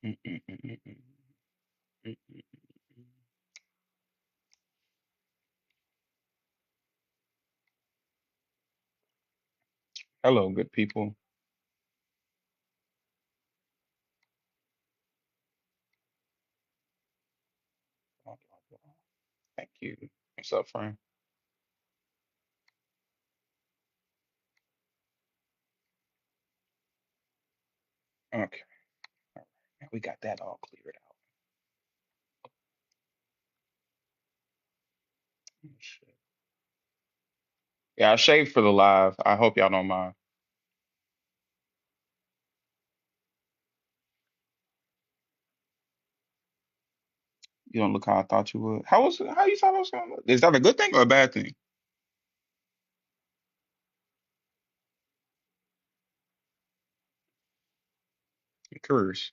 Mm, mm, mm, mm, mm, mm, mm, mm. Hello, good people. Thank you. What's up, friend? Okay, all right. We got that all cleared out. Oh, shit. Yeah, I shaved for the live. I hope y'all don't mind. You don't look how I thought you would. How you thought I was gonna look? Is that a good thing or a bad thing? Curious.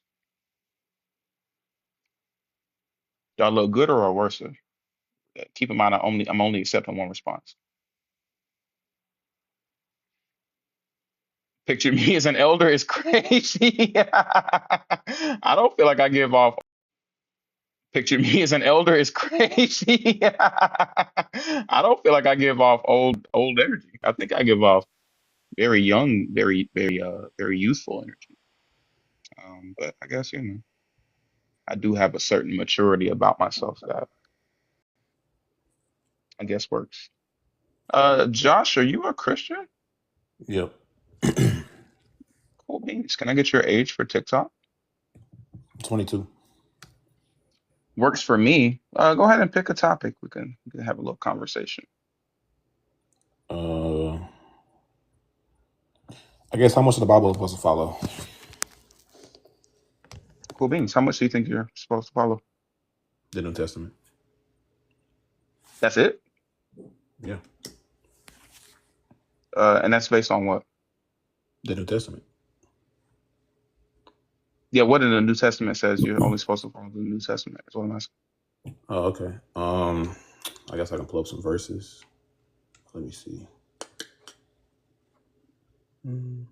Y'all look good or worse? Keep in mind, I'm only accepting one response. Picture me as an elder is crazy. I don't feel like I give off. Picture me as an elder is crazy. I don't feel like I give off old energy. I think I give off very young, very youthful energy. But I guess I do have a certain maturity about myself that I guess works. Josh, are you a Christian? Yep. Cool beans. Can I get your age for TikTok? 22. Works for me. Go ahead and pick a topic. We can have a little conversation. Uh, I guess how much of the Bible is supposed to follow? Cool beans. How much do you think you're supposed to follow? The New Testament. That's it? Yeah. And that's based on what? The New Testament. Yeah, what in the New Testament says you're only supposed to follow the New Testament. That's what I'm asking. Oh, okay. I guess I can pull up some verses. Let me see. Mm.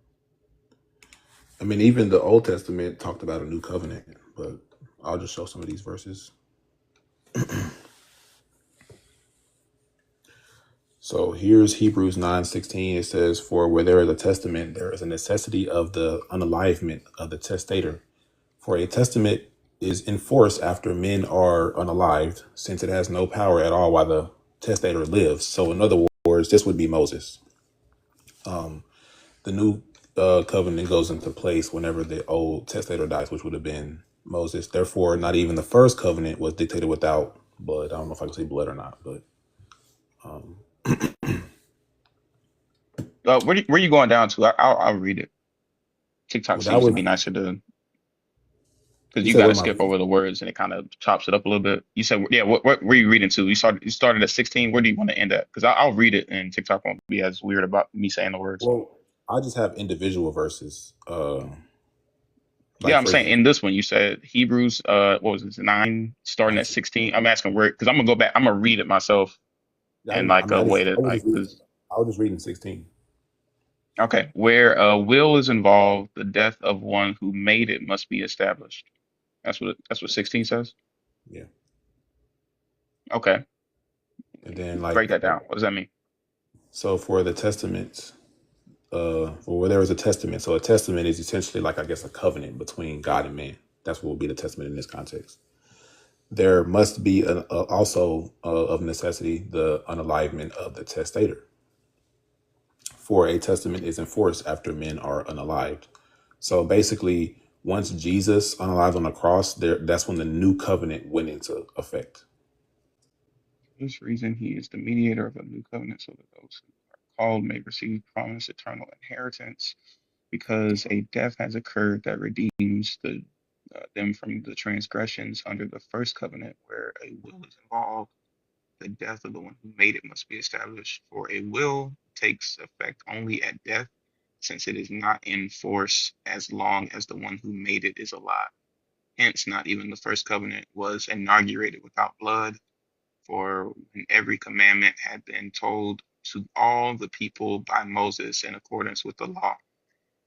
I mean, even the Old Testament talked about a new covenant, but I'll just show some of these verses. So here's Hebrews 9:16. It says, "For where there is a testament, there is a necessity of the unalivement of the testator. For a testament is in force after men are unalived, since it has no power at all while the testator lives." So, in other words, this would be Moses. The new covenant goes into place whenever the old testator dies, which would have been Moses. Therefore, not even the first covenant was dictated without blood. I don't know if I can say blood or not, but Where you going down to? I'll read it. TikTok well, that seems to was, be nicer to because you you said, got where to am I skip reading? over the words and it kind of chops it up a little bit. You said, yeah, what were you reading to? You started at 16. Where do you want to end at? Because I'll read it and TikTok won't be as weird about me saying the words. Well, I just have individual verses, Yeah, like I'm saying phrases. in this one you said Hebrews, what was it, 9, starting at 16. I'm asking where because I'm gonna go back. I'm gonna read it myself and I like mean, a way I to was like just reading, because I was just reading 16. okay, where a will is involved, the death of one who made it must be established. That's what 16 says. Yeah. Okay, And then break like, that down. What does that mean? so for the testament, for where there is a testament, so a testament is essentially like, I guess, a covenant between God and man. That's what would be the testament in this context. There must be also of necessity the unalivement of the testator. For a testament is enforced after men are unalived. So basically, once Jesus unalived on the cross, that's when the new covenant went into effect. For this reason, he is the mediator of a new covenant, so that those who are called may receive promised eternal inheritance, because a death has occurred that redeems them from the transgressions under the first covenant, where a will is involved. The death of the one who made it must be established, for a will takes effect only at death, since it is not in force as long as the one who made it is alive. Hence, not even the first covenant was inaugurated without blood, for when every commandment had been told to all the people by Moses in accordance with the law.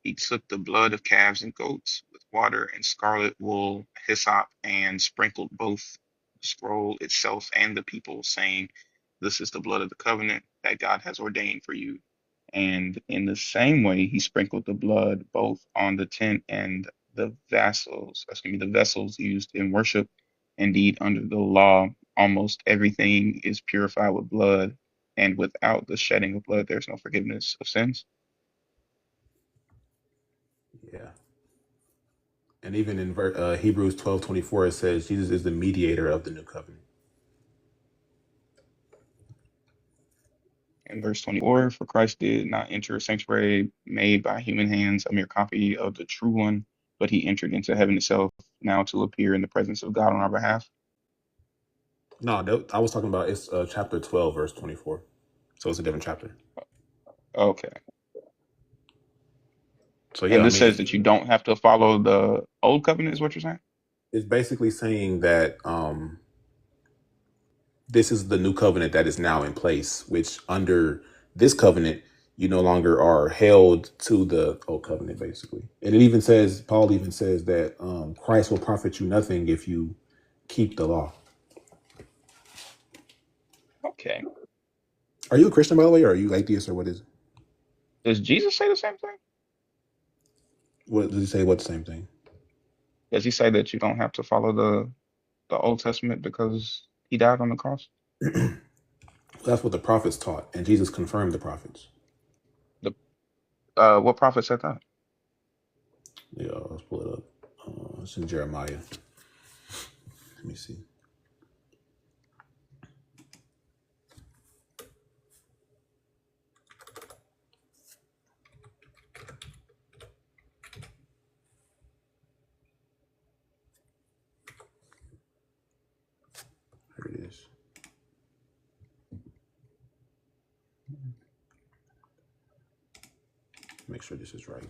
He took the blood of calves and goats with water and scarlet wool, hyssop, and sprinkled both the scroll itself and the people, saying, "This is the blood of the covenant that God has ordained for you." And in the same way, he sprinkled the blood both on the tent and the vessels used in worship. Indeed, under the law, almost everything is purified with blood, and without the shedding of blood, there's no forgiveness of sins. Yeah. And even in Hebrews 12:24, it says Jesus is the mediator of the new covenant. In verse 24, for Christ did not enter a sanctuary made by human hands, a mere copy of the true one, but he entered into heaven itself, now to appear in the presence of God on our behalf. No, I was talking about it's chapter 12, verse 24. So it's a different chapter. Okay. So And yeah, I this mean, says that you don't have to follow the old covenant, is what you're saying? it's basically saying that this is the new covenant that is now in place, which under this covenant, you no longer are held to the old covenant, basically. And it even says, Paul even says that Christ will profit you nothing if you keep the law. Okay. Are you a Christian, by the way, or are you atheist, or what is it? Does Jesus say the same thing? What does he say? What the same thing? Does he say that you don't have to follow the Old Testament because he died on the cross? That's what the prophets taught, and Jesus confirmed the prophets. The what prophet said that? Yeah, let's pull it up. It's in Jeremiah. Let me see. Here it is. Make sure this is right.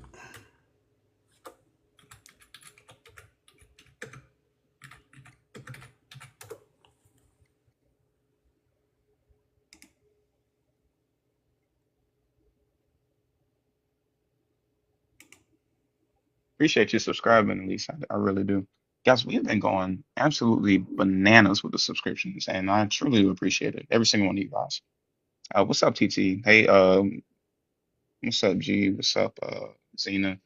Appreciate you subscribing, at least I really do. Guys, we've been going absolutely bananas with the subscriptions, and I truly appreciate it. Every single one of you guys. What's up, TT? Hey, what's up, G? What's up, Zena?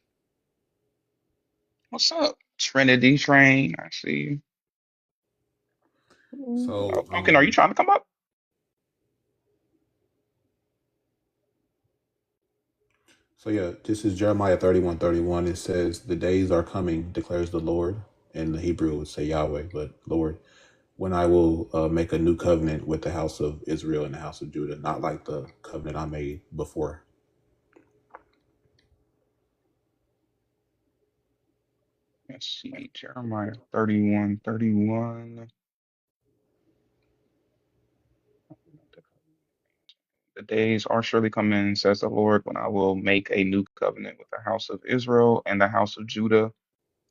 What's up, Trinity Train? I see you. So, Okay, are you trying to come up? so yeah, this is Jeremiah 31:31. It says, "The days are coming, declares the Lord." In the Hebrew, it would say Yahweh, but Lord, when I will make a new covenant with the house of Israel and the house of Judah, not like the covenant I made before. Let's see, Jeremiah 31:31. The days are surely coming, says the Lord, when I will make a new covenant with the house of Israel and the house of Judah.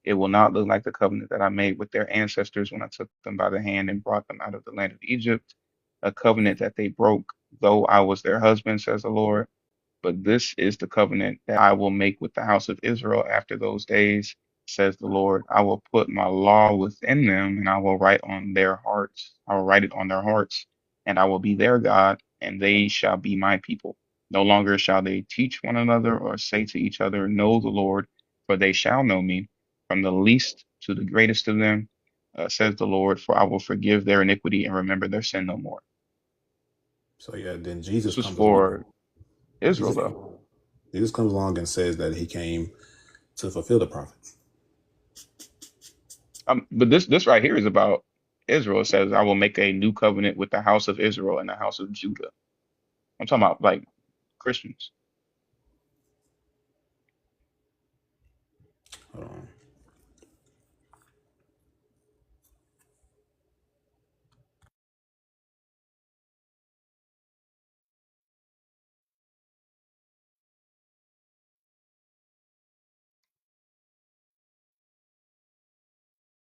It will not look like the covenant that I made with their ancestors when I took them by the hand and brought them out of the land of Egypt, a covenant that they broke, though I was their husband, says the Lord. But this is the covenant that I will make with the house of Israel after those days, says the Lord. I will put my law within them, and I will write on their hearts. I will write it on their hearts, and I will be their God, and they shall be my people. No longer shall they teach one another or say to each other, Know the Lord, for they shall know me, from the least to the greatest of them, says the Lord, for I will forgive their iniquity and remember their sin no more. So yeah, then This Jesus was comes along. for Israel, Jesus, though. Jesus comes along and says that he came to fulfill the prophets. But this right here is about Israel. It says, "I will make a new covenant with the house of Israel and the house of Judah." I'm talking about like Christians. Hold on.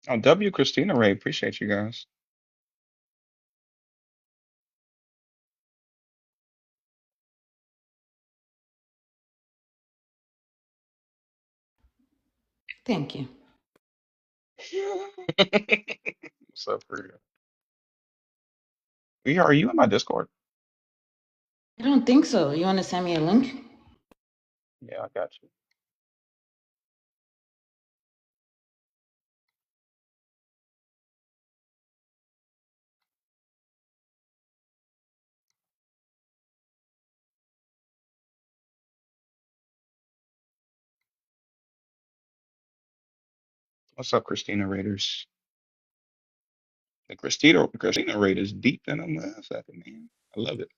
Oh, W. Christina Ray, appreciate you guys. Thank you. What's up, for you? Are you in my Discord? I don't think so. You want to send me a link? Yeah, I got you. What's up, Christina Raiders? The Christina Raid is deep in a motherfucker, man. I love it.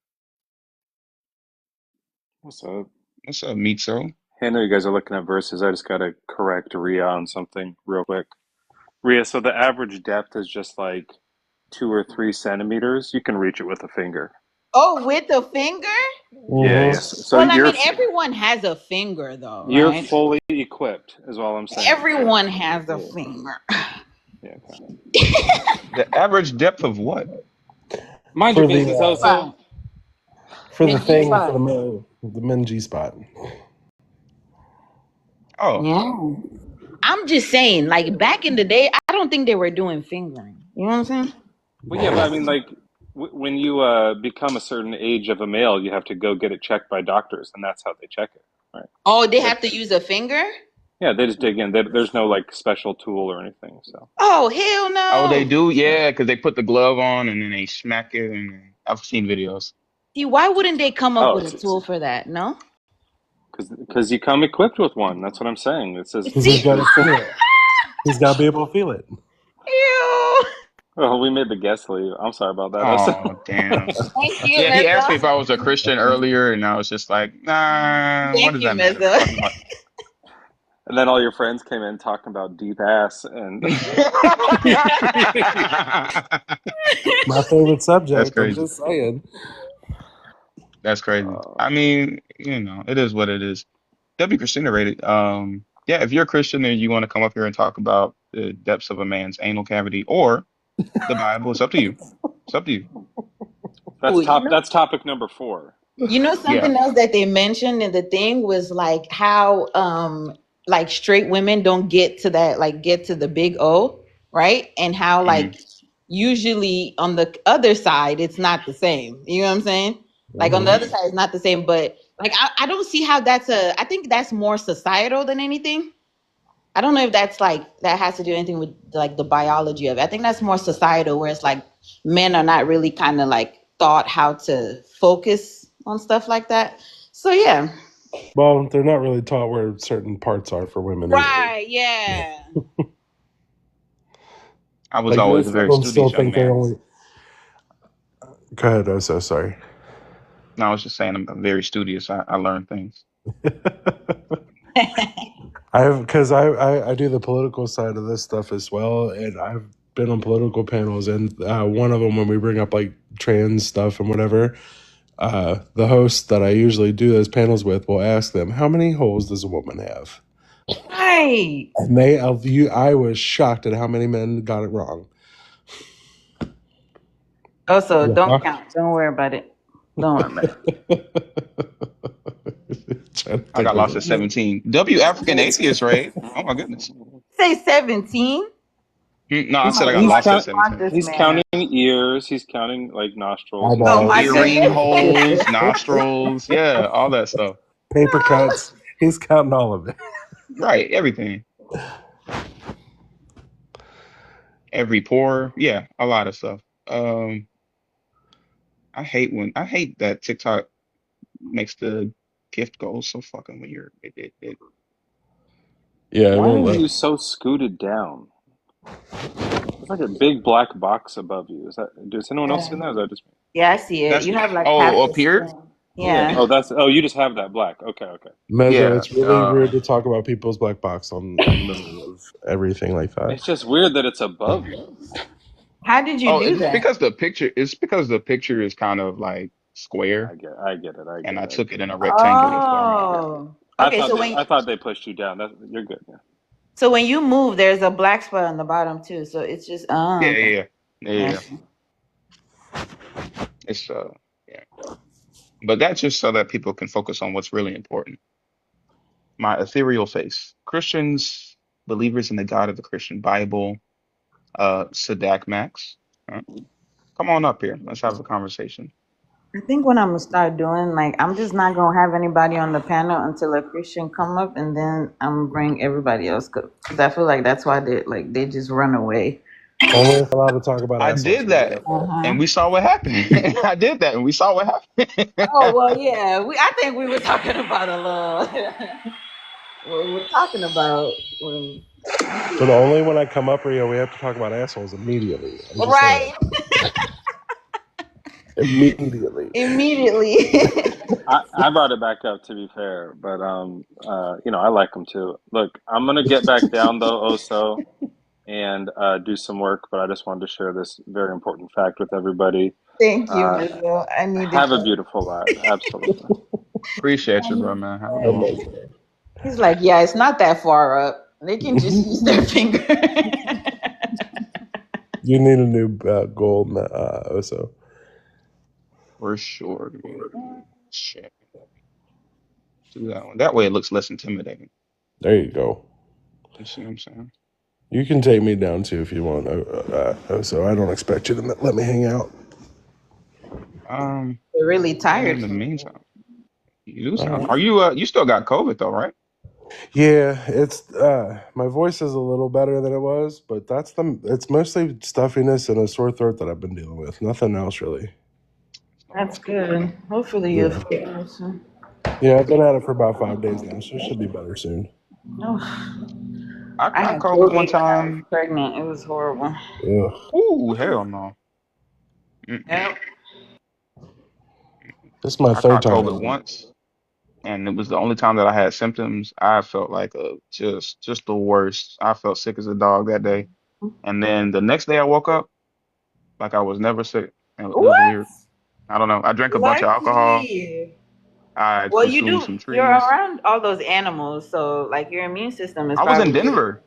What's up? What's up, Mitso? Hey, I know you guys are looking at verses. I just got to correct Rhea on something real quick. Rhea, so the average depth is just like 2 or 3 centimeters. You can reach it with a finger. Oh, with a finger? Yeah, Mm-hmm. yes. So Well, I mean, everyone has a finger, though, you're right? fully equipped, is all I'm saying. So Everyone has a yeah, finger. yeah. Okay. The average depth of what? Mind your For business, the Elsa. Wow. for The the G thing for spot. the men G spot. Oh, Yeah. I'm just saying, like back in the day, I don't think they were doing fingering. You know what I'm saying? Well, yeah, but I mean, like when you become a certain age of a male, you have to go get it checked by doctors, and that's how they check it, right? Oh, they But have to use a finger? yeah, they just dig in. There's no like special tool or anything. So Oh, hell oh, they no. do, yeah. yeah, because they put the glove on and then they smack it, and I've seen videos. See, why wouldn't they come up Oh, with a it's tool for that? No? because you come equipped with one. That's what I'm saying. It says Because he's See? got to feel it. He's got to be able to feel it. Ew. oh, we made the guest leave. I'm sorry about that. Oh, damn. Thank you, Yeah, he asked me Mezzo. if I was a Christian earlier, and I was just like, nah, what Thank does you, that matter? Mezzo. Talking about. And then all your friends came in talking about deep ass and My favorite That's subject. I'm crazy. just saying. That's crazy. uh, I mean, it is what it is. W Christina rated. Yeah, if you're a Christian and you want to come up here and talk about the depths of a man's anal cavity or the Bible, it's up to you. It's up to you. Ooh, that's topic number 4. Yeah. something else that they mentioned in the thing was like how like straight women don't get to that, like get to the big O, right? And how Hmm. like usually on the other side it's not the same. You know what I'm saying? Like on the Mhm. other side it's not the same, but like I don't see how I think that's more societal than anything. I don't know if that's like that has to do anything with like the biology of it. I think that's more societal, where it's like men are not really kind of like taught how to focus on stuff like that. So yeah, Well, they're not really taught where certain parts are for women either. right, yeah. I was Like always a most of very them still studious young think they're man. only. Go ahead. I'm so sorry. No, I was just saying I'm very studious. I learn things. I have because I do the political side of this stuff as well, and I've been on political panels, and one of them when we bring up like trans stuff and whatever, the host that I usually do those panels with will ask them, "How many holes does a woman have?" Right. And I was shocked at how many men got it wrong. Also, Yeah. don't count. Don't worry about it. Don't worry about Trying to I think got like lost at 17. W African atheist, right? Oh my goodness. it. Say 17. No, I Oh said my I got he's lost God, at count, block 17. this he's man. counting ears, he's counting like nostrils, he's Oh counting my eyeballs, Earring goodness. holes, nostrils, yeah, all that stuff. paper cuts. He's counting all of it. Right, everything. Every pore, yeah, a lot of stuff. Um, I hate that TikTok makes the gift goals so fucking weird. It Yeah, it Why won't are let. you so scooted down? There's like a big black box above you. Does anyone else see Yeah. that? Or is that just me? Yeah, I see it. that's You have like half oh the up here? screen. Yeah. Yeah. Oh, you just have that black. Okay, okay. Mezzo, Yeah. it's really rude to talk about people's black box on in the middle of everything like that. It's just weird that it's above you. How did you Oh, do that? it's because the picture is kind of like square, I get it. and I I took get it it. in a rectangular format. Oh. Okay, I thought they pushed you down. You're good. Yeah. so when you move, there's a black spot on the bottom too. So it's just Yeah, okay. yeah, yeah, yeah, yeah. Okay. It's yeah. But that's just so that people can focus on what's really important. My ethereal face. Christians. believers in the God of the Christian Bible, Sadak Max. Come on up here. Let's have a conversation. I think what I'm gonna start doing, like, I'm just not gonna have anybody on the panel until a Christian come up, and then I'm gonna bring everybody else. Cause I feel like that's why they just run away. Only if allowed to talk about I assholes. did that, and we saw what happened. I did that, and we saw what happened. Oh well, yeah. I think we were talking about a little. What we were talking about. But only when I come up, Rio, we have to talk about assholes immediately. I'm just Right. saying. Immediately. I brought it back up, to be fair, but I like them too. Look, I'm gonna get back down though, Oso, and do some work. But I just wanted to share this very important fact with everybody. Thank you, Rizzo. I needed Have a that. beautiful life. Absolutely. Appreciate you, bro, man. Have a good one. He's like, yeah, it's not that far up. They can just use their finger. You need a new goal, Oso. For sure, dude. Shit. Do that one. That way it looks less intimidating. There you go. You see what I'm saying? You can take me down too if you want, Oso. I don't expect you to let me hang out. They're really tired. In the meantime, you do sound. Are you? You still got COVID though, right? Yeah, it's my voice is a little better than it was, but it's mostly stuffiness and a sore throat that I've been dealing with. Nothing else really. That's good. Hopefully you'll feel better soon. Yeah, I've been at it for about 5 days now, so it should be better soon. No. I had COVID one when I was time. pregnant. It was horrible. Ugh. Ooh, hell no. Yep. This is my I third caught time. COVID once, and it was the only time that I had symptoms. I felt like just the worst. I felt sick as a dog that day, and then the next day I woke up like I was never sick. It was What? weird. I don't know. I drank a bunch of alcohol. I Well, you consumed do. some trees. You're around all those animals, so like your immune system is. I was in probably- Denver.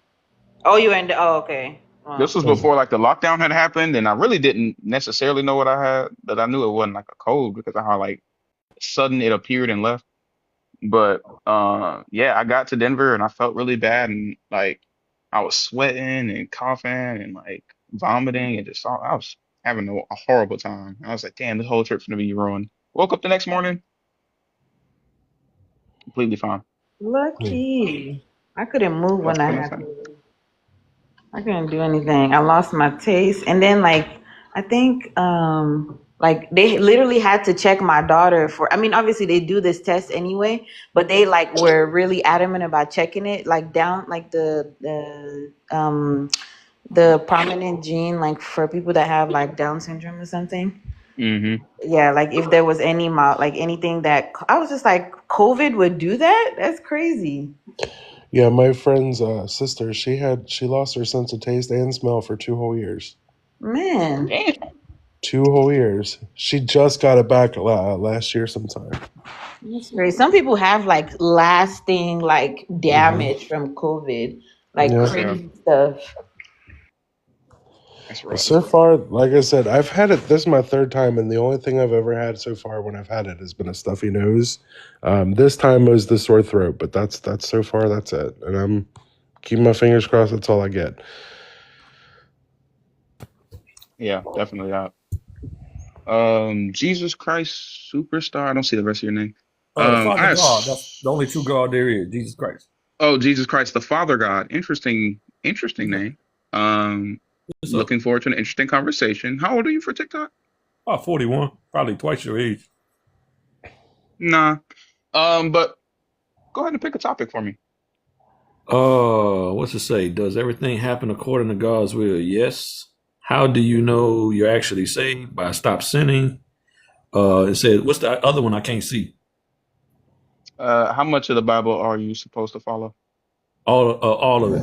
Oh, you were in. Oh, okay. Wow. This was before like the lockdown had happened, and I really didn't necessarily know what I had, but I knew it wasn't like a cold because of how like sudden it appeared and left. But yeah, I got to Denver and I felt really bad, and like I was sweating and coughing and like vomiting and I was having a horrible time. I was like, damn, this whole trip's gonna be ruined. Woke up the next morning, completely fine. Lucky. I couldn't move when I That's had what I'm COVID. I couldn't do anything. I lost my taste, and then like I think like they literally had to check my daughter for. I mean, obviously they do this test anyway, but they like were really adamant about checking it like down like the prominent gene like for people that have like Down syndrome or something. Mm-hmm. Yeah, like if there was any like anything that I was just like COVID would do that. That's crazy. Yeah, my friend's sister, she lost her sense of taste and smell for 2 whole years. Man. Damn. 2 whole years. She just got it back last year sometime. That's great. Some people have like lasting like damage from COVID, like crazy stuff. That's right. So far, like I said, I've had it. This is my 3rd time, and the only thing I've ever had so far when I've had it has been a stuffy nose. This time was the sore throat, but that's so far that's it. And I'm keeping my fingers crossed. That's all I get. Yeah, definitely out. Jesus Christ Superstar. I don't see the rest of your name. The Father God. That's the only true God there is, Jesus Christ. Oh, Jesus Christ, the Father God. Interesting name. Looking forward to an interesting conversation. How old are you for TikTok? 41, probably twice your age. Nah. But go ahead and pick a topic for me. What's it say? Does everything happen according to God's will? Yes. How do you know you're actually saved? By stop sinning. It says, what's the other one I can't see? How much of the Bible are you supposed to follow? All of it.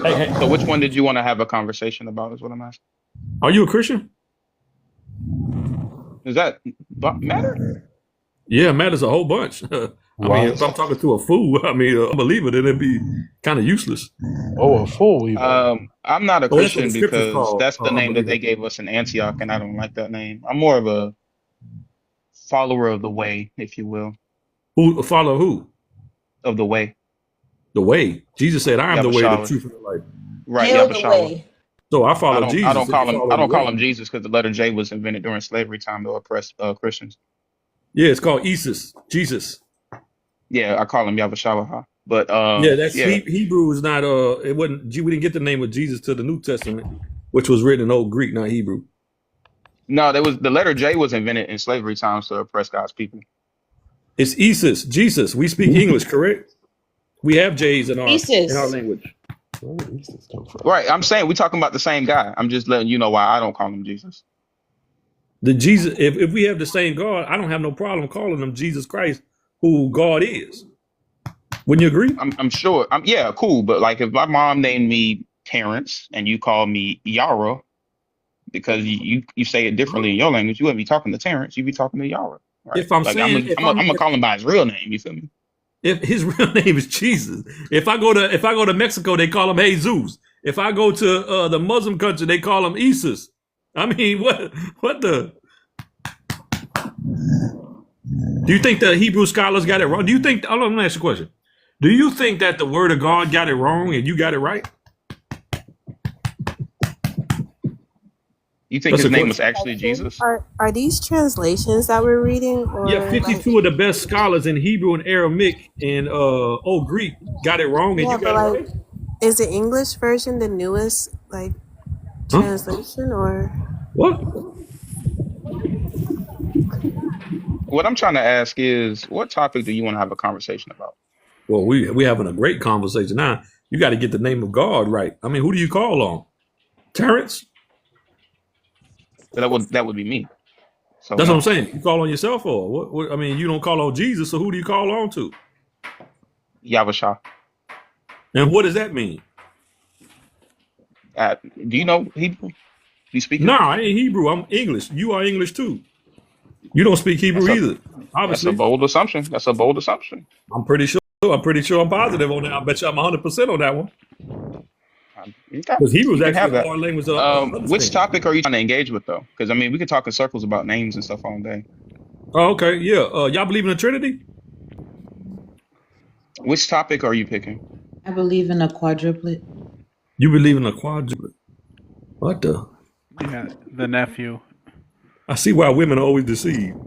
Hey, So which one did you want to have a conversation about is what I'm asking. are you a Christian? Does that matter? Yeah, it matters a whole bunch. I mean, if I'm talking to a fool, I mean, a believer, then it'd be kind of useless. Oh, a fool. I'm not a Well, that's what Christian the scriptures because call, that's the name that unbeliever. they gave us in Antioch, and I don't like that name. I'm more of a follower of the way, if you will, Who follow who? of the way. The way. Jesus said, I am the way, the Yabashalo. truth, and the life. Right, Hail the Yabashalo. way. So I I follow don't I don't Jesus and call you him follow I the don't call way. him Jesus because the letter J was invented during slavery time to oppress Christians. Yeah, it's called Isis. Jesus. Yeah, I call him Yabashalaha. But Yeah, that's yeah. Hebrew is not it wasn't we didn't get the name of Jesus to the New Testament, which was written in Old Greek, not Hebrew. No, there was the letter J was invented in slavery times to oppress God's people. It's Isis, Jesus. We speak English, correct? We have J's in our Thesis. language. Where did these come from? Right. I'm saying we're talking about the same guy. I'm just letting you know why I don't call him Jesus. The Jesus, if we have the same God, I don't have no problem calling him Jesus Christ, who God is. Wouldn't you agree? I'm sure. Yeah, cool. But like if my mom named me Terrence and you call me Yara because you say it differently in your language, you wouldn't be talking to Terrence, you'd be talking to Yara. Right. If I'm Like saying I'm gonna call him by his real name, you feel me? if his real name is Jesus, if I go to Mexico, they call him Jesus. If I go to the Muslim country, they call him Isis. I mean, what the? Do you think the Hebrew scholars got it wrong? Do you think? I'm gonna ask you a question. Do you think that the Word of God got it wrong and you got it right? You think That's his a name was question. actually Jesus? Are these translations that we're reading, or Yeah, 52 of the best scholars in Hebrew and Aramaic and Old Greek got it wrong and yeah, you but got it like, right? is the English version the newest Huh? translation, or What? What I'm trying to ask is, what topic do you want to have a conversation about? Well, we having a great conversation now. You got to get the name of God right. I mean, who do you call on? Terrence? That would be me. So That's what I'm no, saying. You call on yourself or what? I mean, you don't call on Jesus, so who do you call on to? Yavashah. And what does that mean? Do you know Hebrew? You speak No, it? I ain't Hebrew. I'm English. You are English too. You don't speak Hebrew That's a either. that's a Obviously, bold assumption. That's a bold assumption. I'm pretty sure. I'm positive on that. I bet you I'm 100% on that one. Okay, Because Hebrew is you can have actually a that. hard language to Which understand. topic are you trying to engage with though? Because I mean, we could talk in circles about names and stuff all day. Oh, okay, yeah. Y'all believe in the Trinity? Which topic are you picking? I believe in a quadruplet. You believe in a quadruplet? What the? Yeah, the nephew. I see why women are always deceived.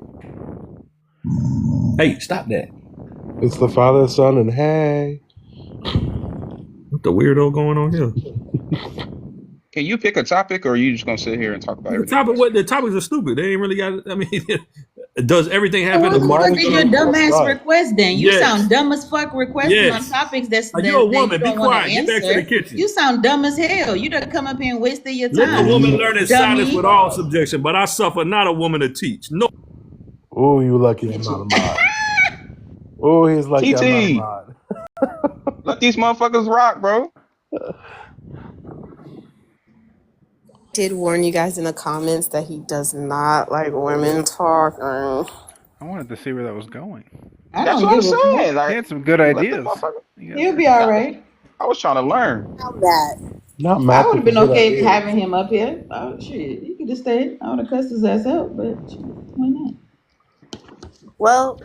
Hey, stop that. It's the Father, Son, and hey. What the weirdo going on here? Can you pick a topic, or are you just gonna sit here and talk about everything else? The topics are stupid. They ain't really got. I mean, does everything Well, happen what's according fucking your to? dumbass request then? You Yes, sound dumb as fuck requesting on yes. topics Are you a that you woman? Be don't want to quiet. Get back to the answer. kitchen. You sound dumb as hell. You done come up here and wasted your Let the time, woman learn in silence with dummy. all subjection, but I suffer not a woman to teach. No. Oh, you lucky I'm not a mod. Oh, he's lucky I'm not a TT, mod. let these motherfuckers rock, bro. did warn you guys in the comments that he does not like women talking. I wanted to see where that was going. I That's don't what I'm give a fuck. saying. He Like, had some good let the ideas. motherfucker. He'll be all right. I was trying to learn. That Not I Matt would have been good okay ideas. having him up here. Oh shit, he could have stayed. I would have cussed his ass out, but shit, why not? well,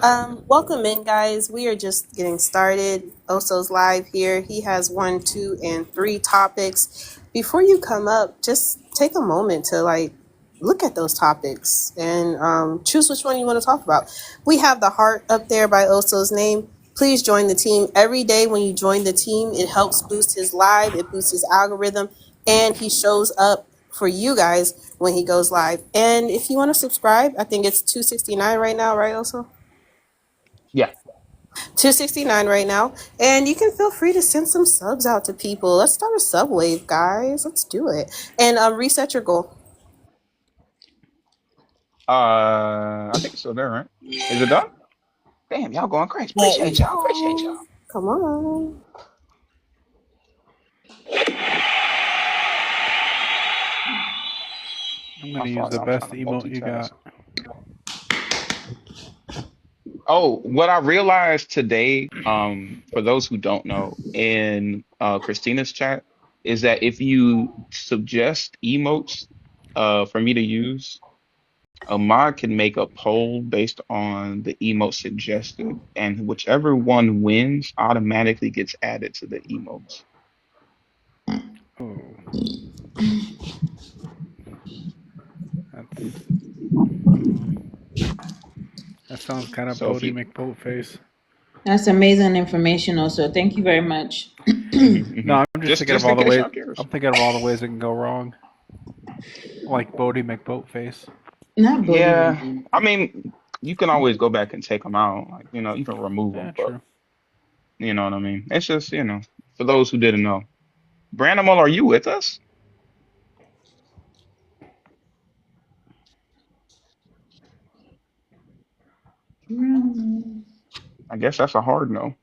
welcome in, guys. We are just getting started. Oso's live here. He has 1, 2, and 3 topics. Before you come up, just take a moment to look at those topics and choose which one you want to talk about. We have the heart up there by Oso's name. Please join the team. Every day when you join the team, it helps boost his live, it boosts his algorithm, and he shows up for you guys when he goes live. And if you want to subscribe, I think it's $2.69 right now, right, Oso? Yeah. $2.69 right now. And you can feel free to send some subs out to people. Let's start a sub wave, guys. Let's do it. And reset your goal. I think it's still there, right? Is it done? Damn, y'all going crazy. Appreciate y'all. Appreciate y'all. Come on. I'm My gonna use fault. the I'm best trying to emote you multitask. got. Oh, what I realized today, for those who don't know, in Christina's chat, is that if you suggest emotes for me to use, A mod can make a poll based on the emote suggested, and whichever one wins automatically gets added to the emotes. Oh, that's that sounds kind of So if Bodie you, McBoatface. That's amazing information. Also, thank you very much. No, I'm just thinking of just all in the case ways. y'all curious. I'm thinking of all the ways it can go wrong, like Bodie McBoatface. Not Bodie. Yeah, I mean, you can always go back and take them out, like you can remove them, Yeah, but true. you know what I mean. It's just for those who didn't know. Branimal, are you with us? I guess that's a hard no.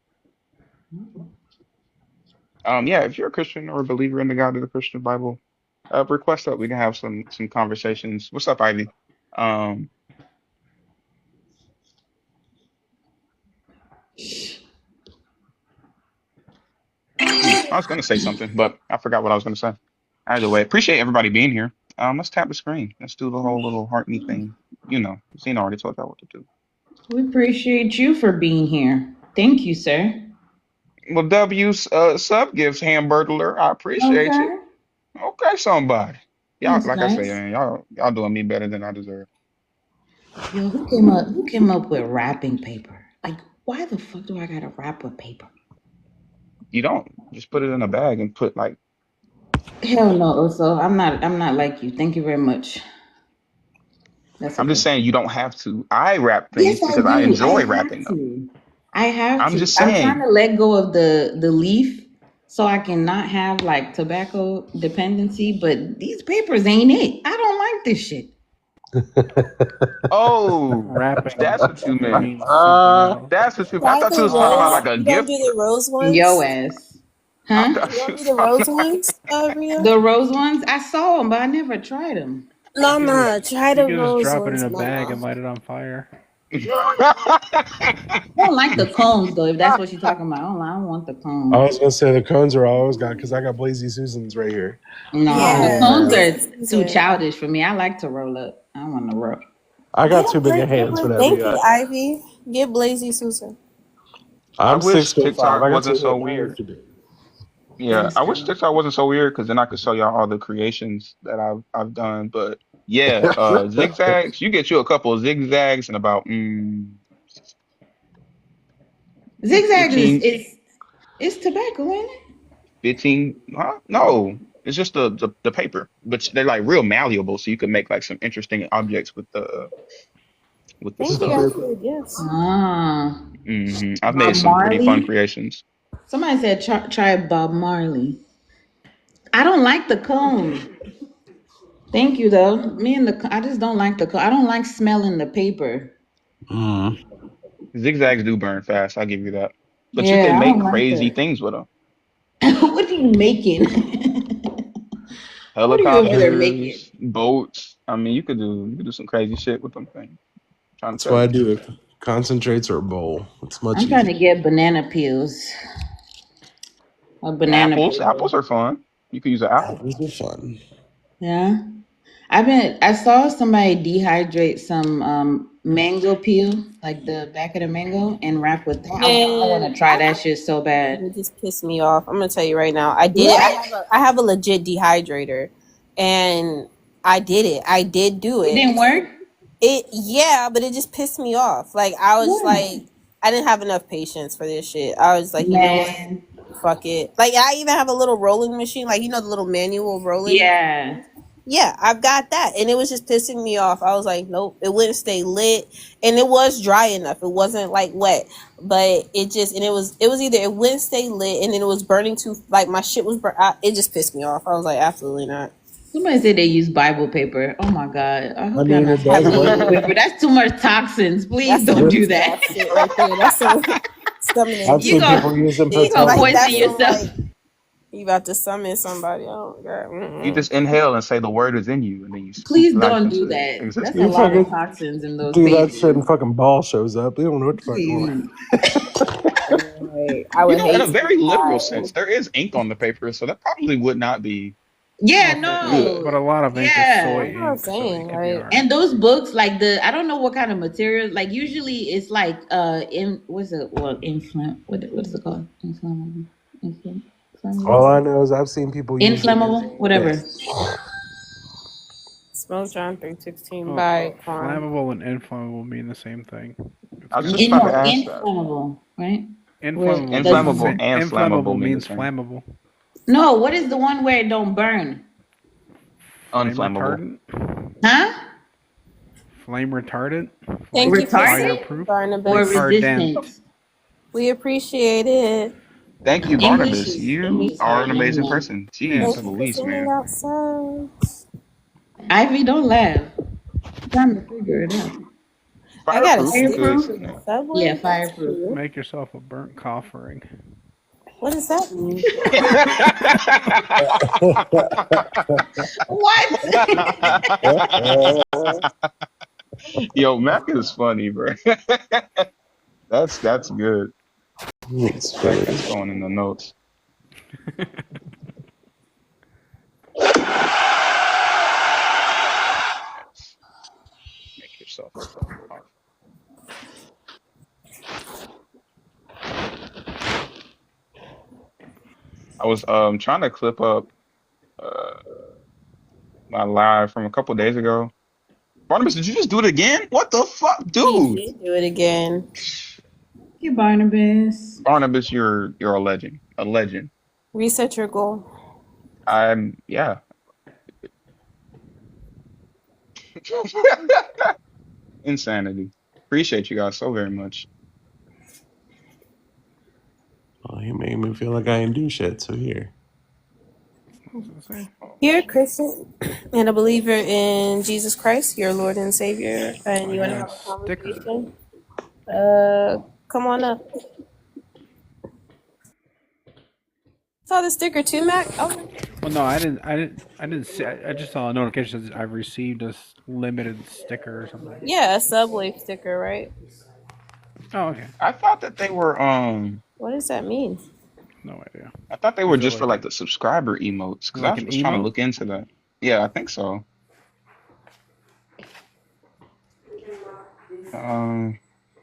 Yeah, if you're a Christian or a believer in the God of the Christian Bible, request that we can have some conversations. What's up, Ivy? Um, I was gonna say something, but I forgot what I was gonna say. Either way, appreciate everybody being here. Let's tap the screen. Let's do the whole little heart me thing. Zena already told y'all what to do. We appreciate you for being here. Thank you, sir. Well, W sub gives Hamburglar. I appreciate you. Okay. Okay, somebody. Y'all, That's like I say, nice. man, y'all doing me better than I deserve. Yo, who came up with wrapping paper? Like, why the fuck do I gotta wrap with paper? You don't just put it in a bag and put like. Hell no, Oso. I'm not like you. Thank you very much. That's I'm just okay. saying you don't have to. I wrap things Yes, I because I do. I enjoy have wrapping them. to. I have I'm to. just I'm trying saying. to let go of the leaf so I can not have like tobacco dependency, but these papers ain't it. I don't like this shit. Oh, Wrapping that's what you meant. means something else. That's what you. I Try thought you the was talking about rose. like a You don't do gift. the rose Yo ones? ass. I Huh? thought You you don't do was the talking rose about. ones, Ria? The rose ones? I saw them, but I never tried them. No, You could no. just Try you the could just rose drop it in ones, a bag Mama. and light it on fire. I don't like the cones though, if that's what you're talking about. I don't want the I cones. was gonna say the cones are all I always got because I got Blazy Susans right here. No, the Yeah, cones Blazy are too Susan. childish for me. I like to roll up. I want to roll. I got Get too big of hands for that. Thank you, Ivy. Get Blazy Susan. I I'm wish 6'5". TikTok I got wasn't too so big. My hands weird. too big. Yeah, Thanks, I wish girl. TikTok wasn't so weird because then I could show y'all all the creations that I've done. But yeah, zigzags. You get you a couple of zigzags and about Zigzags 15, is tobacco, ain't it? 15. Huh? No, it's just the paper, but they're like real malleable, so you can make like some interesting objects with the Thank you With the guys stuff. for paper. the gifts. Ah, I've made Bob some pretty fun Marley. creations. Somebody said try Bob Marley. I don't like the cone. Thank you though. I just don't like the cone. I don't like smelling the paper. Zigzags do burn fast. I'll give you that. But you Yeah, can I make don't like crazy that. things with them. What are you making? What are you over there making? Helicopters, boats. I mean, you could do some crazy shit with them things. trying to That's tell why I you. do it. Concentrates or a bowl. It's much I'm trying easier. to get banana peels. A banana Apples peel. are fun. You could use an apple. Apples are fun. Yeah. I saw somebody dehydrate some mango peel, like the back of the mango, and wrap with that. I want to And try that shit so bad. it just pissed me off. I'm gonna tell you right now. I did it. What? I have a legit dehydrator, and I did it. I did do It it. didn't work? Yeah, but it just pissed me off. Like I was What? like, I didn't have enough patience for this shit. I was like, you know what? Man. Fuck it. Like I even have a little rolling machine, like the little manual rolling. Yeah. Yeah, I've got that, and it was just pissing me off. I was like, nope, it wouldn't stay lit, and it was dry enough. It wasn't like wet, but it was either it wouldn't stay lit, and then it was burning too. Like my shit was it just pissed me off. I was like, absolutely not. Somebody said they use Bible paper. Oh my God. I I hope y'all mean, not it does using Bible work. paper. That's too much toxins. Please That's some don't do that. witchcraft shit right there. That's some summoning I've You seen demons. people use them for you gonna Like poison that's telepathy. some yourself. like you about to summon somebody. Oh God. You just inhale and say the word is in you, and then you speak Please life don't do into that. That's a existence. You lot of fucking toxins in those do that shit papers. and fucking ball shows up. They don't know what the fuck going on. Please. I would In hate a to very literal die. sense, there is ink on the paper, so that probably would not be Yeah, Well, But a no. lot of ink is Yeah. soy That's what I'm ink, so it saying. could be Like, hard. And those books, like I don't know what kind of material. Like usually it's like what's it? Well, what is it called? Inflammable. All I Inflammable. know is I've seen people use it. Inflammable. Whatever. Yes. Smoke John 3:16 Well, by Quan. flammable and inflammable mean the same thing. It's I was got just about to No, ask that. inflammable, right? Where inflammable it means the Inflammable same. doesn't. and flammable Inflammable mean the means same. flammable. No, what is the one where it don't burn? Flame Unflammable. retardant. Huh? Flame retardant. Thank you for Retarded saying, Fireproof. or Barnabas. Retardant. resistant? We appreciate it. Thank you, English Barnabas. is You are hard, an young amazing man. person. Yeah, Jeez, Thank you for Louise, singing man. out songs. Ivy, don't laugh. I'm trying to figure it out. I got a Fireproof is sticker good Fireproof? too. from No. Subway. Yeah, That's fireproof. cute. Make yourself a burnt cough ring. What does that mean? What? Yo, Mac is funny, bro. That's good. It's That's funny. going in the notes. Make yourself a cup of coffee. I was trying to clip up uh my live from a couple days ago. Barnabas, did you just do it again? What the fuck, He dude? did do it again. You Barnabas. Barnabas, you're a legend. A legend. Reset your goal. Yeah. Insanity. Appreciate you guys so very much. Oh, he made me feel like I didn't do shit. So here. What was I saying? You're a Christian and a believer in Jesus Christ, your Lord and Savior, and I you want to got have a a sticker. conversation. Come on up. Saw the sticker too, Mac. Oh, Well, no, I didn't see. I just saw a notification that I've received a limited sticker or something. yeah, a Subway sticker, right? Oh, okay. I thought that they were What does that mean? No idea. I thought they were Is it just for like like the subscriber emotes because I like an was trying to emo? look into that. Yeah, I think so.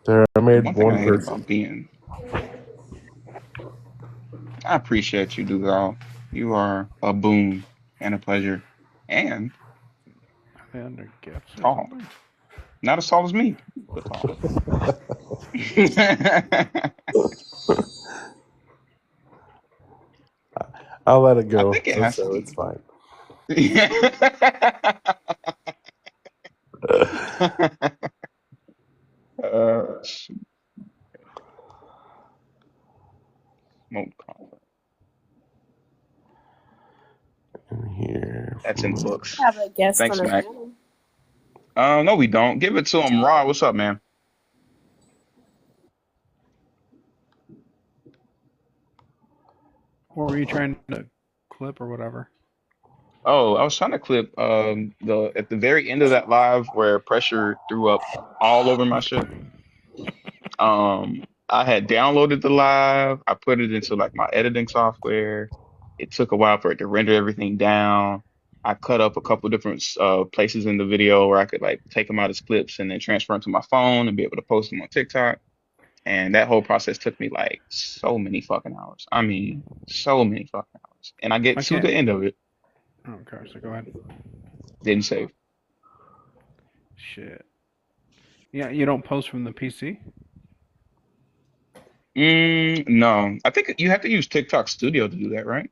There, I made One thing I one hate person. about being, I appreciate you, Dugal. You are a boon and a pleasure, and Are they under gifts or tall. something? Not as tall as me, but tall. I'll let it I go. think it has to So be. it's fine. Shoot. Smoke conference. In here. That's in the books. Have a guest Thanks, on the Mac. panel. No, we don't. Give it to him, Raw. What's up, man? What were you trying to clip or whatever? Oh, I was trying to clip the at the very end of that live where Pressure threw up all over my shit. I had downloaded the live. I put it into like my editing software. It took a while for it to render everything down. I cut up a couple different places in the video where I could like take them out as clips and then transfer them to my phone and be able to post them on TikTok. And that whole process took me like so many fucking hours. I mean, so many fucking hours. And I get I to can't. the end of it, Oh, okay, so go ahead. didn't save. Shit. Yeah, you don't post from the PC? No, I think you have to use TikTok Studio to do that, right?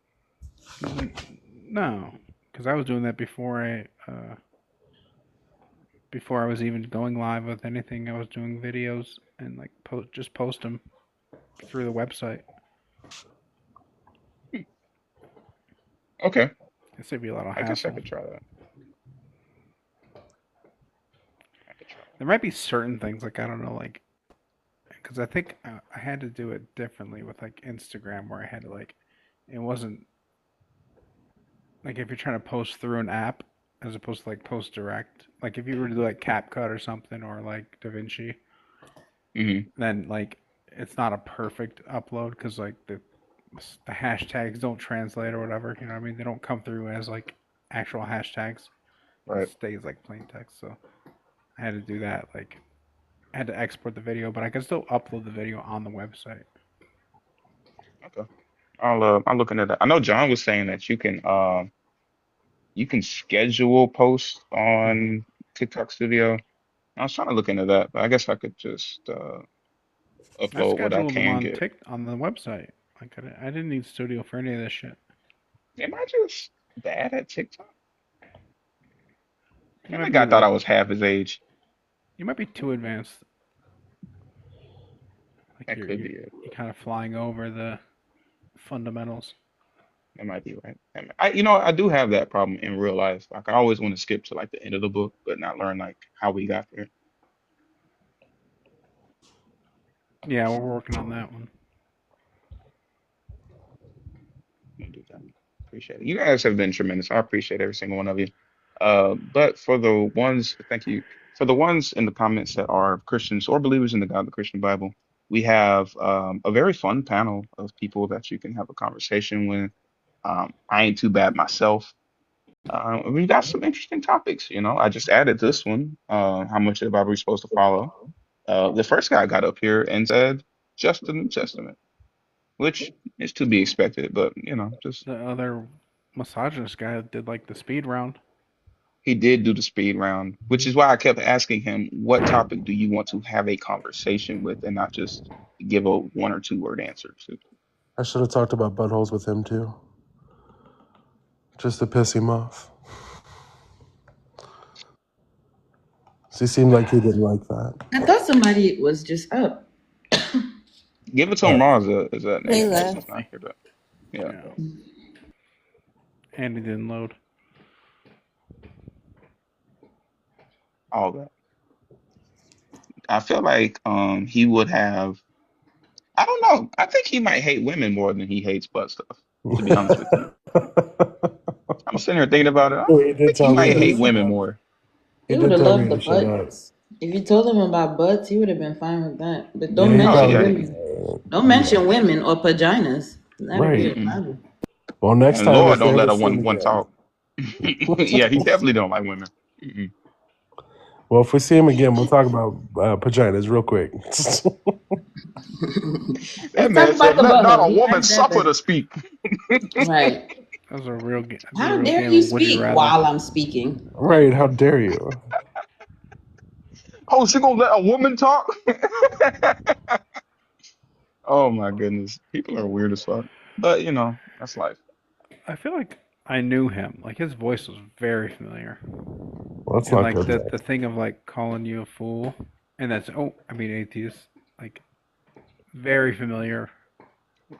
No, because I was doing that before I was even going live with anything. I was doing videos and like post them through the website. Okay, It saved me a lot of I guess I hassle. could try that. I could try There might be certain things like I don't know, like because I think I had to do it differently with like Instagram, where I had to like it wasn't like if you're trying to post through an app as opposed to like post direct. Like if you were to do like CapCut or something or like DaVinci, that. then like it's not a perfect upload because like the hashtags don't translate or whatever. You know what I mean? They don't come through as like actual hashtags. It Right. stays like plain text. So I had to do that. Like I had to export the video, but I can still upload the video on the website. Okay. I'll look into that. I know John was saying that you can schedule posts on TikTok Studio. I was trying to look into that, but I guess I could just I upload what I scheduled them can on get. on the website. Like I didn't need Studio for any of this shit. Am I just bad at TikTok? You I might think be I thought I like was half his age. you might be too advanced. Like That could be it. you're kind of flying over the fundamentals. That might be right. I do have that problem in real life. Like I always want to skip to like the end of the book, but not learn like how we got there. Yeah, we're working on that one. We'll do that. Appreciate it. You guys have been tremendous. I appreciate every single one of you. But for the ones, thank you. For the ones in the comments that are Christians or believers in the God, the Christian Bible, we have a very fun panel of people that you can have a conversation with. I ain't too bad myself. We've got some interesting topics. I just added this one. How much of the Bible are we supposed to follow? The first guy got up here and said just the New Testament, which is to be expected, but just The other misogynist guy did like the speed round. he did do the speed round, which is why I kept asking him, what topic do you want to have a conversation with and not just give a 1 or 2 word answer to? I should have talked about buttholes with him too, just to piss him off. So he seemed like he didn't like that. I thought somebody was just up. Give it to him raw as a They name. left. Not here, but yeah. Andy didn't load. All that. I feel like he would have. I don't know. I think he might hate women more than he hates butt stuff. To be honest with you, I'm sitting here thinking about it. I He did think he tell me might to hate shut women up. more. He He did would have tell me loved the to shut up. butts. If you told him about butts, he would have been fine with that. But Yeah, don't he mention Oh yeah. women. Don't mention women or vaginas. That'll be a Right. problem. Well, next And time Lord if they don't let ever a see him one again. talk. Yeah, he definitely don't like women. Mm-mm. Well, if we see him again, we'll talk about vaginas real quick. That Let's talk man about said, the "Let not butthole. a He woman likes that suffer better. to speak." Right. That was a real game. How dare you Would you speak rather? while I'm speaking? Right? How dare you? Oh, she gonna let a woman talk? Oh my goodness, people are weird as fuck. But that's life. I feel like I knew him. Like his voice was very familiar. Well, that's And not like good. the thing of like calling you a fool, and that's atheist. Like very familiar.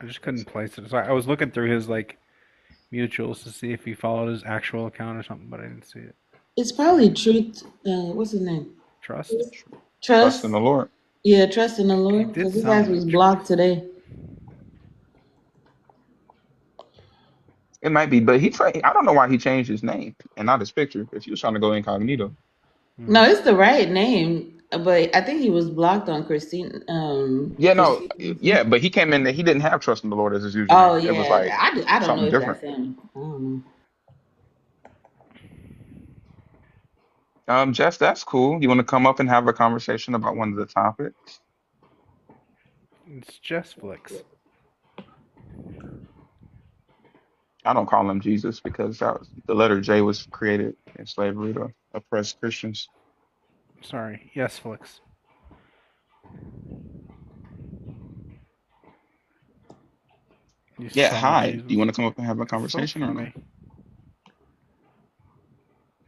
I just couldn't place it. So I was looking through his like mutuals to see if he followed his actual account or something, but I didn't see it. It's probably truth. What's his name? Trust? Trust in the Lord. Yeah, trust in the He Lord. did Because his sound ass like was Truth. blocked today. It might be, but I don't know why he changed his name and not his picture. If he was trying to go incognito. No, it's the right name, but I think he was blocked on Christine. Yeah, no, Christine. yeah, but he came in there. He didn't have trust in the Lord as his username. Oh It was yeah, like I don't know something if different. that's him. I don't know. Jess, that's cool. You want to come up and have a conversation about one of the topics? It's Jessflix. I don't call him Jesus because the letter J was created in slavery to oppress Christians. Sorry, Yesflix. You Yeah, son of hi. Jesus. Do you want to come up and have a That's so conversation or no? funny.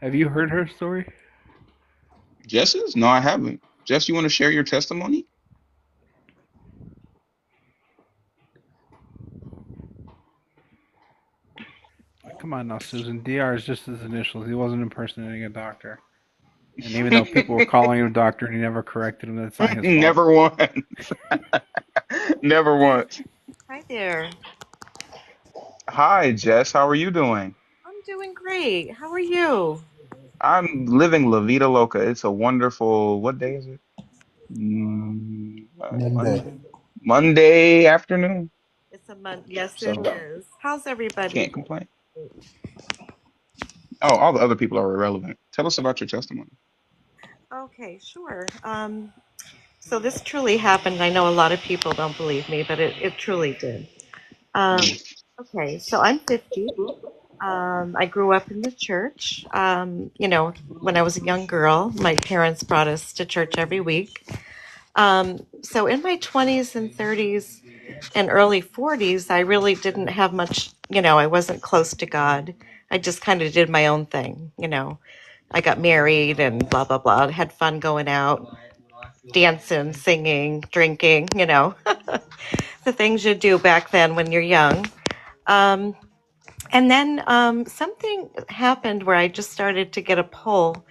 Have you heard her story? Jess's? No, I haven't. Jess, you want to share your testimony? Come on now, Susan. DR is just his initials. He wasn't impersonating a doctor. And even though people were calling him a doctor and he never corrected him, that's not his fault. Never once. Never once. Hi there. Hi, Jess. How are you doing? I'm doing great. How are you? I'm living La Vida Loca. It's a wonderful, what day is it? Monday. Monday afternoon. It's a month. Yes, So it is. How's everybody? can't complain. Oh, all the other people are irrelevant. Tell us about your testimony. Okay, sure. So this truly happened. I know a lot of people don't believe me, but it truly did. Um, Mm. okay, so I'm 50. I grew up in the church. When I was a young girl, my parents brought us to church every week. So in my 20s and 30s and early 40s, I really didn't have much, I wasn't close to God. I just kind of did my own thing. I got married and blah, blah, blah. Had fun going out, dancing, singing, drinking, the things you do back then when you're young. Um, and then something happened where I just started to get a pull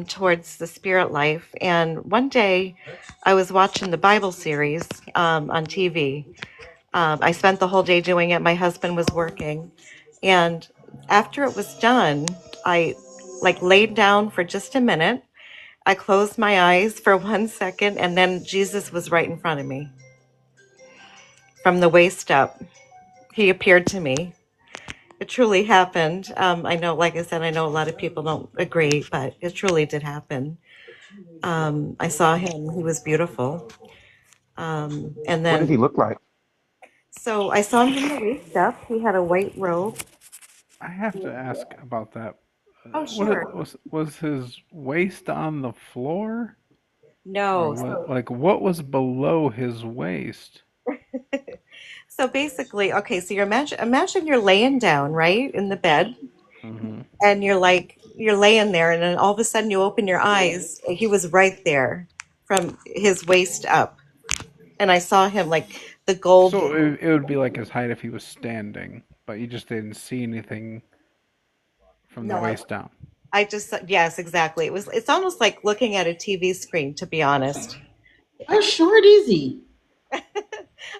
towards the spirit life. And one day I was watching the Bible series on TV. I spent the whole day doing it. My husband was working. And after it was done, I like laid down for just a minute. I closed my eyes for 1 second, and then Jesus was right in front of me from the waist up. He appeared to me. It truly happened. I know, like I said, I know a lot of people don't agree, but it truly did happen. I saw him. He was beautiful. And What did then, he look like? so I saw him from the waist up. He had a white robe. I have to ask about that. Oh, What sure. was his waist on the floor, or No. what was below his waist? So basically, okay, so imagine you're laying down, right, in the bed, Hmm. and you're laying there, and then all of a sudden you open your eyes. He was right there from his waist up. And I saw him like the gold. So it would be like his height if he was standing, but you just didn't see anything from the No, waist down. I just, yes, exactly. It's almost like looking at a TV screen, to be honest. How short is he?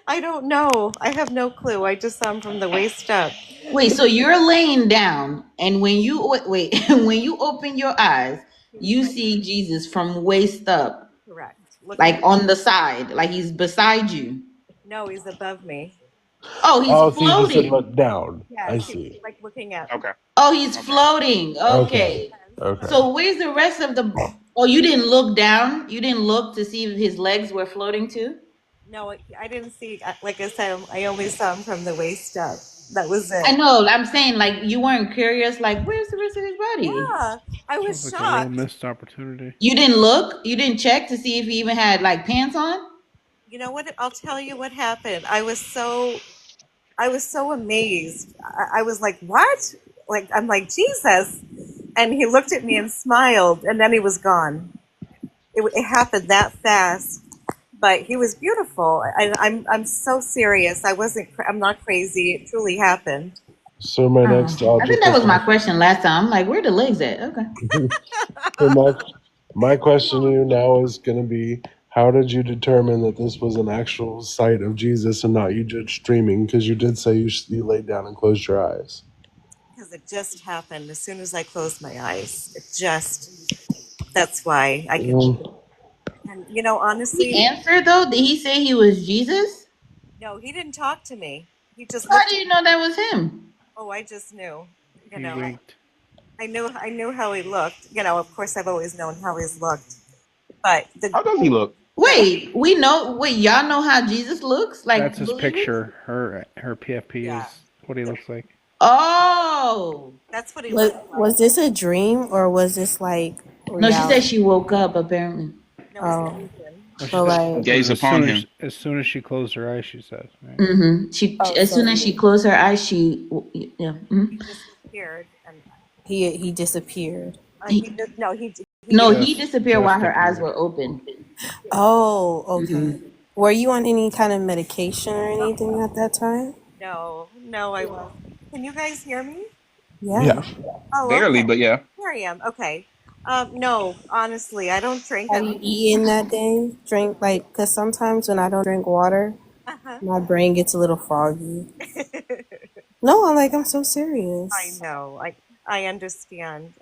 I don't know. I have no clue. I just saw him from the waist up. Wait, so you're laying down, and when you wait, when you open your eyes, you see Jesus from waist up, Correct. Looking like at, on the side, like he's beside you. no, he's above me. Oh, he's Oh, so you just said floating. look down. I Yes, he's see. like looking at me. Okay. Oh, he's Okay. floating. Okay. Okay. Okay. So where's the rest of the? Oh, you didn't look down. You didn't look to see if his legs were floating too. No, I didn't see, like I said, I only saw him from the waist up. That was I it. know. I'm saying like you weren't curious. Like where's the rest of his body? Yeah, I was Sounds like a real shocked. missed opportunity. You didn't look. You didn't check to see if he even had like pants on. You know what? I'll tell you what happened. I was so amazed. I was like, "What?" Like I'm like, "Jesus." And he looked at me and smiled, and then he was gone. It happened that fast, but he was beautiful. I'm so serious. I'm not crazy. It truly happened. So my next I think object that was my lesson. question last time. I'm like, where the legs at? Okay. So my question to you now is going to be, how did you determine that this was an actual sight of Jesus and not you just streaming? Because you did say you laid down and closed your eyes. Because it just happened as soon as I closed my eyes. That's why I could. Mm. And He honestly, answered though. Did he say he was Jesus? no, he didn't talk to me. He just How looked. do you know that was him? Oh, I just knew. You He know, winked. I knew how he looked. Of course, I've always known how he's looked. But How does he look? Wait, we know. Wait, y'all know how Jesus looks? Like That's his believers? picture. Her PFP yeah, is what he looks like. Oh that's what he Was looked like. was this a dream or was this like no, she said reality? she woke up apparently. No, it's a Oh, vision. Well, she so said like, it was Gaze upon him. as soon as she closed her eyes. She said, right? Mm-hmm. She oh, as soon so as she closed her eyes, yeah. He Mhm. disappeared, and he disappeared. he He, did. No, he no, did. he disappeared while Just her eyes appeared. were open. Oh, okay. Hmm. Were you on any kind of medication or anything at that time? No, I was. Can you guys hear me? Yeah. Yeah. Oh, Barely, okay. but yeah. Here I am. Okay. No, honestly, I don't drink Have at. you eaten that day? Drink like, because sometimes when I don't drink water, Uh-huh. my brain gets a little foggy. No, I'm so I serious. know. I understand.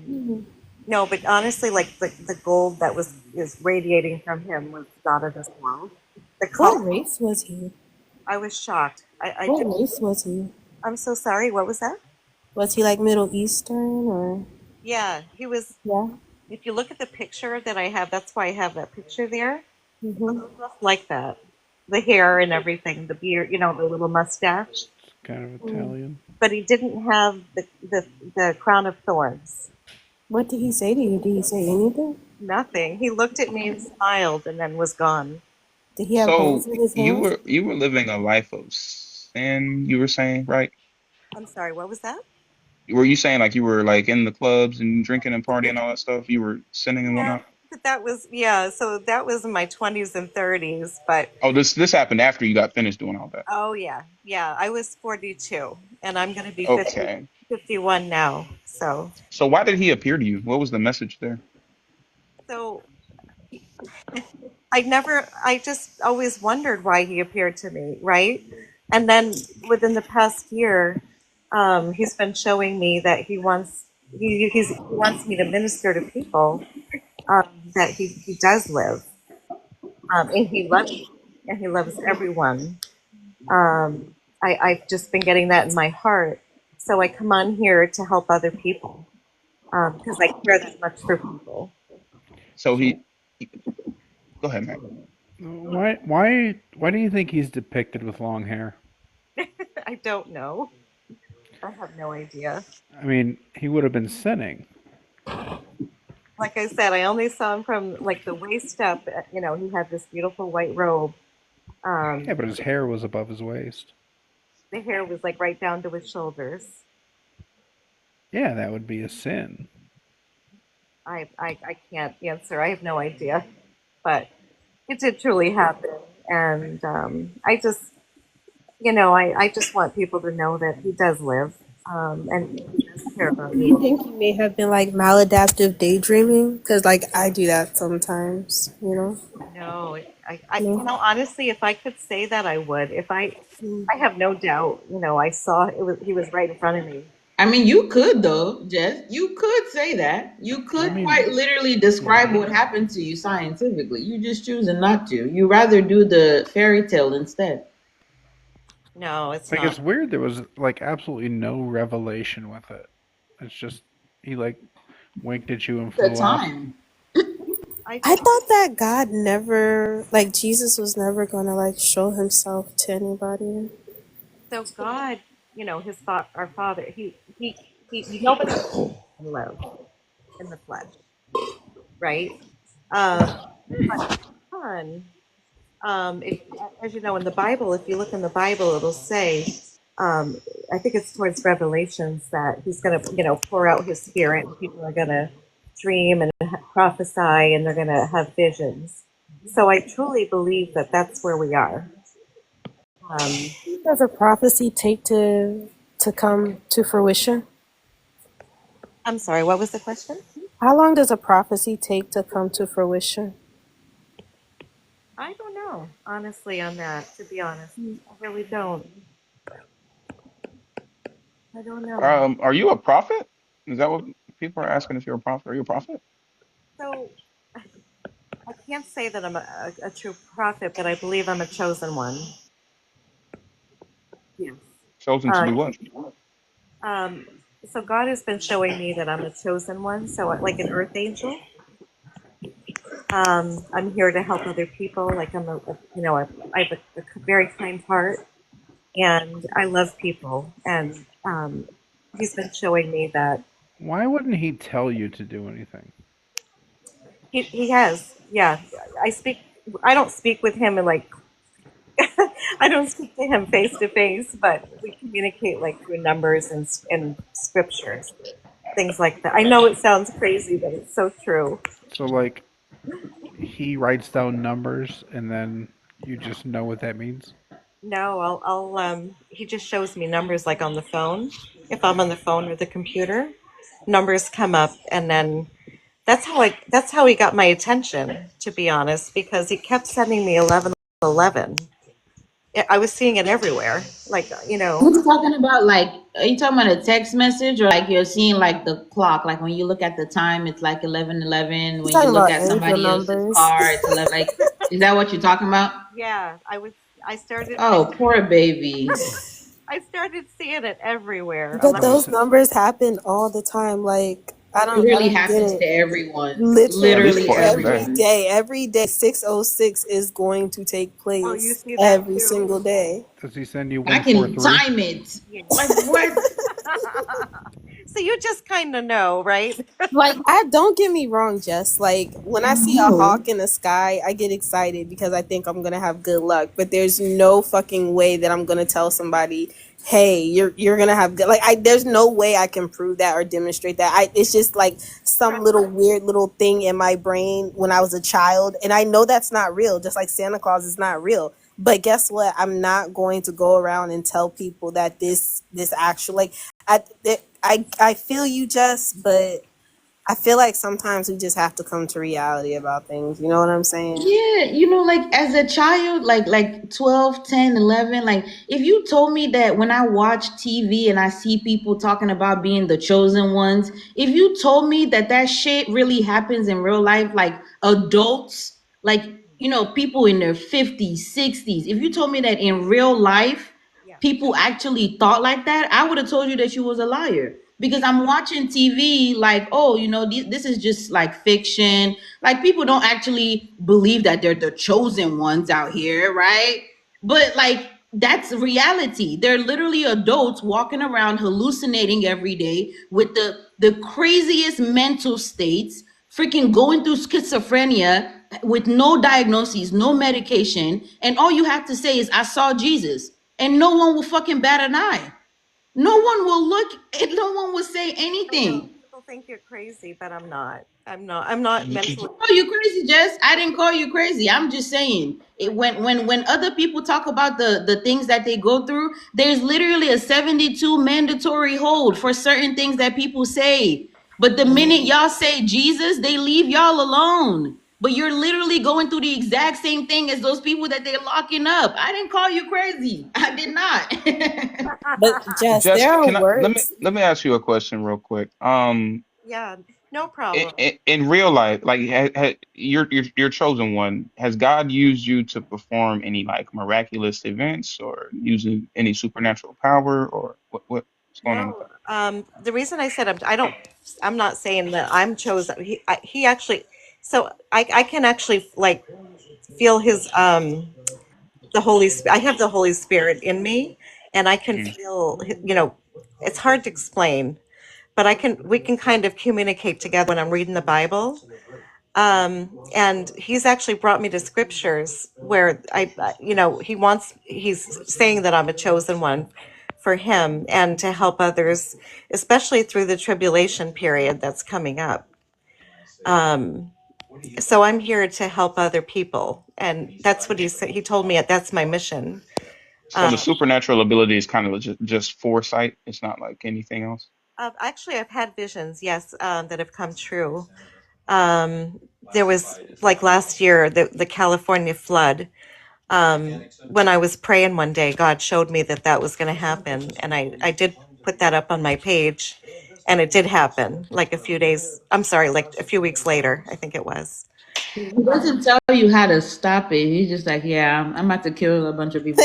Mhm. No, but honestly, like the gold that is radiating from him was not of this world. The What color. race was he? I was shocked. I What did. race was he? I'm so sorry. What was that? Was he like Middle Eastern or? Yeah, he was. Yeah. If you look at the picture that I have, that's why I have that picture there. He Hmm. looks just like that. The hair and everything, the beard, the little mustache. It's kind of Mm. Italian. But he didn't have the crown of thorns. What did he say to you? Did he say anything? Nothing. He looked at me and smiled and then was gone. Did he have So holes in his you hands? were living a life of sin, you were saying, right? I'm sorry, what was that? Were you saying like you were like in the clubs and drinking and partying and all that stuff? You were sinning and Yeah, whatnot? but that was, yeah, so that was in my 20s and 30s. But Oh, this happened after you got finished doing all that. oh, yeah, I was 42 and I'm going to be Okay. 51 now. So, So why did he appear to you? What was the message there? so I just always wondered why he appeared to me, right? And then within the past year, he's been showing me that he wants me to minister to people, that he does live, and he loves me, and he loves everyone. I've just been getting that in my heart, so I come on here to help other people, because I care that much for people. So So go ahead, man. why do you think he's depicted with long hair? I don't know. I have no idea. I mean, he would have been sinning. Like I said, I only saw him from like the waist up. He had this beautiful white robe. Yeah, but his hair was above his waist. The hair was like right down to his shoulders. Yeah, that would be a sin. I can't answer. I have no idea, but it did truly happen, and I just I just want people to know that he does live, and he does care about Do you you. think he may have been like maladaptive daydreaming? Because like I do that sometimes, you know? No, I No. honestly, if I could say that, I would. If I Mm. have no doubt, I saw he was right in front of me. I mean, you could though, Jess. You could say that. You I could quite mean, literally yeah. describe what happened to you scientifically. You just choosing not to. You rather do the fairy tale instead. No, it's Like it's not. weird. There was like absolutely no revelation with it. It's just he like winked at you and The flew off. time. I I just thought that God never, like Jesus was never gonna like show himself to anybody. So God, our Father, nobody can live in the flesh, right? But the Son, if, as you know, in the Bible, if you look in the Bible, it'll say, I think it's towards Revelations that He's going to, pour out His Spirit, and people are going to dream and prophesy, and they're going to have visions. So I truly believe that that's where we are. Does a prophecy take to come to fruition? I'm sorry, what was the question? How long does a prophecy take to come to fruition? I don't know, honestly, on that, to be honest. I really don't. I don't know. Are you a prophet? Is that what people are asking if you're a prophet? Are you a prophet? So I can't say that I'm a true prophet, but I believe I'm a chosen one. Yes. Chosen to do what? Um, so God has been showing me that I'm a chosen one, so like an earth angel. I'm here to help other people. Like I have a very kind heart, and I love people. And He's been showing me that Why wouldn't he tell you to do anything? he has. Yeah, I don't speak with him and like I don't speak to him face to face, but we communicate like through numbers and scriptures, things like that. I know it sounds crazy, but it's so true. So like he writes down numbers and then you just know what that means? No, he just shows me numbers like on the phone. If I'm on the phone or the computer, numbers come up, and then that's how he got my attention, to be honest, because he kept sending me 1111. I was seeing it everywhere, like What you talking about? Like, are you talking about a text message, or like you're seeing like the clock? Like when you look at the time, it's like 11:11. He's When you talking look about at angel somebody else's numbers. car, it's 11. Like, is that what you're talking about? Yeah, I started. Oh, poor baby. I started seeing it everywhere. I'm But like, Bro, those so, numbers happen all the time. Like It I really don't get happens it. to everyone. at least Literally Literally for every day. everyone. every day 606 is going to take oh, you place see that every too? single day. Does he send you I can 143? time it. Yeah. Like what? So you just kind of know, right? Like, I don't get me wrong, Jess. Like, when I see a No. hawk in the sky, I get excited because I think I'm gonna have good luck. But there's no fucking way that I'm gonna tell somebody, "Hey, you're gonna have good." Like, there's no way I can prove that or demonstrate that. It's just like some little weird little thing in my brain when I was a child, and I know that's not real. Just like Santa Claus is not real. But guess what? I'm not going to go around and tell people that this actual like I feel you, Jess, but I feel like sometimes we just have to come to reality about things. You know what I'm saying? Yeah, like as a child, like 12, 10, 11, like if you told me that when I watch TV and I see people talking about being the chosen ones, if you told me that that shit really happens in real life, like adults, like people in their 50s, 60s, if you told me that in real life Yeah. people actually thought like that, I would have told you that you was a liar. Because I'm watching TV like, oh, this is just like fiction. Like people don't actually believe that they're the chosen ones out here, right? But like that's reality. They're literally adults walking around hallucinating every day with the craziest mental states, freaking going through schizophrenia with no diagnosis, no medication, and all you have to say is I saw Jesus. And no one will fucking bat an eye. No one will look and no one will say I know anything. people think you're crazy, but I'm not. I'm not mentally. Call you crazy, Jess. I didn't call you crazy. I'm just saying it, when other people talk about the things that they go through, there's literally a 72 mandatory hold for certain things that people say. But the minute y'all say Jesus, they leave y'all alone. But you're literally going through the exact same thing as those people that they're locking up. I didn't call you crazy. I did not. But Jess, Jess, there are can I words. let me ask you a question real quick. Yeah, no problem. In real life, like you're chosen one. Has God used you to perform any like miraculous events or using any supernatural power or what's going on with No, the reason I said I'm not saying that I'm chosen. He actually, so I can actually like feel his, the I have the Holy Spirit in me, and I can that? feel, it's hard to explain, but we can kind of communicate together when I'm reading the Bible. And he's actually brought me to scriptures where he's saying that I'm a chosen one for him and to help others, especially through the tribulation period that's coming up. Um, so I'm here to help other people. And that's what he said. He told me that's my mission. So the Um, supernatural ability is kind of just foresight. It's not like anything else. Actually, I've had visions, yes, that have come true. Um, there was like last year, the California flood. When I was praying one day, God showed me that was going to happen. And I did put that up on my page. And it did happen like like a few weeks later, I think it was. He doesn't tell you how to stop it. He's just like, yeah, I'm about to kill a bunch of people.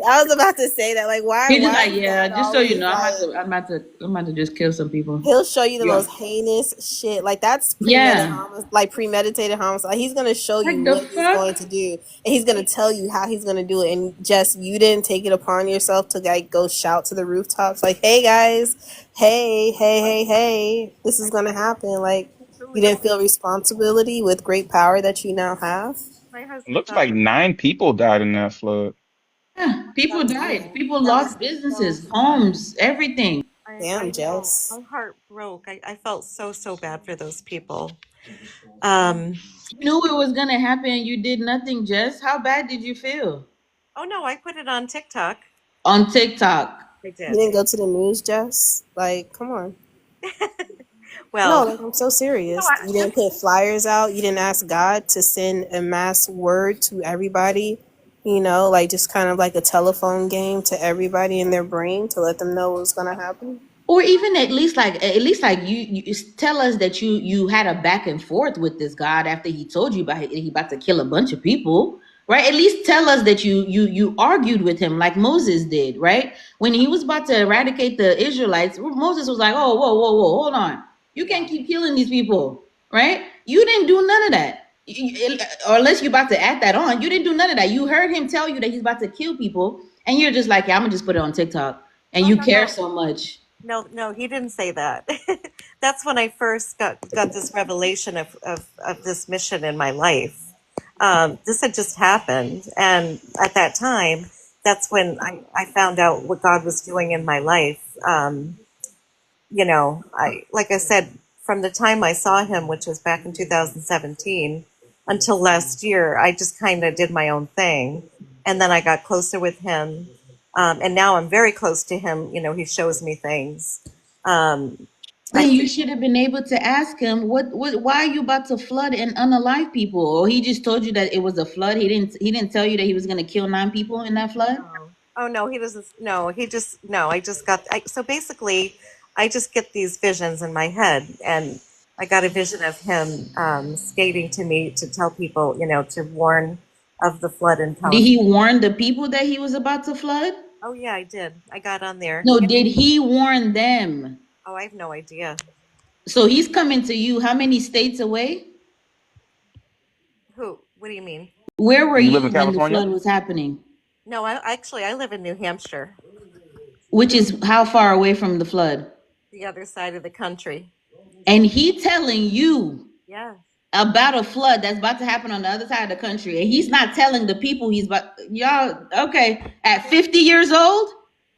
I was about to say that. Like, He's just why like, is yeah, God just so you always know, like? I'm about to just kill some people. He'll show you the Yeah. most heinous shit. Like that's Yeah. premeditated homicide. Like, he's gonna show you Like the what he's going fuck? to do, and he's gonna tell you how he's gonna do it. And just you didn't take it upon yourself to like go shout to the rooftops, like, "Hey guys, hey, this is gonna happen." Like you Truly, didn't feel responsibility with great power that you now have. my It husband looks thought like 9 people died in that flood. Yeah. People that was, died. People that was lost so businesses, sad. homes, everything. Damn, I know. Jess. My heart broke. I felt so bad for those people. Um, You knew it was gonna happen and you did nothing, Jess. How bad did you feel? oh no, I put it on TikTok. On TikTok. I You did. didn't go to the news, Jess. Like, come on. No, Well, like I'm so no, serious. You didn't just put flyers out. You didn't ask God to send a mass word to everybody. Like just kind of like a telephone game to everybody in their brain to let them know what's gonna happen. Or even at least like you tell us that you had a back and forth with this God after he told you about he about to kill a bunch of people. right? At least tell us that you argued with him like Moses did, right? When he was about to eradicate the Israelites, Moses was like, "Oh, whoa, hold on! You can't keep killing these people, right? You didn't do none of that." Or unless you're about to add that on, you didn't do none of that. You heard him tell you that he's about to kill people, and you're just like, "Yeah, I'm gonna just put it on TikTok," and Oh you no, care no, so much. no, he didn't say that. That's when I first got this revelation of this mission in my life. This had just happened, and at that time, that's when I found out what God was doing in my life. You know, like I said, from the time I saw him, which was back in 2017, until last year, I just kind of did my own thing, and then I got closer with him, and now I'm very close to him. You know, he shows me things. I Then you should have been able to ask him, why are you about to flood and unalive people? Or he just told you that it was a flood. He didn't tell you that he was gonna kill 9 people in that flood. Oh no, he doesn't. No, he just no. I just got. So basically, I just get these visions in my head, and I got a vision of him skating to me to tell people, you know, to warn of the flood in Did Palestine. he warn the people that he was about to flood? Oh yeah, I did. I got on there. No, did he warn them? Oh, I have no idea. So he's coming to you. How many states away? Who? What do you mean? Where were You you live in when the California? flood was happening? No, I live in New Hampshire, Which is how far away from the flood? the other side of the country. And he telling you Yeah. about a flood that's about to happen on the other side of the country, and he's not telling the people he's about. Y'all, okay, at 50 years old,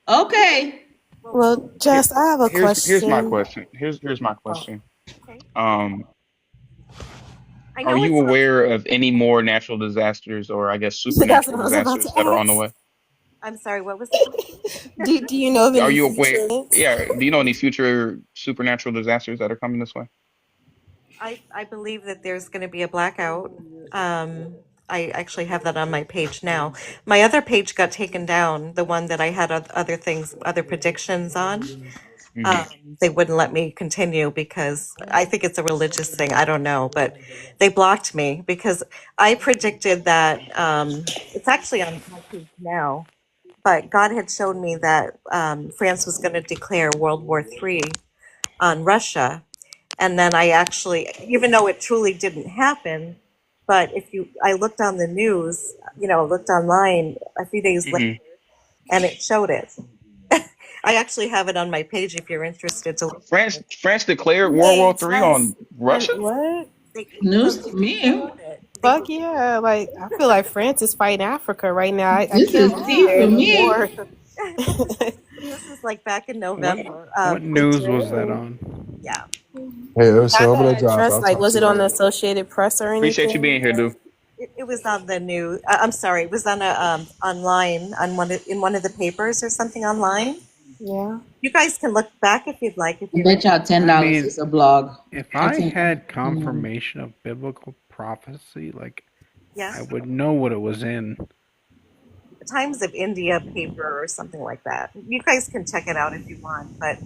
okay. Well, Here, Jess, I have a here's my question. question. Here's my question. Okay. Um, I are know you it's aware of any more natural disasters, or I guess That's what supernatural I was about disasters to that are on the ask. way? I'm sorry. What was it? Do you know of Are any you future aware? events? Yeah. Do you know any future supernatural disasters that are coming this way? I believe that there's going to be a blackout. I actually have that on my page now. My other page got taken down, the one that I had other things, other predictions on. Hmm. They wouldn't let me continue because I think it's a religious thing. I don't know, but they blocked me because I predicted that it's actually on my page now. But God had shown me that France was going to declare World War III on Russia. And then I actually, even though it truly didn't happen, but I looked on the news, you know, looked online a few days Hmm. later, and it showed it. I actually have it on my page if you're interested to look. France declared World War Wait, III Jess, on Russia? what? News to me. Fuck yeah! Like I feel like France is fighting Africa right now. I This can't is believe tea there for me. anymore. This is like back in November. What news was that on? Yeah. Hey, so I'm gonna drop. Trust, I'll like, talk was to it you on the later. Associated Press or anything? Appreciate you being here, dude. It was on the news. I'm sorry, it was on a online on in one of the papers or something online. Yeah. You guys can look back if you'd like. If I you bet y'all $10 I mean, is a blog. If That's I it. had confirmation of biblical prophecy, like yes, I would know what it was in. Times of India paper or something like that. You guys can check it out if you want, but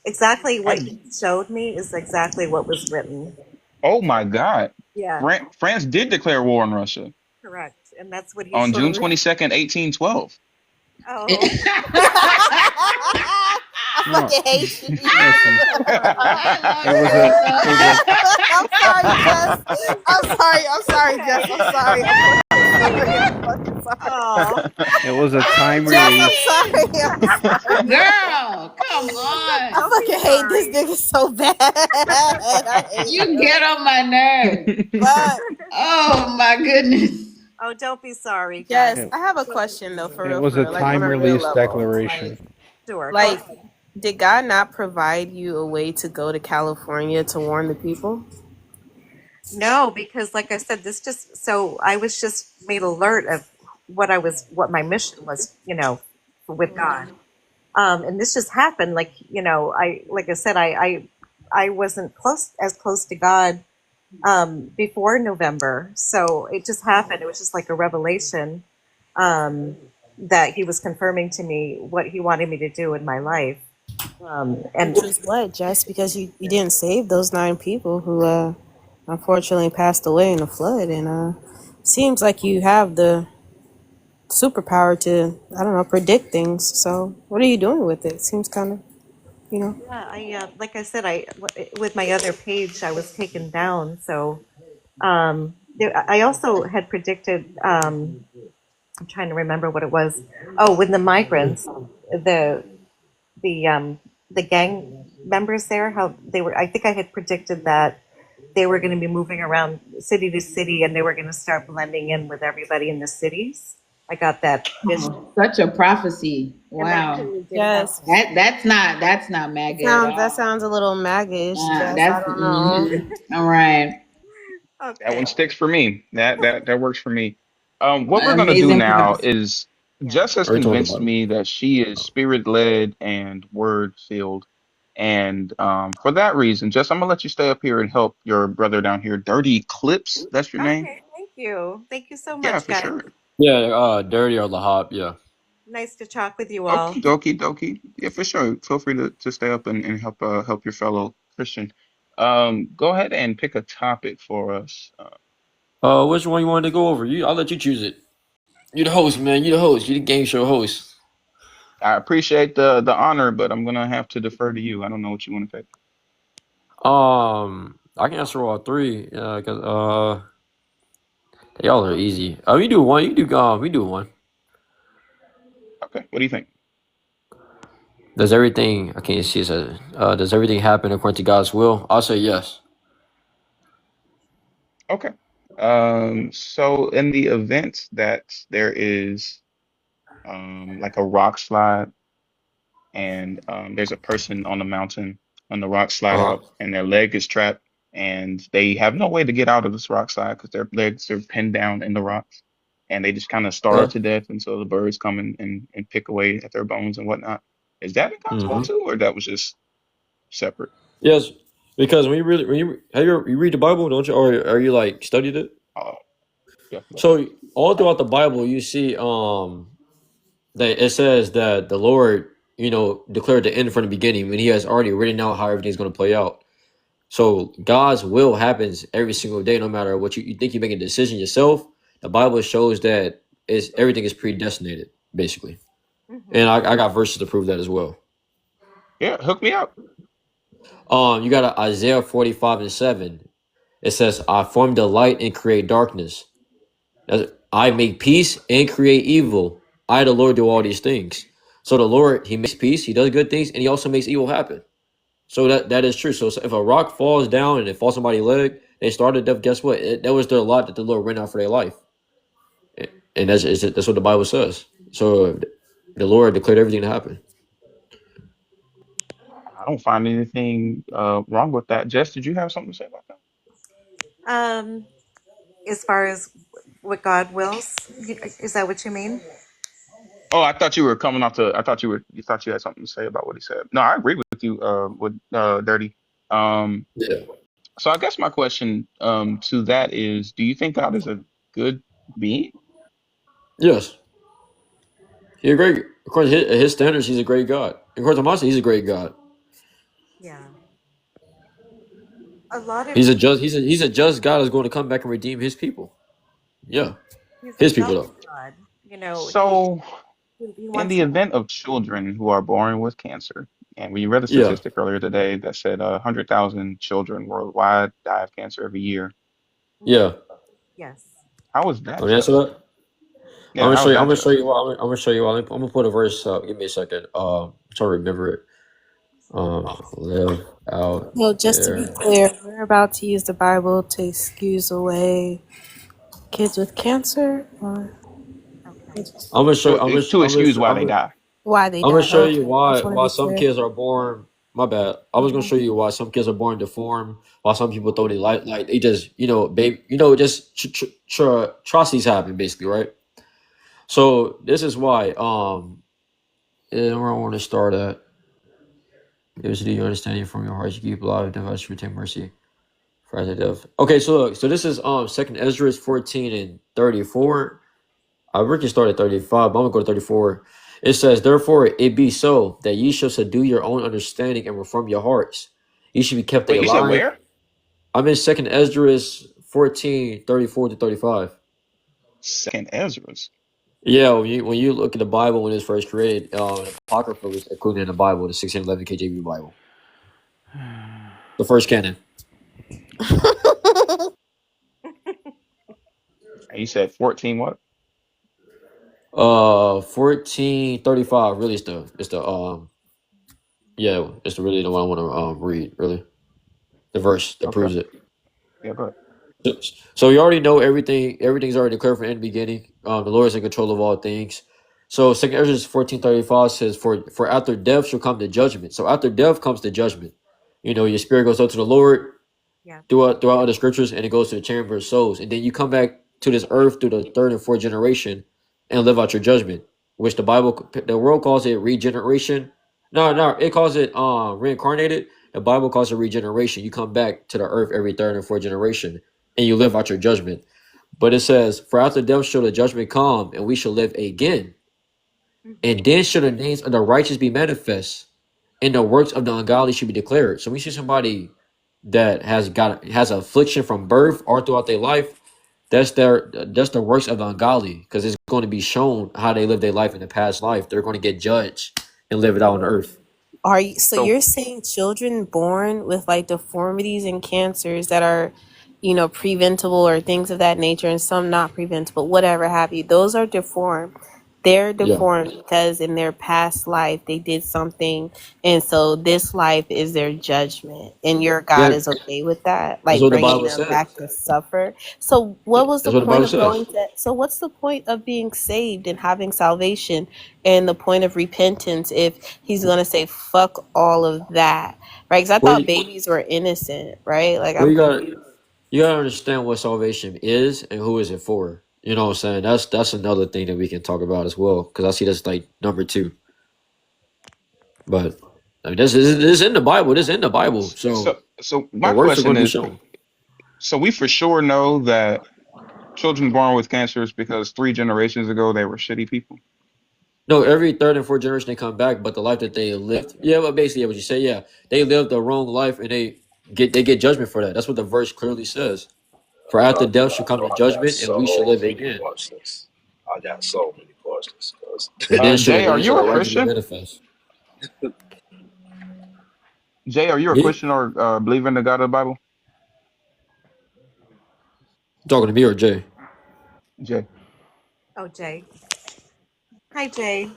exactly what you showed me is exactly what was written. Oh my God. Yeah, France did declare war on Russia correct. And that's what he on showed June me. 22nd, 1812. Oh, I No, fucking hate you. listen. I It was love a I'm sorry, Jess. I'm sorry. I'm fucking sorry. oh, It was a time Jess, release. I'm sorry. Girl, come I on. fucking hate this nigga so bad. I hate You him. get on my nerves. But Oh my goodness. oh, don't be sorry, guys. Jess, I have a question though, for It real, was for a real, like time on a real release level. declaration. Sure. Like, did God not provide you a way to go to California to warn the people? No, because like I said, so I was just made alert of what my mission was, you know, with God. And this just happened. Like, you know, like I said, I wasn't as close to God, before November. So it just happened. It was just like a revelation, that he was confirming to me what he wanted me to do in my life. And Which was what, Jess? Because you didn't save those 9 people who unfortunately passed away in the flood, and seems like you have the superpower to, I don't know, predict things. So what are you doing with it? Seems kind of, you know. Yeah, like I said, with my other page, I was taken down. So I also had predicted. I'm trying to remember what it was. Oh, with the migrants, the the um, the gang members there, how they were. I think I had predicted that they were going to be moving around city to city, and they were going to start blending in with everybody in the cities. I got that vision, Oh, such a prophecy. and that Wow. didn't Yes. happen. That's not MAGA at That all. sounds a little maggish, Jess. I That's don't know. all right. That one Okay. sticks for me. That works for me. What we're gonna do Amazing now prophecy. is Yeah. Jess has Are you talking convinced about? me that she is spirit led and word filled, and for that reason, Jess, I'm gonna let you stay up here and help your brother down here. Dirty Clips, that's your name? Okay. Thank you. Thank you so Yeah, much, for guys. sure. Yeah, Dirty or Lahab, yeah. Nice to talk with you all. Okie dokie dokie. Yeah, for sure. Feel free to stay up and help your fellow Christian. Go ahead and pick a topic for us. Which one you wanted to go over? I'll let you choose it. You the host, man. You the host. You the game show host. I appreciate the honor, but I'm gonna have to defer to you. I don't know what you want to pick. I can answer all three. Cause they all are easy. We do one. We do one. Okay, what do you think? Does everything? I can't see. It says, does everything happen according to God's will? I'll say yes. Okay. So in the event that there is like a rock slide and there's a person on the mountain on the rock slide Uh huh. out and their leg is trapped and they have no way to get out of this rock slide because their legs are pinned down in the rocks and they just kind of starve Okay. to death until the birds come and pick away at their bones and whatnot. Is that in God's will Mm-hmm. too, or that was just separate? Yes, because you read the Bible, don't you, or are you like studied it? Oh, yeah. So all throughout the Bible, you see that it says that the Lord, declared the end from the beginning when He has already written out how everything's going to play out. So God's will happens every single day, no matter what you think. You make a decision yourself. The Bible shows that everything is predestinated, basically, and I got verses to prove that as well. Yeah, hook me up. You got Isaiah 45:7. It says, "I form the light and create darkness. I make peace and create evil. I, the Lord, do all these things." So the Lord, He makes peace, He does good things, and He also makes evil happen. So that is true. So if a rock falls down and it falls somebody's leg, they started death. Guess what? That was their lot that the Lord ran out for their life, and that's what the Bible says. So the Lord declared everything to happen. I don't find anything wrong with that. Jess, did you have something to say about that? Um, as far as what God wills, is that what you mean? Oh, I thought you were coming off to. I thought you thought you had something to say about what he said. No, I agree with you. With Dirty. Um, Yeah. so I guess my question to that is, do you think God is a good being? Yes. He's a great. According to his standards, He's a great God. According to mine, He's a great God. Yeah. A lot of He's a just. He's a just God who's going to come back and redeem His people. Yeah, He's a His people jealous though. God. So, He in wants the to. event of children who are born with cancer, and we read a Yeah. statistic earlier today that said 100,000 children worldwide die of cancer every year. Yeah. Yes. How is that Want me to answer just? that? Yeah, how I'm is that gonna show just? you. I'm gonna show you. I'm gonna put a verse up. Give me a second. I'm trying to remember it. Live out No, just to be there. clear, we're about to use the Bible to excuse away kids with cancer or Okay. I'm gonna show. To excuse why they die. why they I'm gonna died. show you Okay, I just want to why be some clear. kids are born. My bad. I was gonna show you why some kids are born deformed. Why some people throw they like they just babe just atrocities happen basically, right? So this is why. Where I want to start at. Give us the understanding from your heart. You keep alive, device, retain mercy. For the death. Okay, so look, so this is Second Ezra 14:34. I really start at 35, but I'm gonna go to 34. It says, "Therefore it be so that ye shall subdue your own understanding and reform your hearts. Ye should be kept Wait, you said alive." where? I'm in Second Ezra 14:34 to 35. Second Ezra's. Yeah, when you look at the Bible when it was first created, the Apocrypha was included in the Bible, the 1611 KJV Bible, the first canon. And you said 14 what? 1435. Really, it's really the one I want to read. Really, the verse that Okay. proves it. Yeah, go ahead. So you already know everything. Everything's already declared from the beginning. The Lord is in control of all things. So 2 Ezra 14:35 says, "For after death shall come the judgment." So after death comes the judgment. You know, your spirit goes up to the Lord Yeah. throughout other scriptures, and it goes to the chamber of souls, and then you come back to this earth through the third and fourth generation, and live out your judgment, which the world calls it regeneration. No, it calls it reincarnated. The Bible calls it regeneration. You come back to the earth every third and fourth generation, and you live out your judgment. But it says, "For after death shall the judgment come, and we shall live again. And then shall the names of the righteous be manifest, and the works of the ungodly should be declared." So we see somebody that has affliction from birth or throughout their life. That's the works of the ungodly, because it's going to be shown how they live their life in the past life. They're going to get judged and live it out on earth. Are you, so So you're saying children born with like deformities and cancers that are, preventable or things of that nature, and some not preventable, whatever have you, those are deformed. They're Yeah, deformed because in their past life they did something, and so this life is their judgment. And your God yeah, is okay with that, that's like what the bringing Bible them says. back to suffer. So what was the That's what the point Bible of says. going to? So what's the point of being saved and having salvation, and the point of repentance if He's gonna say fuck all of that, right? Because I Well, thought babies were innocent, right? Like well, I'm confused. you gotta understand what salvation is and who is it for. You know what I'm saying? That's another thing that we can talk about as well, because I see that's like number two. But I mean, this is in the Bible. This is in the Bible. So so the my works are going question to be is, shown. so we for sure know that children born with cancer is because 3 generations ago they were shitty people. No, every third and fourth generation they come back, but the life that they lived, yeah, but basically, what you say, yeah, they lived the wrong life, and they get judgment for that. That's what the verse clearly says. For after death shall come the I got judgment, and we shall so live many again. questions. I got so many questions. 'Cause And then shall the Jay, are names of you the a righteous be Christian? manifest. Jay, are you a Me? Christian or believe in the God of the Bible? Talking to me or Jay? Jay, Oh, Jay. Hi, Jay.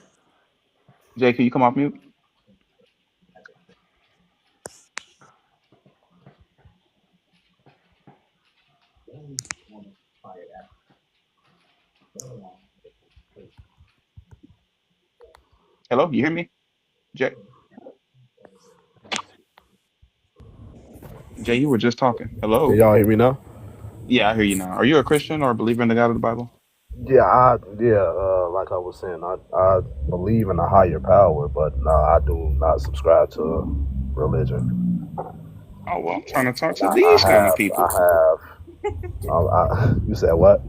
Jay, can you come off mute? Hello, you hear me? Jay, Jay, you were just talking. Can Hello. y'all hear me now? Yeah, I hear you now. Are you a Christian or believe in the God of the Bible? Like I was saying, I believe in a higher power, but no, I do not subscribe to religion. Oh well, I'm trying to talk And to these kind of people. you said what?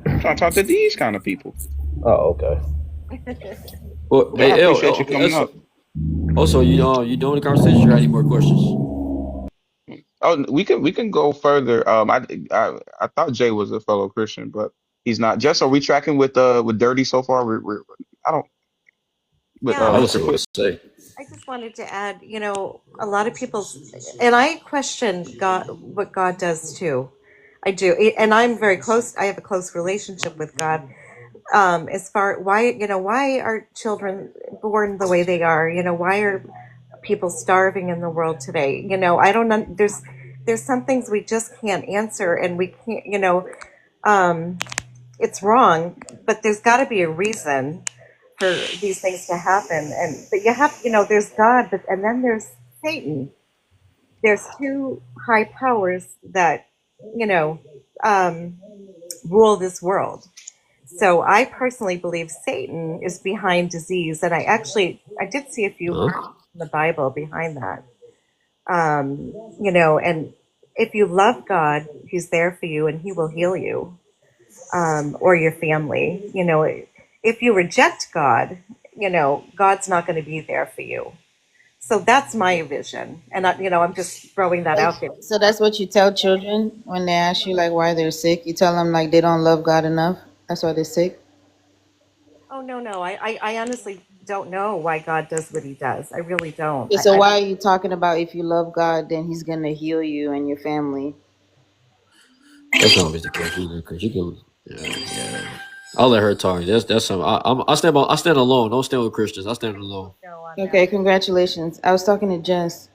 I'm trying to talk to these kind of people. Oh, okay. Well, But I hey, appreciate you coming up. also, you doing the conversation? You got any more questions? Oh, we can go further. I thought Jay was a fellow Christian, but he's not. Jess, are we tracking with Dirty so far? I don't. But I Yeah, would Mr. say what Quick. to say. I just wanted to add, a lot of people, and I question God, what God does too. I do, and I'm very close. I have a close relationship with God. As far why are children born the way they are? Why are people starving in the world today? I don't know. There's some things we just can't answer, and we can't. It's wrong, but there's got to be a reason for these things to happen. But you have, there's God, and then there's Satan. There's two high powers that you know um, rule this world. So I personally believe Satan is behind disease, and I did see a few Huh? verses in the Bible behind that. And if you love God, He's there for you, and He will heal you, or your family. If you reject God, God's not going to be there for you. So that's my vision, and I'm just throwing that Like, out there. so that's what you tell children when they ask you like why they're sick. You tell them like they don't love God enough. That's why they're sick. Oh no, no. I honestly don't know why God does what he does. I really don't. Okay, so why are you talking about if you love God, then he's going to heal you and your family? That's not always the case either, because you can. Yeah. I'll let her talk. That's some. I stand alone. Don't stand with Christians. I stand alone. No on Okay, that. congratulations. I was talking to Jess.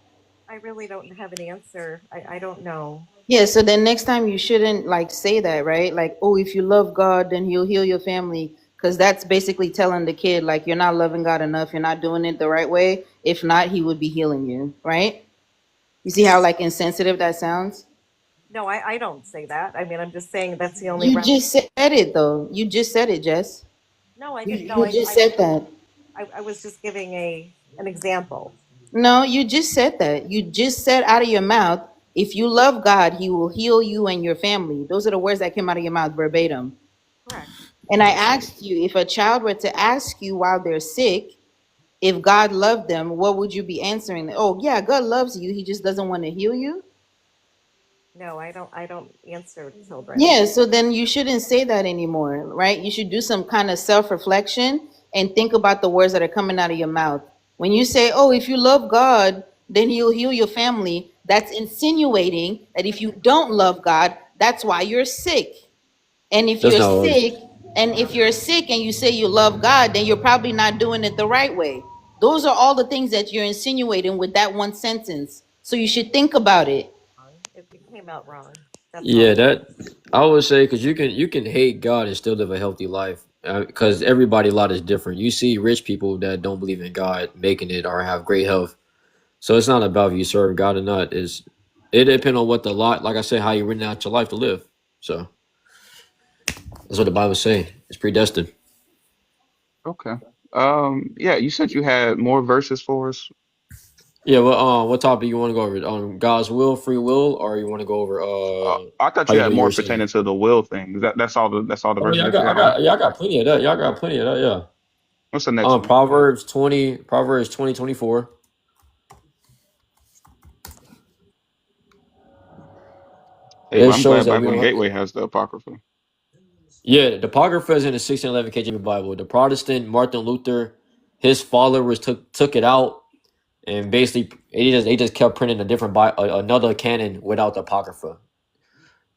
I really don't have an answer. I don't know. Yeah, so then next time you shouldn't like say that, right? Like, oh, if you love God, then he'll heal your family. Because that's basically telling the kid, like, you're not loving God enough. You're not doing it the right way. If not, he would be healing you, right? You see how like insensitive that sounds? No, I don't say that. I mean, I'm just saying that's the only You route. just said it though. You just said it, Jess. No, I You, didn't. No, you just said that. I was just giving an example. No, you just said that. You just said out of your mouth, if you love God, he will heal you and your family. Those are the words that came out of your mouth verbatim. Correct. And I asked you, if a child were to ask you while they're sick, if God loved them, what would you be answering? Oh, yeah, God loves you. He just doesn't want to heal you. No, I don't answer children. Yeah, so then you shouldn't say that anymore, right? You should do some kind of self-reflection and think about the words that are coming out of your mouth. When you say, oh, if you love God, then he'll heal your family, that's insinuating that if you don't love God, that's why you're sick. And if That's you're not what. sick, and you say you love God, then you're probably not doing it the right way. Those are all the things that you're insinuating with that one sentence. So you should think about it. It came out wrong. That's Yeah, all. that I would say, because you can hate God and still live a healthy life. Because everybody a lot is different. You see rich people that don't believe in God making it or have great health. So it's not about if you serve God or not. It depends on what the lot, like I said, how you written out your life to live. So that's what the Bible say. It's predestined. Okay. Yeah, you said you had more verses for us. Yeah. Well, what topic you want to go over? God's will, free will, or you want to go over I thought how you you know had you more were saved? pertaining to the will thing. That's all the Oh verses yeah, I that you got, I had on. got, yeah, I got plenty of that. Y'all got plenty of that. Yeah. What's the next one? Proverbs 20:24. Hey, It I'm shows glad that we Bible and don't. Gateway has the Apocrypha. Yeah, the Apocrypha is in the 1611 KJV Bible. The Protestant Martin Luther, his followers took it out, and basically they just kept printing a different another canon without the Apocrypha.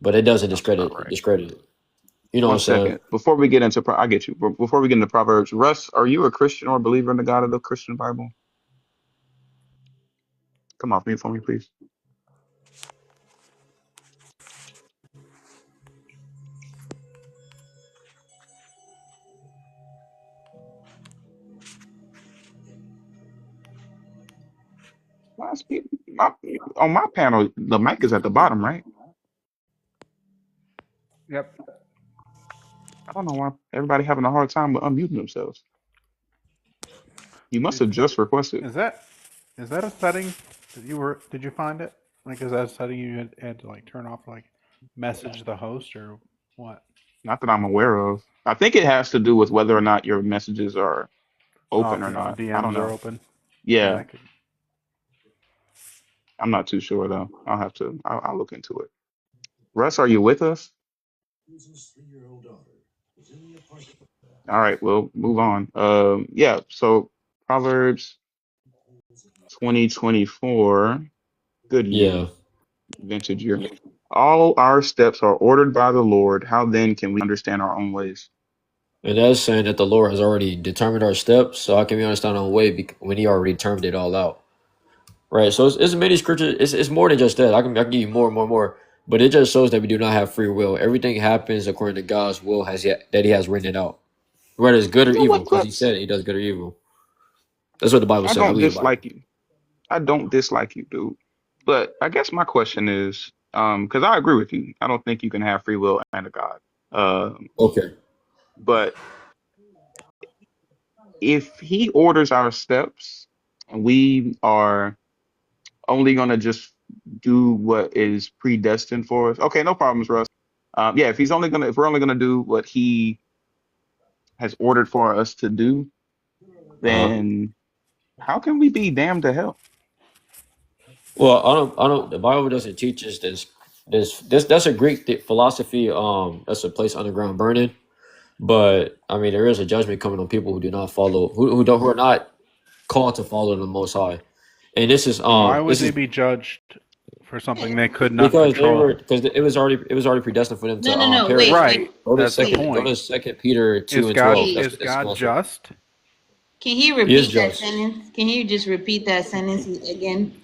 But it doesn't Sounds about discredit right. discredit it. You know what One I'm saying? second. Before we get into, I get you. Before we get into Proverbs, Russ, are you a Christian or a believer in the God of the Christian Bible? Come off mute for me, please. Last pe- my, on my panel, the mic is at the bottom, right? Yep. I don't know why everybody having a hard time with unmuting themselves. You must Is have just requested. is that is that a setting that you were? Did you find it? Like, is that a setting you had to like turn off, like message the host or what? Not that I'm aware of. I think it has to do with whether or not your messages are Oh, open if or your not. I don't DMs are know. open. Yeah, Yeah, that could. I'm not too sure though. I'll look into it. Russ, are you with us? All right, we'll move on. Yeah, so Proverbs 2024, good year, Yeah. vintage year. All our steps are ordered by the Lord. How then can we understand our own ways? And that's saying that the Lord has already determined our steps, so how can we understand our own way when He already determined it all out? Right. So it's many scriptures. It's more than just that. I can give you more. But it just shows that we do not have free will. Everything happens according to God's will that He has written it out. Whether it's good or You know evil, what, because He Russ? said He does good or evil. That's what the Bible I says. I don't believe the Bible. dislike you. I don't dislike you, dude. But I guess my question is, because I agree with you. I don't think you can have free will and a God. Okay. But if he orders our steps and we are only gonna just do what is predestined for us, okay, no problems, Russ. Yeah, if we're only gonna do what he has ordered for us to do, Uh huh. then how can we be damned to hell? Well, I don't. The Bible doesn't teach us this. That's a Greek philosophy. That's a place underground burning. But I mean, there is a judgment coming on people who do not follow, who are not called to follow the Most High. And Why would this they is be judged for something they could not because control? it was already predestined for them to No. perish. Wait. Right. Go to That's the second point. go to Second Peter 2 Is and God 12. is God just? Can he He is repeat that just. sentence? Can you just repeat that sentence again?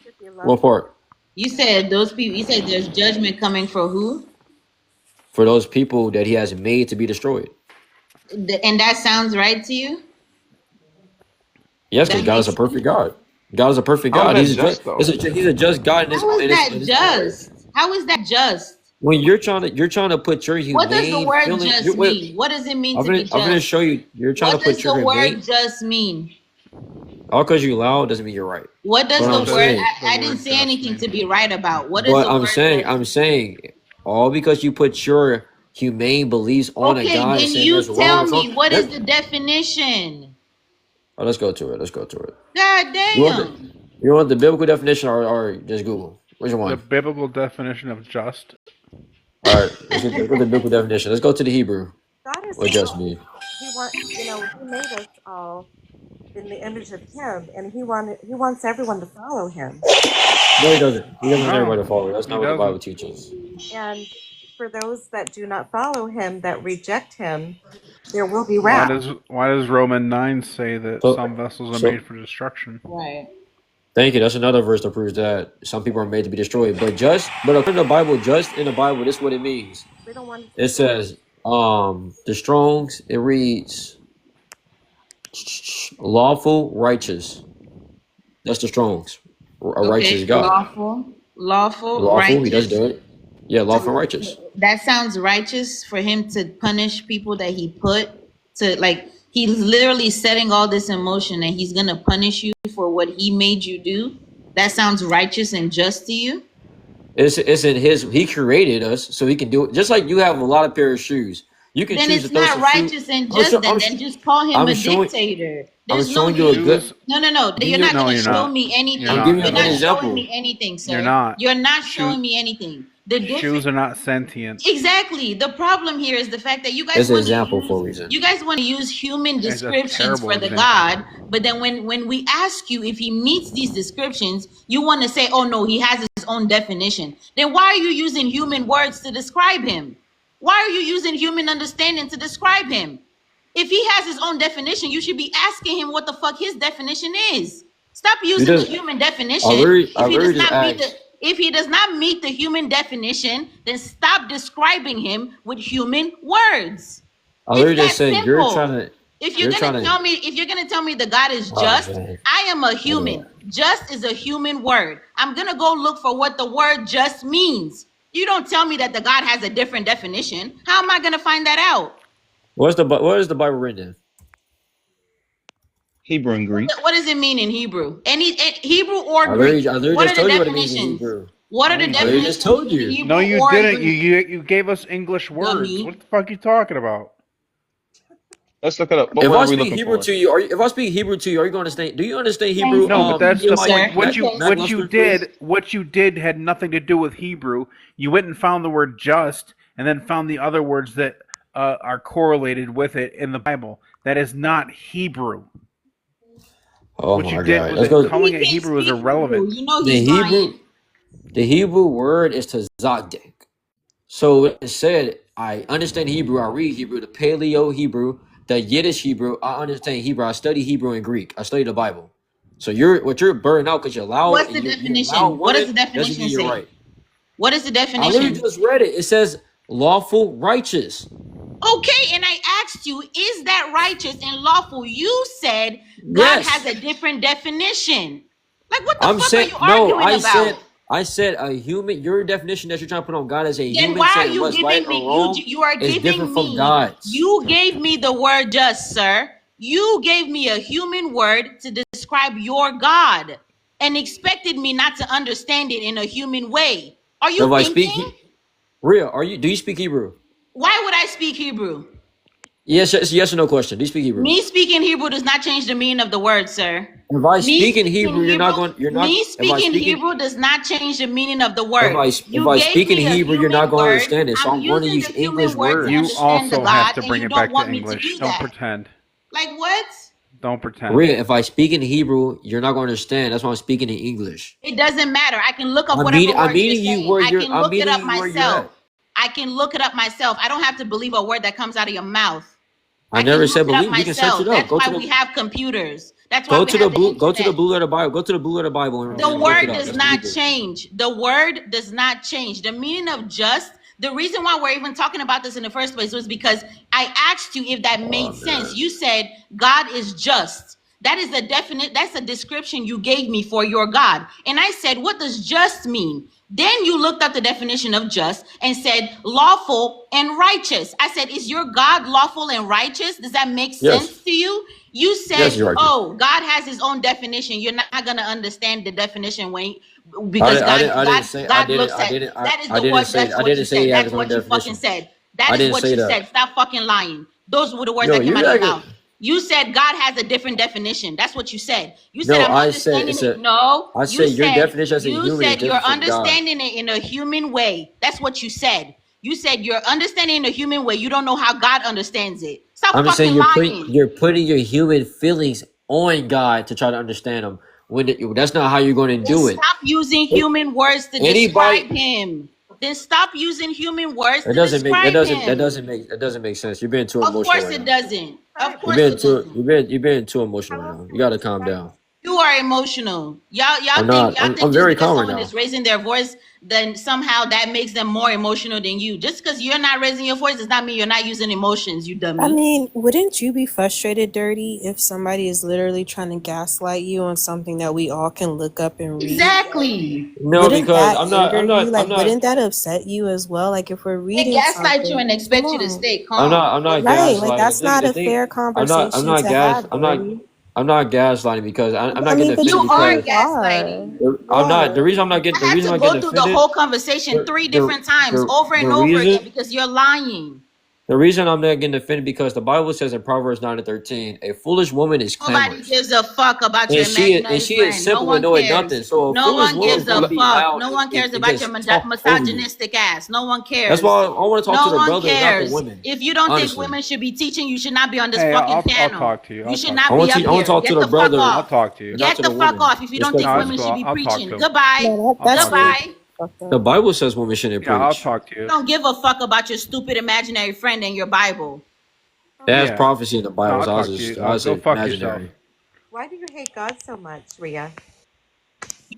What part? You said those people. You said there's judgment coming for who? For those people that he has made to be destroyed. And that sounds right to you? Yes, because That God is a makes perfect God. God is a perfect How God. is He's that just though? he's a just God in this How is in that this just? How is that just? when you're trying to put your What does the humane word feeling. just mean? What does it mean I'm to be gonna just? show you. You're trying What to put does your the humane. word just mean? All because you loud doesn't mean you're right. What does But the I'm word? saying, I didn't say anything to be right about. What does but the I'm word saying, just? all because you put your humane beliefs on a Okay, God and then saying there's you wrong tell or me wrong. what is the definition? Oh, let's go to it. Let's go to it. God You want damn. you want the biblical definition or just Google? Which The one? biblical definition of just. All right, let's get the biblical definition. Let's go to the Hebrew. God is What just love. mean? He made us all in the image of Him, and He wants everyone to follow Him. No, he doesn't. He doesn't want No, everybody to follow. That's he not what the Bible doesn't. teaches. And for those that do not follow Him, that reject Him, there will be Why wrath. does Roman 9 say that So, some vessels are so made for destruction? Right. thank you. That's another verse that proves that some people are made to be destroyed. But according to the Bible, just in the Bible, this is what it means. We don't want It says, the Strong's, it reads lawful, righteous. That's the Strong's. A righteous Okay. God. Lawful, Lawful, he does righteous. do it. Yeah, lawful and So righteous. that sounds righteous for him to punish people that he put to, like, he's literally setting all this in motion and he's gonna punish you for what he made you do. That sounds righteous and just to you. It's in his. He created us, so he can do it. Just like you have a lot of pair of shoes, you can Then choose it's to throw not some shoes. righteous and just. Then just call him I'm a showing. dictator. I'm There's no showing you a need. good. No. You're not No, gonna you're show not. me anything. You're I'm giving you You're a good not showing example. me anything, sir. You're not. You're not Shoe- showing me anything. The difference. Shoes are not sentient. Exactly. The problem here is the fact that you guys It's an want to example use, for a reason. you guys want to use human It's a descriptions terrible for the example. God, but then when we ask you if he meets these descriptions, you want to say, "Oh no, he has his own definition." Then why are you using human words to describe him? Why are you using human understanding to describe him? If he has his own definition, you should be asking him what the fuck his definition is. Stop using the just- human I definition. literally If just asked. if he does not meet the human definition, then stop describing him with human words. I literally It's just that said you're simple. trying to. If you're gonna tell me the God is Oh, just, man. I am a human. Just is a human word. I'm gonna go look for what the word just means. You don't tell me that the God has a different definition. How am I gonna find that out? What is the Bible written in? Hebrew and Greek. What does it mean in Hebrew? Any Hebrew or I Greek? literally What just are the told you what it means in definitions? Hebrew. What are the I literally definitions? just told you. in Hebrew No, you or didn't. Greek? You gave us English words. Dummy. What the fuck are you talking about? Let's look it up. What If word I are we speak looking Hebrew for? to you, if I speak Hebrew to you, are you going to understand? Do you understand Hebrew? No, but that's the Yes, point. sir. What you Mac what you did had nothing to do with Hebrew. You went and found the word just, and then found the other words that are correlated with it in the Bible. That is not Hebrew. Oh What my you did God! with Let's go. calling He it can't Hebrew is speak irrelevant. Hebrew. You know The he's lying. Hebrew word is to zadek. So it said, I understand Hebrew, I read Hebrew, the Paleo Hebrew, the Yiddish Hebrew, I understand Hebrew, I study Hebrew and Greek, I study the Bible. So you're burning out because you're loud. What's the and you're definition? loud What does the doesn't definition mean you're say? right. What is the I literally definition? just read it. It says lawful, righteous. Okay, and I asked you, is that righteous and lawful? You said God Yes. has a different definition. Like, what the I'm fuck saying are you arguing about? I said a human. Your definition that you're trying to put on God as a Then human, why are saying you what's right giving me? or wrong You are is giving different from me. God's. You gave me the word just, sir. You gave me a human word to describe your God, and expected me not to understand it in a human way. Are So you if I thinking? speak real, do you speak Hebrew? Why would I speak Hebrew? Yes, it's a yes or no question. Do you speak Hebrew? Me speaking Hebrew does not change the meaning of the word, sir. If I Me speak in speaking Hebrew, you're not Hebrew, going. You're not. me If I speaking speak in Hebrew does not change the meaning of the if word. I if You I gave speak in me a Hebrew, you're not human going to word. understand it. So I'm I'm going to using use the human English word to words. You understand the also have God, to and bring you it don't back to want me to English. do Don't that. pretend. Like what? Don't pretend. Maria, if I speak in Hebrew, you're not going to understand. That's why I'm speaking in English. It doesn't matter. I can look up I'm whatever meeting. I'm word you're meeting you saying. where I you're. can I'm look it meeting up you where you're myself. at. I can look it up myself. I don't have to believe a word that comes out of your mouth. I I can never look said it up believe. You can search myself. it up. That's Go to why we the. have computers. That's why Go we to the have the blue. Go to the internet. blue letter Bible. Go to the blue letter Bible and The Oh, look it word up. does That's what you not do. change. The word does not change. The meaning of just, the reason why we're even talking about this in the first place was because I asked you if that made Oh sense. man. You said God is just. That is a definite, that's a description you gave me for your God. And I said, what does just mean? Then you looked up the definition of just and said lawful and righteous. I said, is your God lawful and righteous? Does that make Yes. sense to you? You Yes, said, you're righteous. oh, God has his own definition. You're not going to understand the definition when I because didn't. I God didn't. I didn't God say. I God didn't. looks I at didn't. that is I the didn't word say. that's I what didn't you say said. he had his That's own what you fucking definition. said. That I is didn't what say you that. said. Stop fucking lying. Those were the words Yo, that came you're out of not your gonna. mouth. You said God has a different definition. That's what you said. You said No, I'm I said understanding it's it. a. No, I said your definition as a you human is said you're different from God. understanding it in a human way. That's what you said. You said you're understanding in a human way. You don't know how God understands it. Stop I'm just saying fucking lying. you're putting your human feelings on God to try to understand Him. That's not how you're going to Then do it. stop using human words to Anybody. describe him. Then stop using human words That to doesn't make. That describe doesn't. That him. doesn't make. That doesn't make sense. You're being too Of emotional course right it now. doesn't. Of You're course being it too. doesn't. You're being too emotional right now. You got to calm down. You are emotional. I'm Y'all not. think I'm just very because calm right someone now. is raising their voice, then somehow that makes them more emotional than you. Just because you're not raising your voice does not mean you're not using emotions, you I dummy. mean, wouldn't you be frustrated, Dirty, if somebody is literally trying to gaslight you on something that we all can look up and read? Exactly. No, Wouldn't because that I'm not. anger I'm you? not. I'm Like, not. wouldn't that upset you as well? Like, if we're They reading gaslight you something, and come expect you to on. stay calm. I'm not Right, like gaslighting. that's not The a thing. fair I'm conversation not to gas. have, Dirty. I'm not gaslighting because I'm I not getting mean, but You offended you are kind because of are. gaslighting. You I'm not. are. The I had reason to I'm go getting through the offended. whole conversation The 3 the different times over the and over again reason. because you're lying. The reason I'm not getting offended because the Bible says in Proverbs 9:13, a foolish woman is Nobody clamorous, gives a fuck about your and imaginary she is friend. No simple and one knowing cares. nothing. So a No foolish one woman gives is a going to be fuck. loud No one cares and about your just talk over you. misogynistic ass. No one That's why cares. I want to talk to No the one brothers, not the cares. women. If you don't think Honestly, women should be teaching, you should not be on this Hey, fucking I'll panel. talk to you. You I'll should talk not to you. be up I want to here. talk to Get the the fuck brother, I'll off. talk to you. not Get to the the fuck women, off if you don't think No, it's women respectfully. should cool. be I'll talk preaching. to him. Goodbye. No, I'll that's talk to really him. Goodbye. fucked The up. Bible says women shouldn't Yeah, I'll preach. talk to You you. don't give a fuck about your stupid imaginary friend in your Bible. That's Yeah. prophecy in the No, Bible. I'll So talk to you. I Go say fuck yourself. imaginary. Why do you hate God so much, Ria?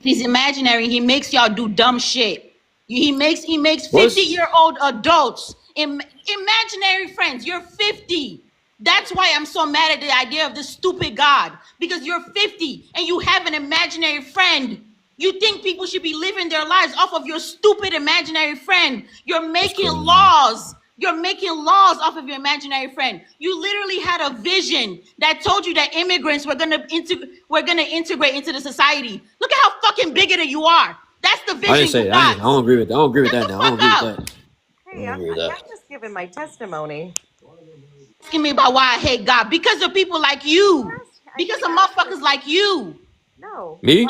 He's imaginary. He makes y'all do dumb shit. He makes What's 50-year-old adults imaginary friends. You're 50. That's why I'm so mad at the idea of this stupid God. Because you're 50 and you have an imaginary friend. You think people should be living their lives off of your stupid imaginary friend. You're making crazy? laws. You're making laws off of your imaginary friend. You literally had a vision that told you that immigrants were gonna integrate into the society. Look at how fucking bigoted you are. That's the I didn't vision say you it. got. I don't agree with that. I don't agree with Shut that the now. I don't fuck agree with up. that. I Hey, don't I'm agree with that. just giving my testimony. Asking me about why I hate God because of people like you. I Because didn't of ask motherfuckers like you. no. Me?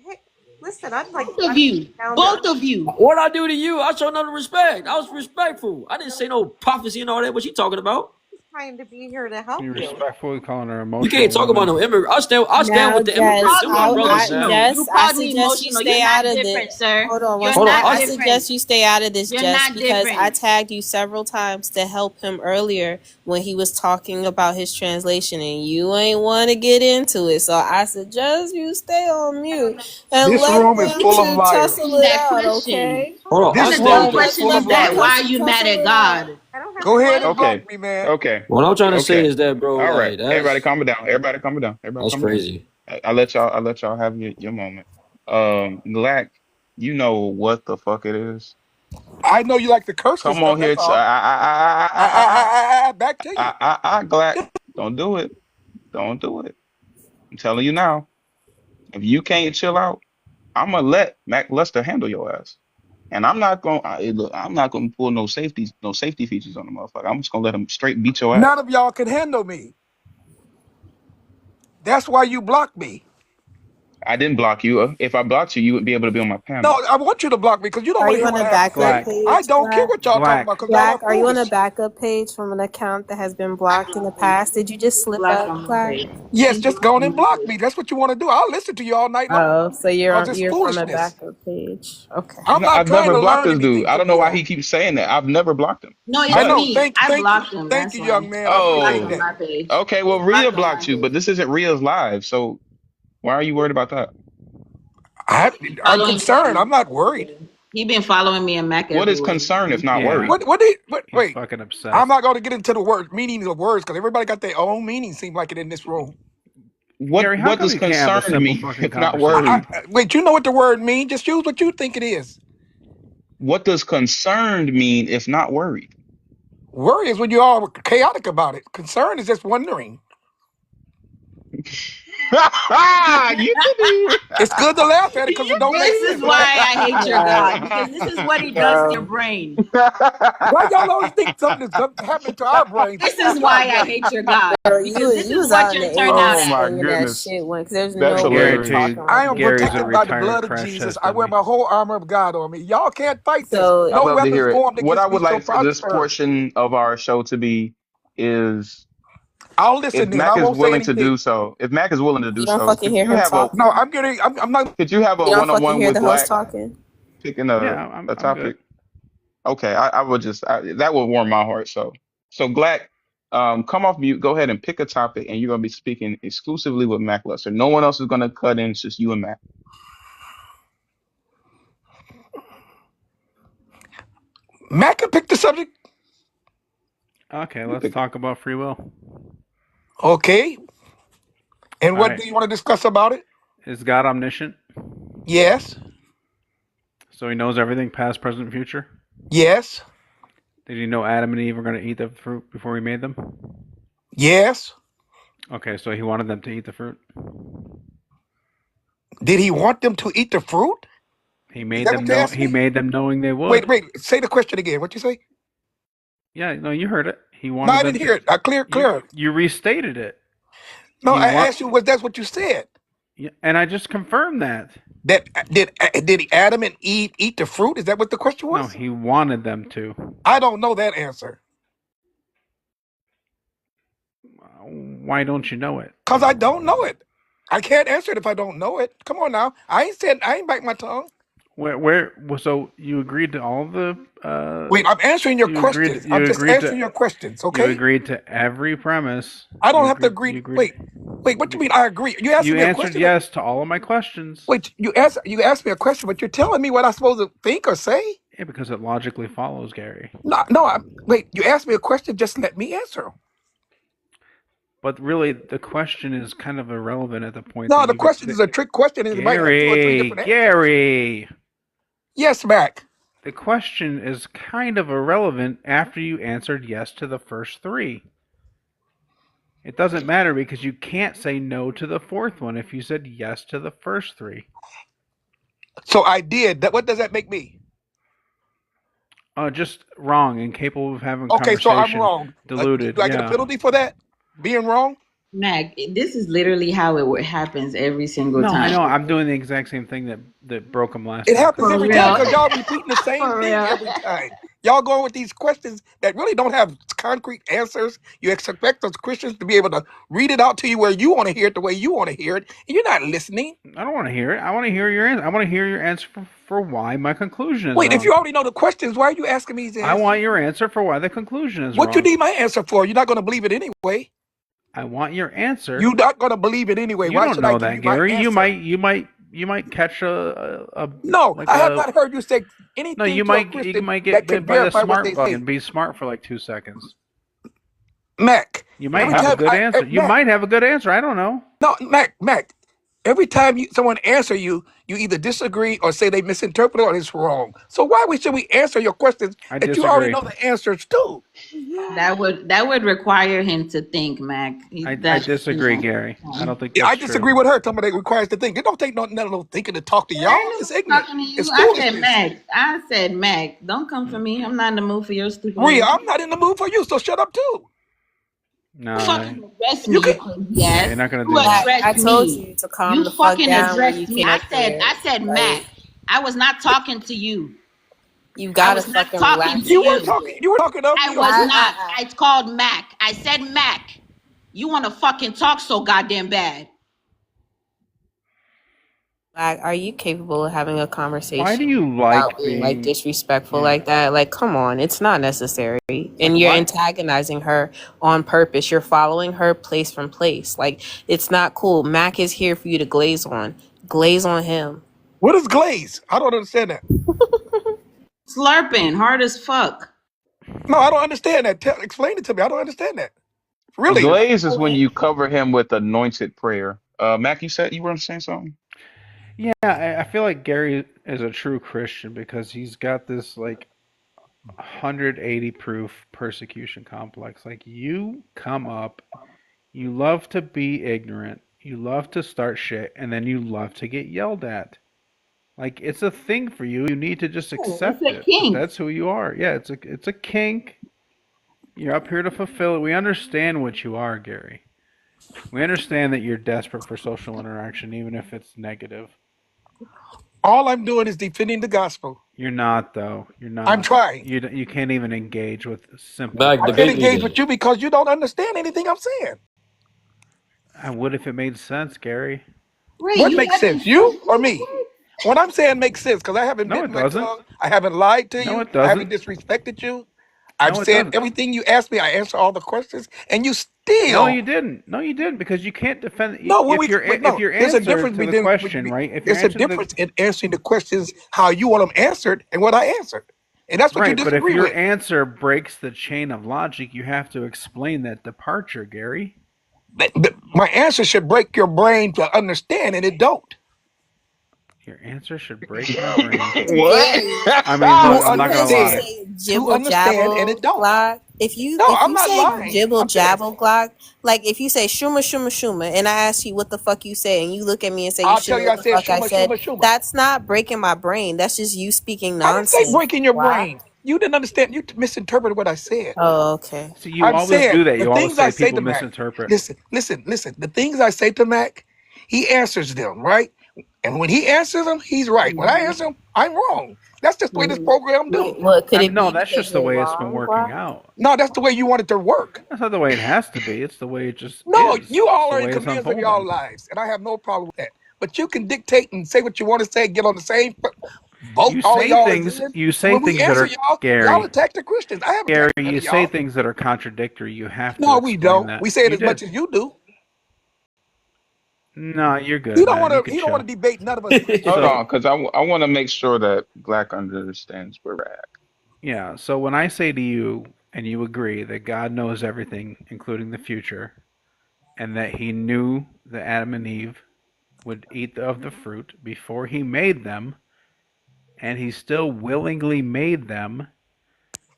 Hey, listen, I'm like Both of you. down to Both of you. What I do to you? I show none respect. I was respectful. I didn't say no prophecy and all that. What you talking about? trying to be here to help Be you. respectful. Calling her You can't emotional talk about woman. no immigrant. I stand Now, with the You immigrants. Jess, called Them me my brothers, man. emotional. You I called me suggest you emotional. You're stay out not of the. different, sir. Hold on one You're Hold on. second. not I I different. suggest you stay out of this, You're Jess, not because I different. tagged you several times to help him earlier when he was talking about his translation, and you ain't want to get into it. So I suggest you stay on mute and This let room is them full of two liars. tussle it That out, question. okay? hold on. What I kind This of stand dumb with room the. is question full is of Let that? them Why liars. are two you mad tussle at it out. God? I don't have Go a ahead and question. Okay. vote me, man. Okay. What I'm trying to say Okay. is that, bro. All right. Like Everybody calm down. Everybody calm down. Everybody that's calm down. crazy. I let y'all have your moment. Black, you know what the fuck it is. I know you like to curse and Come stuff. on here. That's all. Back to you. Black. Don't do it. Don't do it. I'm telling you now. If you can't chill out, I'm gonna let Mac Lester handle your ass. And I'm not going to pull no safety features on the motherfucker. I'm just going to let him straight beat your None ass. of y'all can handle me. That's why you blocked me. I didn't block you. If I blocked you, you wouldn't be able to be on my No, panel. I want you to block me because you don't Are want to you hear on what a I have to backup say. Black. I page, don't care Black? what y'all talking Black. about because y'all are Black, are you on a foolish. backup page from an account that has been blocked in the past? Did you just slip Black up, on my Black? page. Yes, just go on and block me. That's what you want to do. I'll listen to you all night long Oh, so because it's you're from a foolishness. backup page. Okay. I'm No, not I've trying never to blocked learn this dude. anything I don't from know you why he all. keeps saying that. I've never blocked him. No, it I was But know. me. I blocked him. Thank That's you, why. young man. I It's blocked appreciate oh, on that. my page. okay. Well, It's Rhea blocked on my blocked you, but page. this isn't Rhea's live. So why are you worried about that? I'm Following concerned. I'm me. not worried. He been following me and Mac What is everywhere. concern if not Yeah. worried? He's Wait. fucking I'm obsessed. not going to get into the word meanings of words because everybody got their own meaning. Seem like it in this room. Gary, how What come does you can't have a concern simple mean fucking if not conversation? worried? Wait, you know what the word means? Just use what you think it is. What does concerned mean if not worried? Worry is when you're all chaotic about it. Concern is just wondering. You didn't even. It's good to laugh at it because it You don't make This sense, is why right? I hate your Black, God, because this is what he does to your bro. brain. Why y'all always think something's happening to our brains? This Not is y'all why I brains. hate your God, Bro, because this you is was what out in you'll the turn out Oh '80s as. my slinging that goodness, shit when, because there's that's no I way you guarantee hilarious. talking you, I like am this, Gary's a protected by bro. the retired blood of crash Jesus. test I wear dummy. my whole armor of God on me. Y'all can't fight this. I'd So No love to weapons hear it. formed What I against me would shall like for this prosper. portion of our show to be is I'll listen if then. Mac I is won't say willing to anything. do so. If Mac is willing to you do don't so, fucking hear him No, talking. I'm not. could you have a You don't fucking one-on-one hear with the host Black talking. picking Yeah, a I'm good. topic? Okay, I would just that would warm my heart. So Black, come off mute. Go ahead and pick a topic, and you're gonna be speaking exclusively with Mac Luster. No one else is gonna cut in. It's just you and Mac. Mac can pick the subject. Okay, You let's pick it. talk about free will. Okay. And All what right. do you want to discuss about it? Is God omniscient? Yes. So he knows everything, past, present, future? Yes. Did he know Adam and Eve were going to eat the fruit before he made them? Yes. Okay, so he wanted them to eat the fruit. Did he want them to eat the fruit? He Is made that them what you know. asked He me? made them knowing they would. Wait. Say the question again. What you say? Yeah, no, you heard it. He No, wanted I them didn't to. hear it. Clear. You restated it. No, He I want. asked you, was that what you said? Yeah, and I just confirmed that. That did Adam and Eve eat the fruit? Is that what the question No, was? he wanted them to. I don't know that answer. Why don't you know it? Because I don't know it. I can't answer it if I don't know it. Come on now. I ain't bite my tongue. So you agreed to all the. Wait, I'm answering your You agreed. questions. You I'm just agreed answering to. your questions, You okay? agreed to every premise. I don't You have to agreed. agree. You agreed. Wait, what do you mean I agree? You asked You me a answered question. yes to all of my questions. Wait, you asked me a question, but you're telling me what I'm supposed to think or say? Yeah, because it logically follows, Gary. No, wait, you asked me a question, just let me answer. But really, the question is kind of irrelevant at the point. No, that the you question is a trick question and it might have 2 or 3 different answers. Gary. Yes, Mac. The question is kind of irrelevant after you answered yes to the first 3. It doesn't matter because you can't say no to the 4th one if you said yes to the first 3. So I did. What does that make me? Just wrong, incapable of having Okay, so conversation. I'm wrong. Deluded. Do I get a penalty for that? Being wrong? Mac, this is literally how it happens every single No, time. I know. I'm doing the exact same thing that broke him last It time. happens For every real. time because y'all repeating the same For thing real. every time. Y'all going with these questions that really don't have concrete answers. You expect us Christians to be able to read it out to you where you want to hear it the way you want to hear it, and you're not listening. I don't want to hear it. I want to hear your answer. I want to hear your answer for why my conclusion is Wait, wrong. if you already know the questions, why are you asking me these I answers? want your answer for why the conclusion is What wrong. you need my answer for? You're not going to believe it anyway. I want your answer. You're not going to believe it anyway. You Why don't should I know give that, you my Gary. answer? You might catch a No, like I have a not heard you say anything no. You to a might Christian get that can bit by the verify what smart they bug say. and be smart for like 2 seconds. Mac, You might every have a time good answer. You Mac, might have a good answer. I don't know. no, Mac, Every time someone answer you, you either disagree or say they misinterpreted or it's wrong. So why should we answer your questions I that you already disagree. know the answers to? That would require him to think, Mac. I That disagree, Gary. I don't think Yeah, that's I true. disagree with her. Somebody that requires to think. It don't take none of no thinking to talk to y'all. It's ignorant. Talking to you, It's I said foolishness. Mac. I said Mac. Don't come for me. I'm not in the mood for your stupid. Rhea, I'm not in the mood for you, so shut up too. No, fucking address me, You you can. crazy yeah, ass. you're not gonna do You that. address I told me. you to calm You the fuck fucking down when address you me. came I up said here. Like, Mac. I was not talking to you. you I gotta was not fucking talking relax. to You were you. talking. You were talking of I me. was Or not. I called Mac. I said Mac. You want to fucking talk so goddamn bad. Like, are you capable of having a Why do conversation you without like being like being? disrespectful Yeah. like that? Like, come on, it's not necessary. Like And you're why? antagonizing her on purpose. You're following her place from place. Like, it's not cool. Mac is here for you to glaze on. Glaze on him. what is glaze? I don't understand that. Slurping hard as fuck. No, I don't understand that. Explain it to me. I don't understand that. Really? Glaze is when you cover him with anointed prayer. Mac, you said you were saying something? Yeah, I feel like Gary is a true Christian because he's got this like 180 proof persecution complex. Like you come up, you love to be ignorant, you love to start shit, and then you love to get yelled at. Like it's a thing for you. You need to just accept It's a it. kink. That's who you are. Yeah, it's a kink. You're up here to fulfill it. We understand what you are, Gary. We understand that you're desperate for social interaction, even if it's negative. All I'm doing is defending the gospel. You're not, though. You're not. I'm trying. You can't even engage with simple. Mac, I can't debate me engage then. with you because you don't understand anything I'm saying. I would if it made sense, Gary. Ray, What you makes haven't sense, you said or me? What I'm saying makes sense because I haven't No, bitten it my doesn't. tongue. I haven't lied to No, you. it I haven't doesn't. disrespected you. I've No, it said doesn't. everything you asked me. I answer all the questions, and you No, still. you didn't. No, you didn't because you can't defend. No, when if we your wait, no, if your there's a answer difference to the between question, right? If your there's a answer to the difference in answering the questions how you want them answered and what I answered, and that's what you right, but if disagree your with. answer breaks the chain of logic, you have to explain that departure, Gary. My answer should break your brain to understand, and it don't. Your answer should break my brain. Gary, I mean, To look, I'm not gonna because you lie. understand, say to jibble understand, and jabble it don't. Glock. If you No, I'm not say lying. jibble I'm saying jabble Glock, like if you say shuma shuma shuma, and I ask you what the fuck you say, and you look at me and say you I'll should tell know you I what the said fuck I shuma said, shuma shuma. that's not breaking my brain. That's just you speaking I didn't say nonsense. breaking your Glock. brain. You didn't understand. You misinterpreted what I said. Oh, okay. So you I'm always saying do that. the You always things I say say people to Mac. misinterpret. Listen. The things I say to Mac, he answers them, right? And when he answers them, he's right. When I answer him, I'm wrong. That's just the way this program do. What could it No, be? that's Because just the you're way it's been wrong, working Glock? out. No, that's the way you want it to work. That's not the way it has to be. It's the way it just No, is. you all It's the are way it's inconvenienced of y'all unfolding. lives, and I have no problem with that. But you can dictate and say what you want to say, get on the same boat You all of say y'all things. is in. You And say when we things that answer are y'all Gary. attack the Christians. I haven't Gary, attacked none you of say y'all. things that are contradictory. You have to No, we explain don't. that. We say it You as much did. as you do. No, you're He good, don't man. want You to. can He don't want chill. to debate none of us Christians. Hold So on, because I want to make sure that Black understands where we're at. yeah. So when I say to you, and you agree that God knows everything, including the future, and that He knew that Adam and Eve would eat of the fruit before He made them, and He still willingly made them,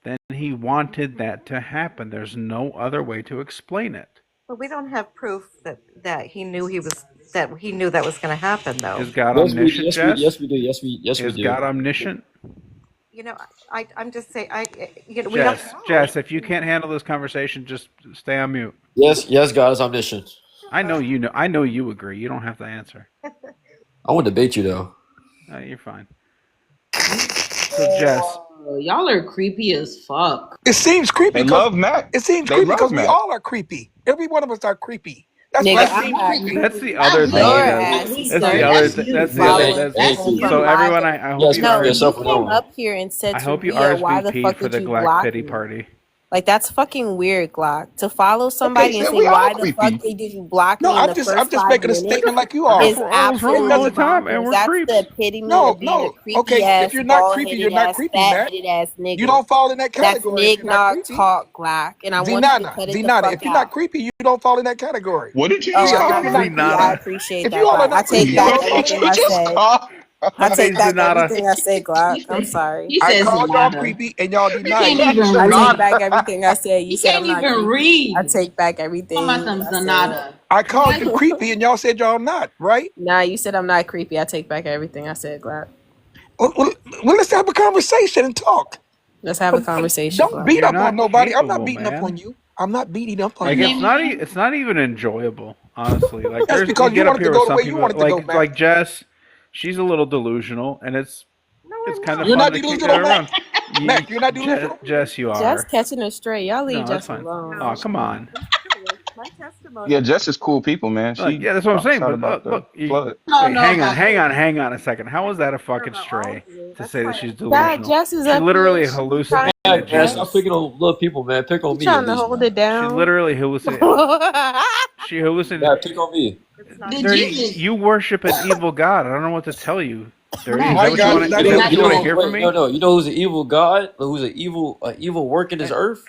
then He wanted that to happen. There's no other way to explain it. But we don't have proof that he knew that was going to happen, though. Is God Yes, we omniscient, Jess? yes we do. Yes we Is do. God omniscient? You know, I'm just saying, we don't Jess, know. Jess, if you can't handle this conversation, just stay on mute. Yes, God is omniscient. I know you know. I know you agree. You don't have to answer. I want to debate you though. You're fine. So, Jess, Oh, y'all are creepy as fuck. It seems creepy They because love Mac. it seems They creepy love because we Mac. all are creepy. Every one of us are creepy. That's Nigga, what I'm seems not creepy. that's the other thing. Your He ass, does. sir. That's the other. That's Th- you. that's the Yeah, other. thank- That's thank you. so. You're Everyone, lying. I hope Yes, you No, yourself you for came knowing. up here and said I to hope you Rhea, why the RSVP fuck for would the you Black block Pity me? Party. Like, that's fucking weird, Glock. To follow Okay, somebody and so say, we all why the fuck creepy. did you block No, me in the I'm first just 5 making a minutes statement like you I are. is follow It rules all absolutely the time, and bonkers. we're That's creeps. the epitome No, of being a no. creepy Okay, if ass, you're not bald creepy, you're headed not ass, creepy, fat Mac. headed ass You nigga. don't fall in that That's category if you're not Nog creepy. talk, Glock, and I want you to cut it the Zenana, fuck if you're not out. creepy, you don't fall in that category. What did you Oh, just I'm If call not you're her? not creepy. I creepy, appreciate if that, you all are Glock. I not take creepy, you back don't fall What in did everything you I that. just said. call? I Hey, take back Zenata. everything I said, Glock. He I'm said, sorry. he I says called y'all Zanata. creepy and y'all You denied can't it. even I take read. back everything I said. You You said can't I'm not even creepy. I read. take back Talking everything about some I said. Zanata. I called you What? creepy and y'all said y'all not, right? Nah, you said I'm not creepy. I take back everything I said, Glock. Well, let's have a conversation and talk. Let's have a conversation, Don't Glock. beat You're up on not nobody. I'm not capable, beating up on man. you. I'm not beating up on Like, you. it's not even enjoyable, honestly. Like, That's you because you get up wanted to here with go the some way you people wanted to go, Mac. like Jess. She's a little delusional, and it's No, kind of You're fun not to kick delusional, her Mac. around. Mac, you're not delusional. Jess, you Just are. catching her straight. Y'all leave No, that's Jess fine. alone. Oh, come on. That's true. My testimony. Yeah, Jess is cool people, man. Like, She yeah, that's what I'm saying. prophesied But about the look, flood. I don't wait, know about this. hang on a second. How is that a Care fucking about all stray of you. to That's say that why she's God, delusional? Jess is She up literally here. She trying, hallucinated, Mac, man, stop Jess. picking on little people, man. Pick she on me at trying to least, hold man. it She down. literally hallucinated. She hallucinated. Mac, pick on me. it's not Did Dirty, Jesus? you worship an evil god. I don't know what to tell you. Dirty, Mac, is My that what you God want is to? not Is that evil. what You you want to know, hear from wait, me? no. You know who's an evil god? Who's an evil work in this A- earth?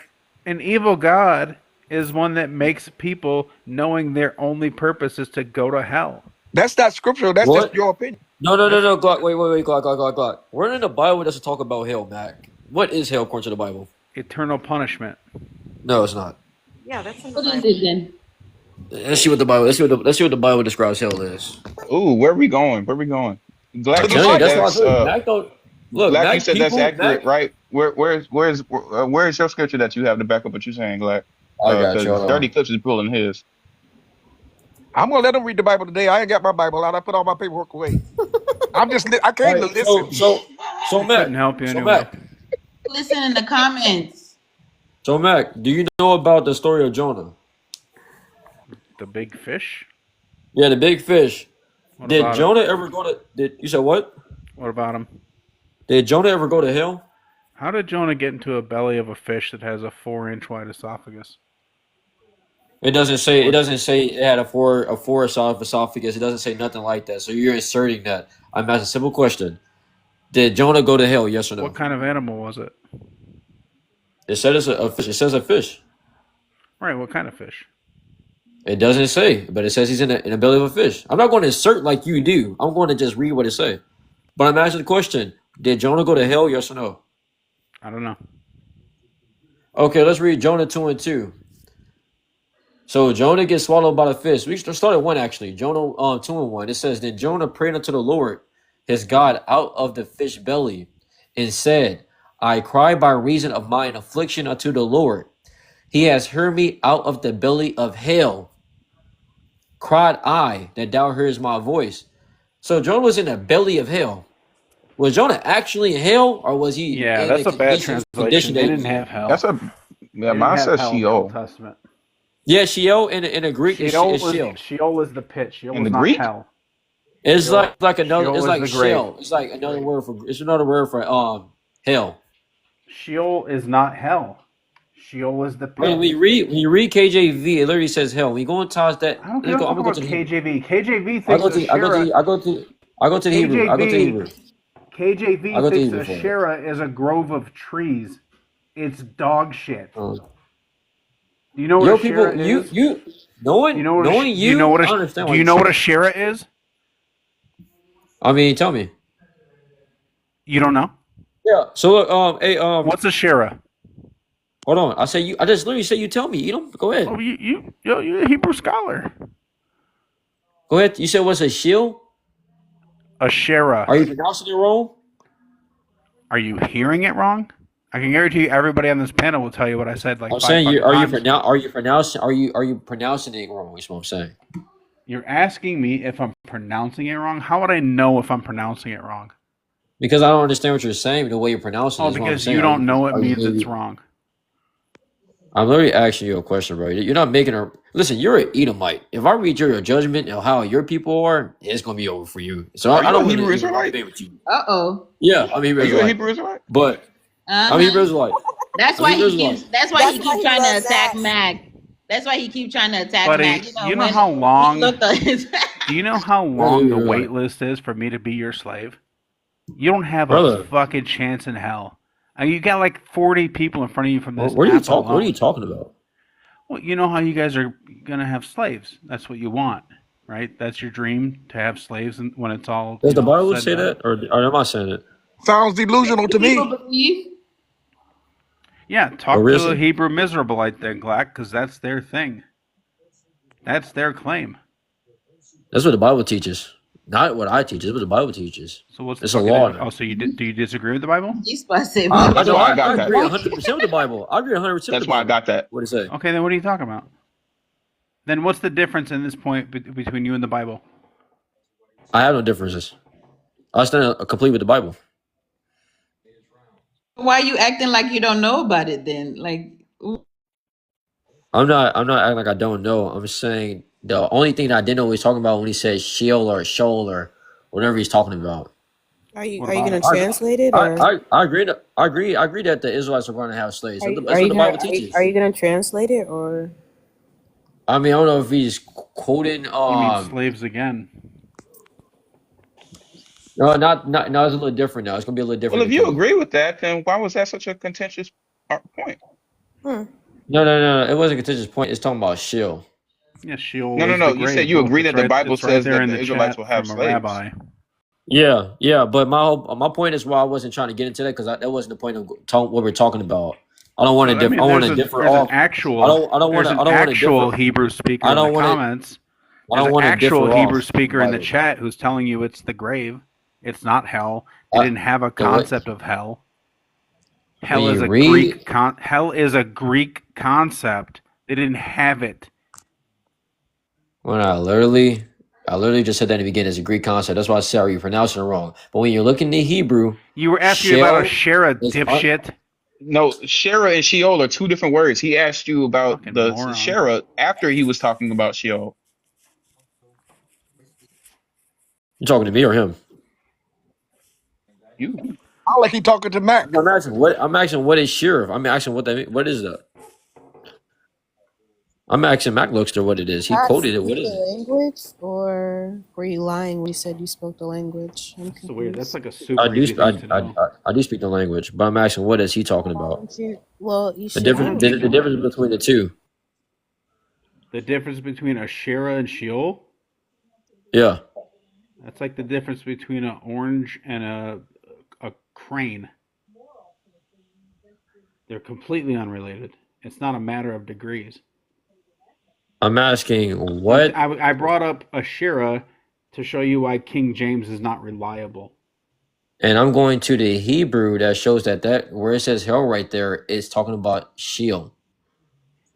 An evil god is one that makes people knowing their only purpose is to go to hell. That's not scriptural. That's just What? your opinion. No, That's Glock. Wait, Glock. Where in the Bible does it talk about hell, Mac? What is hell according to the Bible? eternal punishment. No, it's not. Yeah, that's in the What is Bible. it then? Let's see what the Bible. Let's see what the Bible describes hell as. Ooh, where we going? Where we going? To Glad I'm you the telling you, said that's Bible. why I that's told you. Mac don't look. Glad you Mac said that's people. accurate, Mac. right? Where's your scripture that you have to back up what you're saying, Glad? I got you. Because Hold Dirty on. Clips is pulling his. I'm gonna let them read the Bible today. I ain't got my Bible out. I put all my paperwork away. I All came to right. listen. So I Mac. couldn't help you So anyway. Mac. Listen in the comments. So Mac. Do you know about the story of Jonah? The big fish. Yeah, the big fish. What Did about him? Jonah ever go to? Did you said what? What about him? Did Jonah ever go to hell? How did Jonah get into a belly of a fish that has a 4-inch wide esophagus? It doesn't say. It doesn't say it had a four esophagus. It doesn't say nothing like that. So you're inserting that. I'm asking a simple question. Did Jonah go to hell? Yes or no? What kind of animal was it? It said it's a fish. It says a fish. Right, what kind of fish? It doesn't say, but it says he's in the belly of a fish. I'm not going to insert like you do. I'm going to just read what it say. But I'm asking the question: did Jonah go to hell? Yes or no? I don't know. Okay, let's read Jonah 2:2. So Jonah gets swallowed by the fish. We started 1 actually. Jonah 2:1. It says, then Jonah prayed unto the Lord, his God, out of the fish belly, and said, I cry by reason of mine affliction unto the Lord. He has heard me out of the belly of hell. Cried I, that thou hearest my voice. So Jonah was in the belly of hell. Was Jonah actually in hell, or was he Yeah, in that's the a bad condition translation. that They he was didn't in? have hell. That's a They yeah. didn't Mine have says hell in the Old Sheol Testament. Yeah, Sheol in the Greek is Sheol Sheol. Sheol is the pit. Sheol in was the not Greek. hell. It's Sheol, like another. Sheol It's is like the grave. shell. It's like another word for. It's another word for hell. Sheol is not hell. Sheol is the I mean, pit. when you read KJV, it literally says hell. When you go and toss that, I don't let me give a go. I'm fuck gonna go about to the Hebrew. KJV. KJV I go thinks to I go Asherah. to I go to I go to the Hebrew. I go to the Hebrew. I KJV go to thinks Hebrew for it. Asherah is a grove of trees. It's dog shit. Do you know what Yo, Asherah people, is? you knowing You know what? knowing You know what? I understand Do why you you know say what that. Asherah is? I mean, tell me. You don't know? Yeah. So look, What's Asherah? hold on. I say you. I just literally say you tell me. You don't go ahead. Oh, you're a Hebrew scholar. Go ahead. You said what's a shield? Asherah. Are you pronouncing it wrong? Are you hearing it wrong? I can guarantee you, everybody on this panel will tell you what I said like I'm 5 saying you fucking times. are you pronouncing it wrong? That's what I'm saying. You're asking me if I'm pronouncing it wrong. How would I know if I'm pronouncing it wrong? Because I don't understand what you're saying, the way you're pronouncing it. Oh, Is what I'm because saying. you don't know it Are you means it's maybe- wrong. I'm literally asking you a question, bro. You're not making a listen. You're an Edomite. If I read your judgment of how your people are, it's gonna be over for you. So Are I you don't a want Hebrew to even Israelite? debate with you. Uh-oh. Yeah, I'm a Hebrew Are you a Israelite. Hebrew Israelite? But I'm a Hebrew Israelite. That's I why mean, he there's keeps. like, That's why That's he why keeps he trying to loves attack Zach. Mac. That's why he keeps trying to attack Buddy, Mac. You know you know when how he long looked at his. do you know how right, long the right, wait right. list is for me to be your slave? You don't have a Brother, fucking chance in hell. You got like 40 people in front of you from this what are you app talking? What are you alone. talking about? Well, you know how you guys are gonna have slaves. That's what you want, right? That's your dream, to have slaves when it's all, Does the Bible said say and done. that, or am I saying it? Sounds delusional to People me. believe. Yeah, Or talk to a really? Hebrew Mizraelite then, Glack, because that's their thing. That's their claim. That's what the Bible teaches. Not what I teach. It's what the Bible teaches. So what's the It's a fucking law difference? now. Oh, so do you disagree with the Bible? You supposed to say That's No, why I got I that. agree 100% with the Bible. I agree 100% with That's the why I Bible. got that. What it say? Okay, then what are you talking about? Then what's the difference in this point between you and the Bible? I have no differences. I stand complete with the Bible. Why you acting like you don't know about it then? Like, I'm not acting like I don't know. I'm saying the only thing that I didn't know what he's talking about when he says Sheol or Shoal or whatever he's talking about. Are you What are you about gonna it? translate it, or I agree. I agree that the Israelites are going to have slaves. are That's you what the Bible teaches. are you gonna translate it, or I mean, I don't know if he's quoting. He means slaves again. No, no. It's a little different now. It's gonna be a little Well, different. if you agree with that, then why was that such a contentious point? No. It wasn't a contentious point. It's talking about Sheol. Yeah, Sheol No. is the You said grave. you Look, agree that the Bible it's right says there that in the the Israelites chat will have from a slaves. rabbi. Yeah, but my point is why I wasn't trying to get into that because that wasn't the point of what we're talking about. I don't want to I differ. mean, I want to there's differ an off. actual I don't want there's to. an I don't want to actual differ. Hebrew speaker I in the don't want to. comments. I There's don't an want to actual differ Hebrew off the speaker in the Bible. chat who's telling you it's the grave. It's not hell. They I, didn't have a so what? concept of hell. When Hell is you a read, hell is a Greek concept. They didn't have it. when I literally just said that in the beginning, it's a Greek concept. That's why I said you're pronouncing it wrong. But when you're looking in Hebrew, You were asking about a Sheol Shera, is dipshit. No, Shera and Sheol are two different words. He asked you about Fucking the moron. Shera after he was talking about Sheol. you talking to me or him? You. I like he talking to Mac. I'm asking what. I'm asking what is Sheol. I'm asking what that mean. What is that? I'm asking Mac Luxter what it is. He Zach quoted it. speak What is the it? language, or were you lying when you said you spoke the language? I'm That's weird. That's confused. like a super easy thing to know. I do speak the language, but I'm asking what is he talking Why about? don't you? Well, you The should difference. know. The difference between the two. The difference between a Shera and Sheol? Yeah. That's like the difference between an orange and a crane. They're completely unrelated. It's not a matter of degrees. I'm asking what. I brought up a Shera to show you why King James is not reliable. And I'm going to the Hebrew that shows that where it says hell right there is talking about Sheol.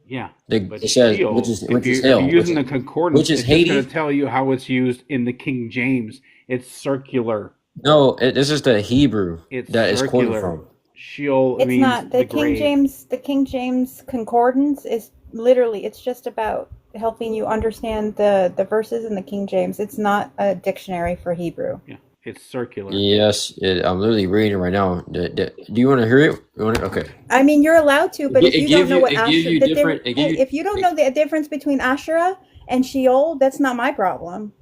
Yeah, but It says Sheol, which is if hell, you're using the concordance, which is it's just going Hades. to tell you how it's used in the King James. It's circular. No, this is the Hebrew It's that is quoted circular. from. Sheol It's means not the King grave. James. The King James concordance is literally. It's just about helping you understand the verses in the King James. It's not a dictionary for Hebrew. Yeah, it's circular. Yes, I'm literally reading it right now. Do you want to hear it? Okay. I mean, you're allowed to, but if you don't know what Asherah, if you don't know the difference between Asherah and Sheol, that's not my problem.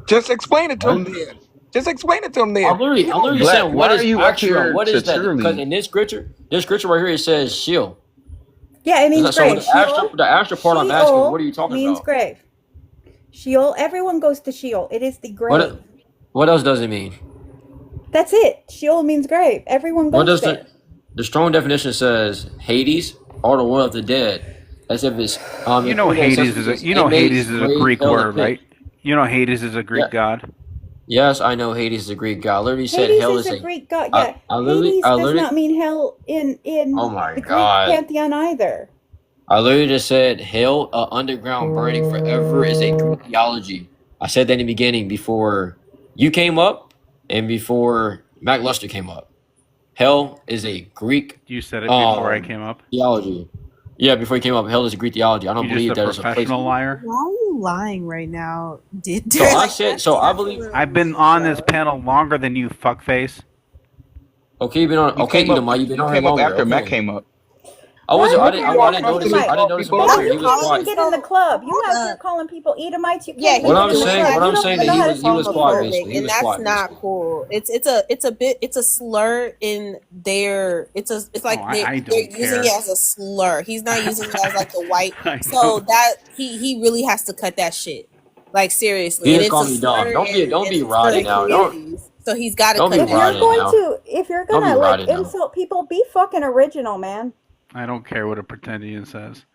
Just explain it to him then. Just explain it to him then. I'm literally Black, saying why what is are you up actually here what to is that? Because cheerlead? in this scripture right here, it says Sheol. Yeah, it means So grave. the Asher part I'm asking, what are you talking means about? grave. Sheol. Everyone goes to Sheol. It is the grave. What else does it mean? That's it. Sheol means grave. Everyone goes What does there. the strong definition says Hades or the world of the dead? As if it's Hades is a Greek word, right? You know Hades is a Greek god. Yes, I know Hades is a Greek god. I literally said Hades hell is a Greek god. Yeah, Hades does not mean hell in Oh my the God. Greek pantheon either. I literally just said hell, underground burning forever is a Greek theology. I said that in the beginning before you came up and before Mac Luster came up. Hell is a Greek. You said it before I came up. Theology. Yeah, before he came up, hell is a Greek theology. I don't You're believe just that a is a place. professional liar. Why are you lying right now? I believe. I've been on this panel longer than you, fuckface. Okay, you've been on. You Okay, came up. Edomite, you've been You on here came up longer. after Matt Okay. came up. I wasn't. Why I are didn't. you I calling didn't people notice him. I Edomite? didn't notice him People up up here. here. He was calling quiet. Get in the club. You out here calling people Edomites. You Yeah, can't he What even I'm get in the saying. club. What You I'm don't saying even that know he how to was. He speak was quiet Hebrew. basically. He and was that's quiet not basically. cool. It's a slur in their. It's Oh, like I they're don't using it care. as a slur. He's not using it as like the white. I So don't. that he really has to cut that shit. Like seriously, He and just it's a called me dumb. slur Don't be in certain rotting now. communities. So he's got to Don't be cut If you're that rotting shit. now. if you're Don't be gonna like rotting now. insult people, be fucking original, man. I don't care what a pretendian says.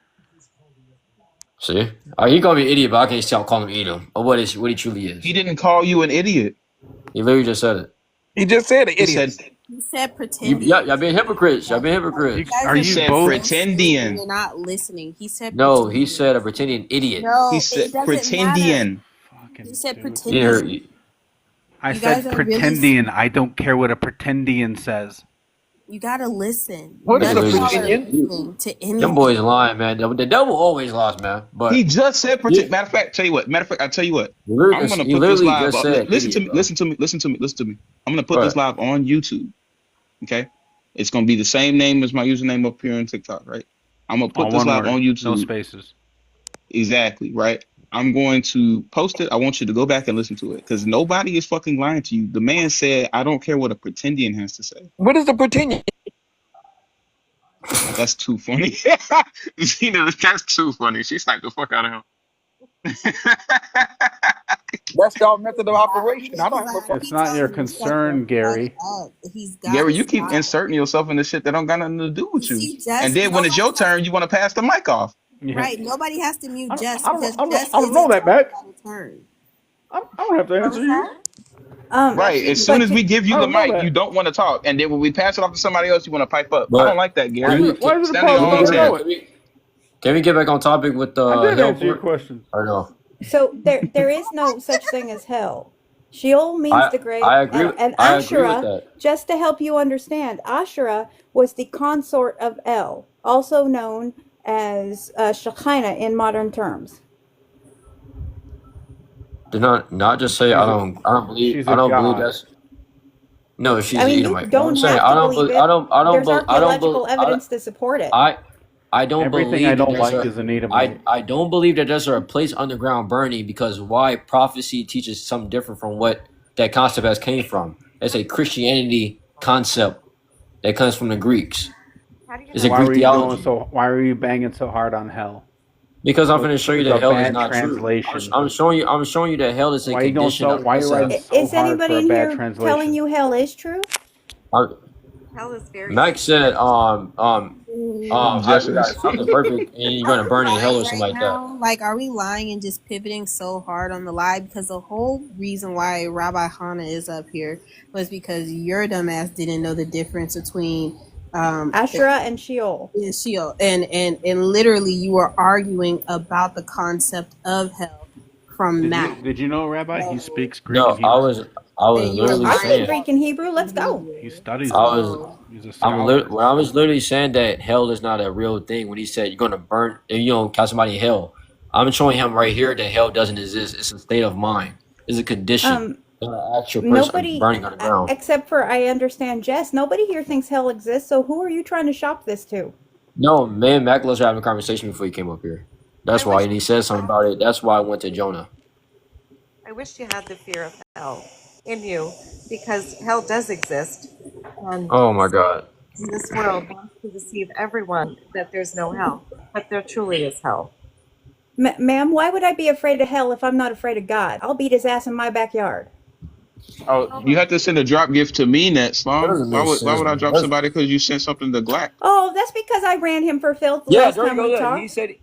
See, he called me an idiot, but I can't stop calling him Edom or what he truly is. He didn't call you an idiot. He literally just said it. He just said it, He idiot. said He said pretending. Y'all been hypocrites. Y'all been You, hypocrites. You guys are he are you said both? listening and pretendian. you're not listening. He said No, he pretending. said a pretending idiot. No, He it said doesn't matter. pretendian. He Fucking said dude. You didn't pretending. hear, I You guys said are really. pretendian. I don't care what a pretendian says. You gotta listen. What he is None a of literally y'all just are said pretendian? it. listening to Them anything. boys lying, man. The devil always lost, man. He But just said yeah, matter of fact, tell you what. Matter of fact, I tell you what. he literally I'm just, gonna he put this literally live just up. said Listen to idiot, me. bro. Listen to me. Listen to me. Listen to me. I'm gonna put Go this ahead. live on YouTube. Okay. It's gonna be the same name as my username up here on TikTok, right? I'm gonna put All this one live word, on no YouTube. spaces. Exactly, right? I'm going to post it. I want you to go back and listen to it because nobody is fucking lying to you. The man said, I don't care what a pretendian has to say. What is a pretendian? That's too funny. Zena, that's too funny. She sniped the fuck out of him. That's y'all method of operation. I don't Because have a I fuck. It's keep not your telling you, shut concern, the fuck Gary. up. He's Gary, gotta you keep stop. inserting yourself in the shit that don't got nothing to do with you. See, And Jess, then when it's your nobody has turn, you want to pass the mic off. Yeah. right. Nobody has to mute Jess I don't, because I don't, Jess I don't know isn't that, talking Mac. about a turn. I don't have to What answer was you. that? Right. As soon But as we give you I the don't know mic, you that. don't want to talk. And then when we pass it off to somebody else, you want to pipe up. I don't But like that, Why can is Gary. we it, why is it a Stand on your can we own problem get to back? know ten. it? Can we get back on topic with the I did hell answer your part? question. Or no? so there is no such thing as hell. Sheol means the grave, I agree. and I agree with Asherah, that. just to help you understand, Asherah was the consort of El, also known as Shekinah in modern terms. Do not just say She's I a don't believe she's a believe god. that's no. She's I an mean, you Edomite. But I'm don't saying have I to don't believe believe I it. don't I don't There's bel I don't archaeological evidence to support it. I don't Everything believe I that don't there's like a is an Edomite. I don't believe that there's a place underground burning because why prophecy teaches something different from what that concept has came from. It's a Christianity concept that comes from the Greeks. How do you It's know a Why that? Greek were you going theology. so? Why were you banging so hard on hell? Because I'm So going to show you it's that a hell is bad not true. translation. I'm showing you that hell is a Why you going condition so? of Why you riding SF. so Is hard anybody for a in bad here telling translation? you hell is true? Hell is very Max said, Just you got something perfect and you're gonna burn in hell or something Right like that. now, like, are we lying and just pivoting so hard on the lie? Because the whole reason why Rabbi Hana is up here was because your dumbass didn't know the difference between Asherah and Sheol. and Sheol, and literally you were arguing about the concept of hell from Matt. Did you know, Rabbi? He speaks Greek No, and Hebrew. I was And you were literally I speak saying Greek and Hebrew. Let's go. He studies I them. was He's a scholar. when I was literally saying that hell is not a real thing when he said you're gonna burn cast somebody in hell. I'm showing him right here that hell doesn't exist. It's a state of mind. It's a condition. It's not an actual person Nobody, burning on the ground. except for I understand Jess, nobody here thinks hell exists. So who are you trying to shop this to? No, man, Mac was having a conversation before he came up here. That's I why, wish and he said something about it. That's why I went to Jonah. I wish you had the fear of hell in you because hell does exist. And Oh my God. this world wants to deceive everyone that there's no hell, but there truly is hell. Ma'am, why would I be afraid of hell if I'm not afraid of God? I'll beat his ass in my backyard. Oh, you have to send a drop gift to me, Net That Slum. doesn't Why make would sense, I man. drop somebody because you sent something to Glack? Oh, that's because I ran him for filth the Yeah, last there you time go. we Yeah, talked. he said,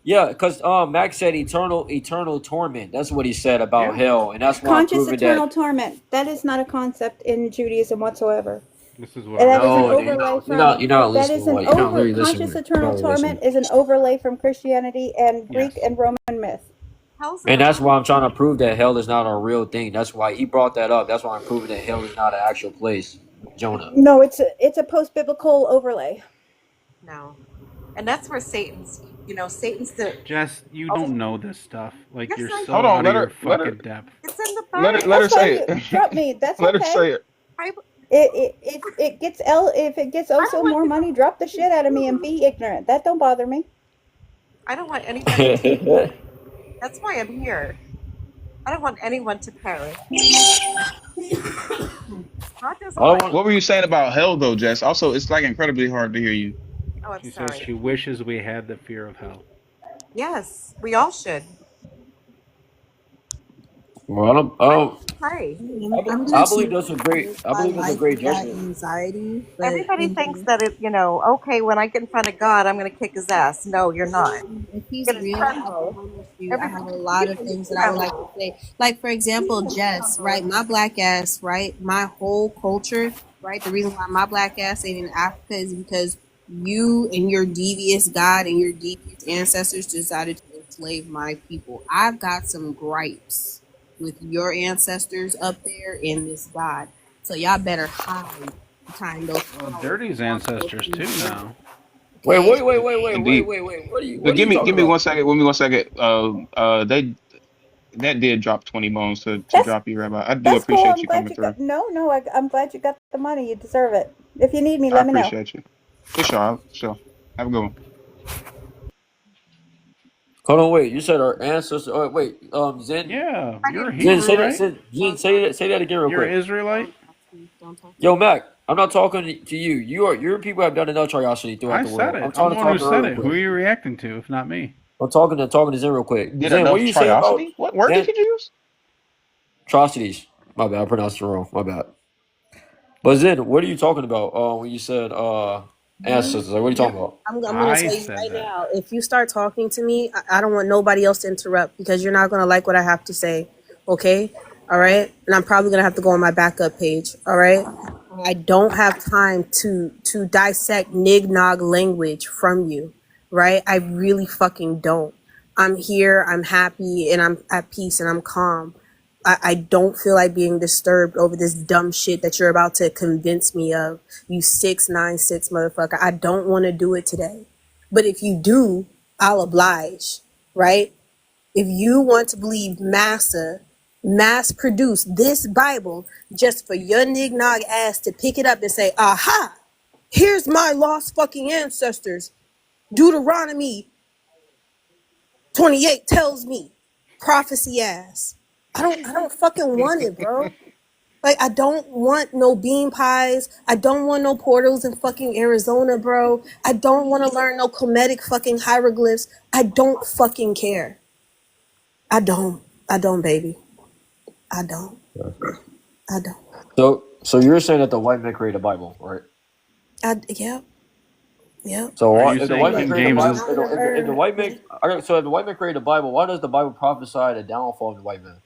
yeah, because Max said eternal torment. That's what he said about hell, and that's why I'm Conscious proving eternal that. torment. That is not a concept in Judaism whatsoever. This is And what that is an No, overlay from you're not that is listening. an You're not over really listening. conscious You're eternal not really torment listening. is an overlay from Christianity and Greek Yes. and Roman myth. Hell's And a that's why I'm trying to prove that hell is not a real thing. That's why he brought that up. That's why I'm proving that hell is not an actual place. Jonah. No, it's a post biblical overlay. no, and that's where Satan's. Satan's the. Jess, you don't know this stuff. Like Yes, you're I so Hold on, out of let your her let her fucking depth. It's in the let her Bible. let her That's say fine. it. Drop me. That's Let her okay. say it. It gets if it gets I don't also want more money, drop the shit out of me and be ignorant. That don't bother me. I don't want anybody to. That's why I'm here. I don't want anyone to perish. God doesn't I don't want. want. What were you saying about hell though, Jess? Also, it's like incredibly hard to hear you. Oh, I'm She says sorry. she wishes we had the fear of hell. Yes, we all should. Well, I don't. I pray. I'm I just believe here there's a great. with I my believe there's a life great with that judgment. anxiety, but Everybody thinks that okay, when I get in front of God, I'm going to kick his ass. No, you're not. if he's Get his real, I pretzel. promise you, I have Everybody, a lot of things that I would like to say. Like, for example, Jess, right? My black ass, right? My whole culture, right? The reason why my black ass ain't in Africa is because you and your devious God and your devious ancestors decided to enslave my people. I've got some gripes with your ancestors up there and this God. So y'all better hide behind those Well, powers Dirty's that y'all ancestors too now. Wait, okay? Indeed. What are you Give talking me about? 1 second. Give me 1 second. They that did drop 20 bones to That's drop you, Rabbi. I do that's cool. appreciate I'm you glad coming you through. got. No, I'm glad you got the money. You deserve it. If you need me, I let me know. appreciate you. For sure. For sure. Have a good one. Hold on, wait. You said our ancestors. Oh, wait. Zen. Yeah, I you're a didn't Zen, Hebrew, say hear. that. right? Zen, say that again real You're an quick. Israelite. Don't talk to Yo, me. Mac. I'm not talking to you. Your people have done enough triosity throughout I the said world. it. I'm I'm trying the to one who talk to her said real it. Who quick. are you reacting to, if not me? I'm talking to Zen real quick. Did Zen, what enough do you say about triosity? What word did and you use? atrocities? My bad. I pronounced it wrong. My bad. But Zen, what are you talking about? When you said You, ancestors, like, what are you talking about? I'm gonna I tell you said right that. now. If you start talking to me, I don't want nobody else to interrupt because you're not gonna like what I have to say. Okay, all right. And I'm probably gonna have to go on my backup page. All right. I don't have time to dissect nig language from you. Right. I really fucking don't. I'm here. I'm happy and I'm at peace and I'm calm. I don't feel like being disturbed over this dumb shit that you're about to convince me of. You 696 motherfucker. I don't want to do it today. But if you do, I'll oblige, right? If you want to believe massa mass produce this Bible just for your nignog ass to pick it up and say, aha, here's my lost fucking ancestors. Deuteronomy 28 tells me, prophecy ass. I don't fucking want it, bro. Like, I don't want no bean pies. I don't want no portals in fucking Arizona, bro. I don't want to learn no Kemetic fucking hieroglyphs. I don't fucking care. I don't. I don't, baby. I don't. I don't. So you're saying that the white man created the Bible, right? Yeah. Yeah. So Are you if the saying white man Look, King created the James Bible, is? if the white man, okay, so if the white man created the Bible, why does the Bible prophesy the downfall of the white man?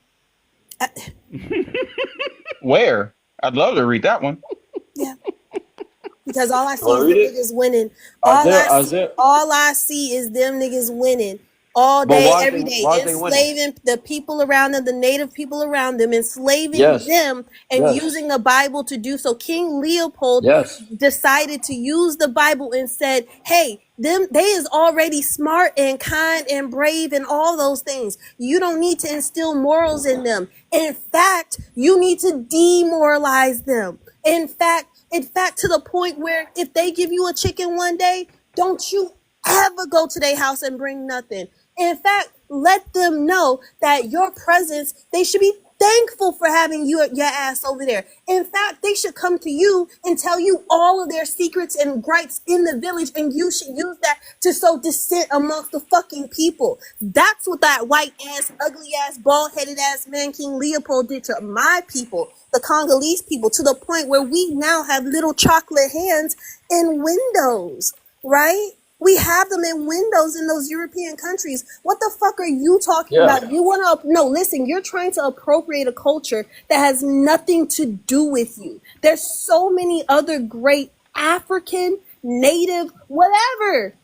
Where? I'd love to read that one. Yeah. Because all I You see want is to them read it? niggas winning. Isaiah. All I see is them niggas winning all But day, why is every day, they winning? enslaving the people around them, the native people around them, enslaving Yes, them, and yes, using the Bible to do so. King Leopold yes. decided to use the Bible and said, "Hey, they is already smart and kind and brave and all those things. You don't need to instill morals in them. In fact, you need to demoralize them. In fact, to the point where if they give you a chicken one day, don't you ever go to their house and bring nothing. In fact, let them know that your presence, they should be thankful for having your ass over there. In fact, they should come to you and tell you all of their secrets and gripes in the village, and you should use that to sow dissent amongst the fucking people. That's what that white ass, ugly ass, bald headed ass man King Leopold did to my people, the Congolese people, to the point where we now have little chocolate hands in windows, right? We have them in windows in those European countries. What the fuck are you talking Yeah. about? You want to, no, listen, you're trying to appropriate a culture that has nothing to do with you. There's so many other great African, native, whatever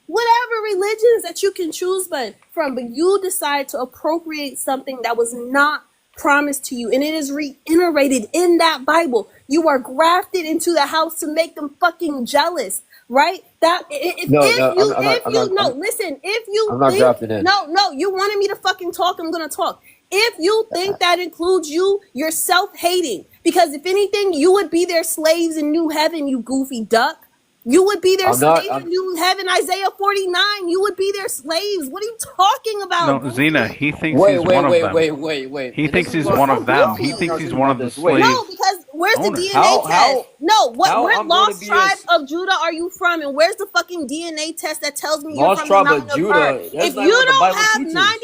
religions that you can choose from, but you decide to appropriate something that was not promised to you, and it is reiterated in that Bible. You are grafted into the house to make them fucking jealous, right? That No, no, listen, if you I'm not think grafted in. no, you wanted me to fucking talk, I'm gonna talk. If you think that includes you're self-hating. Because if anything, you would be their slaves in new heaven, you goofy duck. You would be their I'm not. slaves in new heaven, Isaiah 49. You would be their slaves. What are you talking about, No, goofy? Zena, he thinks Wait, he's wait, one of wait, them. wait, wait, wait. He And this thinks is he's what You're one so of them. goofy. He thinks I'm he's thinking one about of the this. Wait, No, slaves because where's the owners. DNA test? No, what how I'm going to lost be tribe of Judah are you from? And where's the fucking DNA test that tells me you're lost from the tribe of mountain of Ur? Judah? That's If not you what the don't Bible have teaches.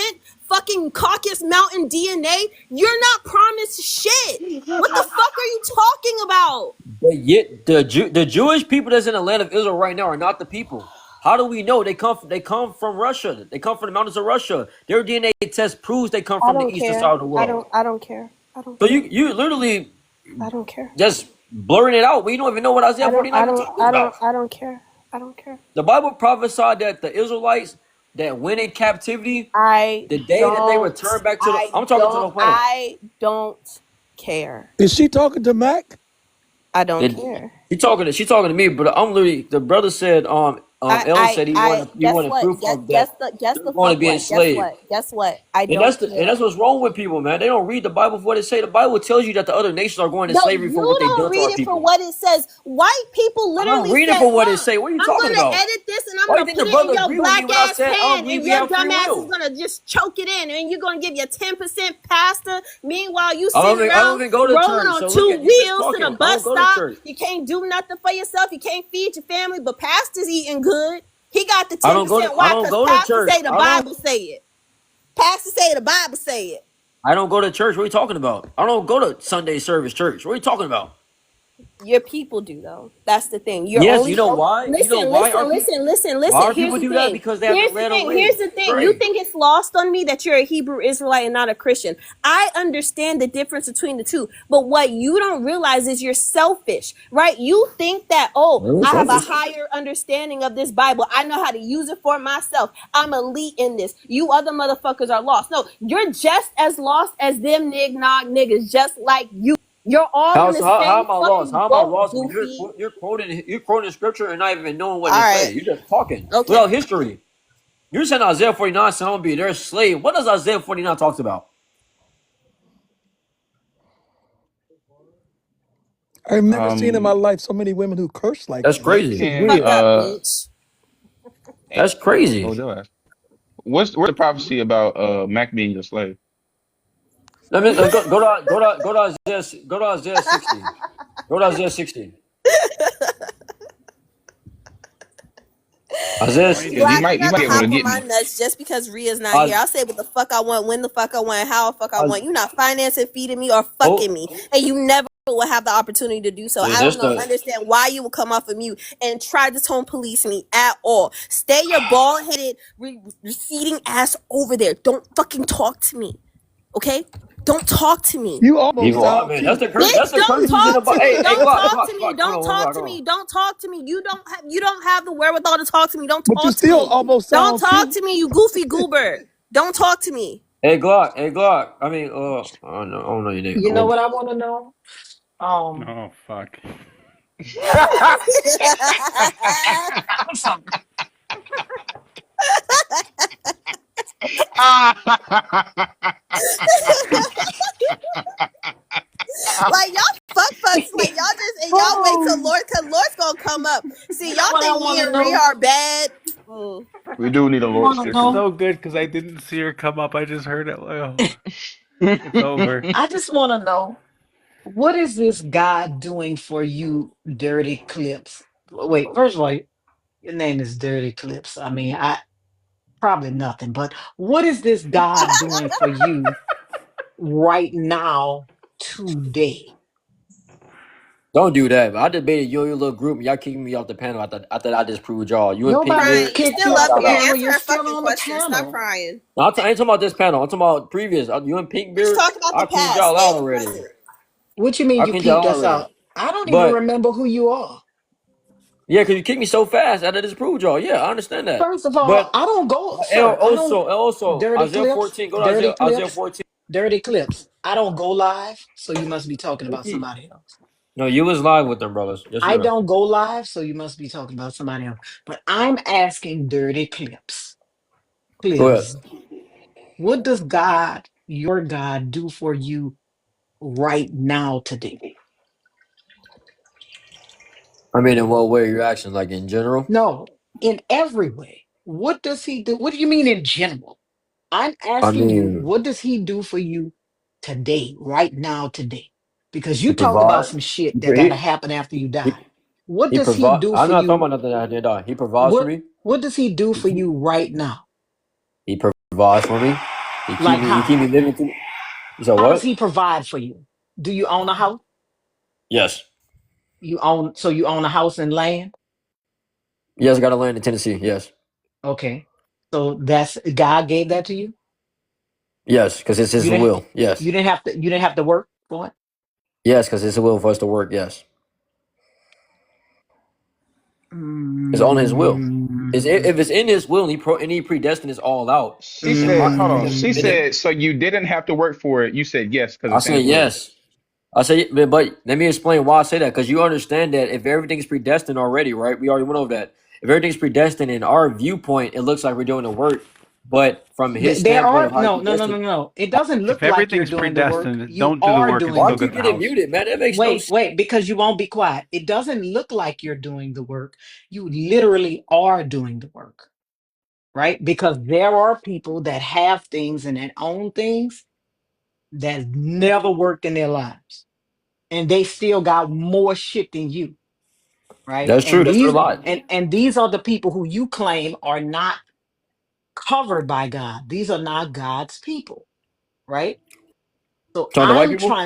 95% fucking Caucasus Mountain DNA, you're not promised shit. What the fuck are you talking about? But yet the Jewish people that's in the land of Israel right now are not the people. How do we know they come from Russia? They come from the mountains of Russia. Their DNA test proves they come I from the don't eastern care. side of the world. I don't care. I don't So care. you literally I don't care. just blurring it out, but you don't even know what Isaiah 49 is talking about. I don't care. I don't care. The Bible prophesied that the Israelites that went in captivity, I the day that they return back to the I'm talking to the planet. I don't care. Is she talking to Mac? I don't Did- care. She talking to me, but I'm literally the brother said Ellen said he wanted proof of that Guess they're the going to fuck be what? enslaved. Guess what? I And don't that's care. what's wrong with people, man. They don't read the Bible for what it say. The Bible tells you that the other nations are going to No, slavery for what you they done don't to our read it for people. what it says. White people I'm literally reading said, for what it "Look, say. What are you I'm talking gonna about? edit this and I'm Why you gonna think put the it brother in your agree with me black when I ass said I hand, believe and we your have free dumb ass is will? gonna just choke it in, and you're gonna give you 10% pasta. Meanwhile, you I sitting don't around even go to rolling church. on So look two at you just wheels to talking. the I don't bus go to stop. church. You can't do nothing for yourself. You can't feed your family, but pastor's eating good. He got the I don't 10%. go to I Why? don't Because go to pastor church. say the Bible say it. Pastor say the Bible say it. I don't go to church. What are you talking about? I don't go to Sunday service church. What are you talking about? Your people do though. That's the thing. You're Yes, only you know why? You know listen, why listen, our people listen, listen, why listen. our Here's people the do that? thing. Because they Here's haven't the read thing. away. Here's the thing. You Right. think it's lost on me that you're a Hebrew Israelite and not a Christian. I understand the difference between the two. But what you don't realize is you're selfish, right? You think that, oh, Really I have a selfish. higher understanding of this Bible. I know how to use it for myself. I'm elite in this. You other motherfuckers are lost. No, you're just as lost as them nig-nog niggas, just like you. You're all How in the so how same am I lost? fucking How am I boat, lost when goofy. you're quoting scripture and not even knowing what All it right. say? You're just talking Okay. without history. You're saying Isaiah 49 saying I'm gonna be their slave. What does Isaiah 49 talks about? I've never seen in my Um, life so many women who curse like That's that. It's crazy. can Fuck weird. up, bitch. That's crazy. hold your ass. What's the prophecy about Mac being your slave? Let me go to Isaiah 60. Go to Isaiah 60. Isaiah Why you Because Black, you you gotta might be able to hop on get my me. nuts just because Ria's not here. Is- I'll say what the fuck I want, when the fuck I want, how the fuck I Is- want. You're not financing, feeding me, or oh, fucking me. And you never will have the opportunity to do so. is I this don't the understand why you will come off of mute and try to tone police me at all. Stay your bald headed, receding ass over there. Don't fucking talk to me. Okay? Don't talk to me. You almost I sound mean cute. that's Bitch, the don't curses in the talk to Bible. me. Hey, Don't Glock, talk Glock, to me. Glock. Don't talk to me. Don't talk to me. You don't have the wherewithal to talk to me. Don't But you talk to still me. almost Don't sound talk cute. to me, you goofy goober. Don't talk to me. Hey Glock. I mean, I don't know your name. You know what I want to know? Oh fuck. Something. Like y'all fucks, like y'all just and y'all wait till Lord, cause Lord's gonna come up. See, You know y'all what I think want me to and Rhea know? are bad. Mm. We do need a I Lord want to It's sticker. know. so good because I didn't see her come up. I just heard it. Oh, it's over. I just want to know, what is this God doing for you, Dirty Clips? Wait, first of all, your name is Dirty Clips. I mean, I probably nothing, but what is this God doing for you right now, today? Don't do that. I debated you and your little group. And y'all kicked me off the panel after I disproved y'all. You and Pink Nobody Crying. Beard. You kicked still you Kicked off up the y'all here. out. panel. Answer You're her still fucking on the question. Stop panel. crying. No, I ain't talking about this panel. I'm talking about previous. You and Pink Let's Beard. talk about I the cleaned past. y'all Stay out in the already. present. What you mean I you cleaned y'all peeped out us already. out? I don't even But remember who you are. yeah, because you kicked me so fast after I disproved y'all. Yeah, I understand that. First of all, But I don't go, sir. I don't also dirty Isaiah clips, 14. Go to dirty Isaiah clips, 14. dirty clips. I don't go live, so you must be talking about somebody else. No, you was live with them, brothers. Yes, you I were. don't go live, so you must be talking about somebody else. But I'm asking dirty clips. Go ahead. Clips. What does God, your God, do for you right now today? I mean, in what way are you asking? Like in general? No, in every way. What does he do? What do you mean in general? I'm I asking you, mean, what does he do for you today, right now, today? Because he you talk about provide. some shit He that pro- gotta he happen after you die. he, What he does he provide. do I'm for not talking you? about nothing that I did die. He provides for What me. what does he do He for keep, you right now? he provides for me. He keep Like me. He how? keep me living through. You said How does what? he provide for you? Do you own a house? Yes. You own a house and land? Yes, I got to land in Tennessee. Yes. Okay. So that's God gave that to you? Yes, because it's You His didn't will. Yes. you didn't have to work for it? Yes, because it's a will for us to work. Yes. It's on His will. If Mm, it's in His will and He predestined us all out, She and said, my hold on. and, She and it, mm. said, so you didn't have to work for it. You said yes because I it's in say his will. yes. I say, but let me explain why I say that. Because you understand that if everything's predestined already, right? We already went over that. If everything's predestined in our viewpoint, it looks like we're doing the work. But from His There standpoint are of how He no, predestined, no. It doesn't If look like you're everything's doing the work. predestined, You don't do the are work and doing why the still keep get the work. getting house. muted, man? That makes no sense. Wait, because you won't be quiet. It doesn't look like you're doing the work. You literally are doing the work, right? Because there are people that have things and that own things that never worked in their lives. And they still got more shit than you, right? That's true. That's a lot. And these are the people who you claim are not covered by God. These are not God's people, right? So Talking to white people?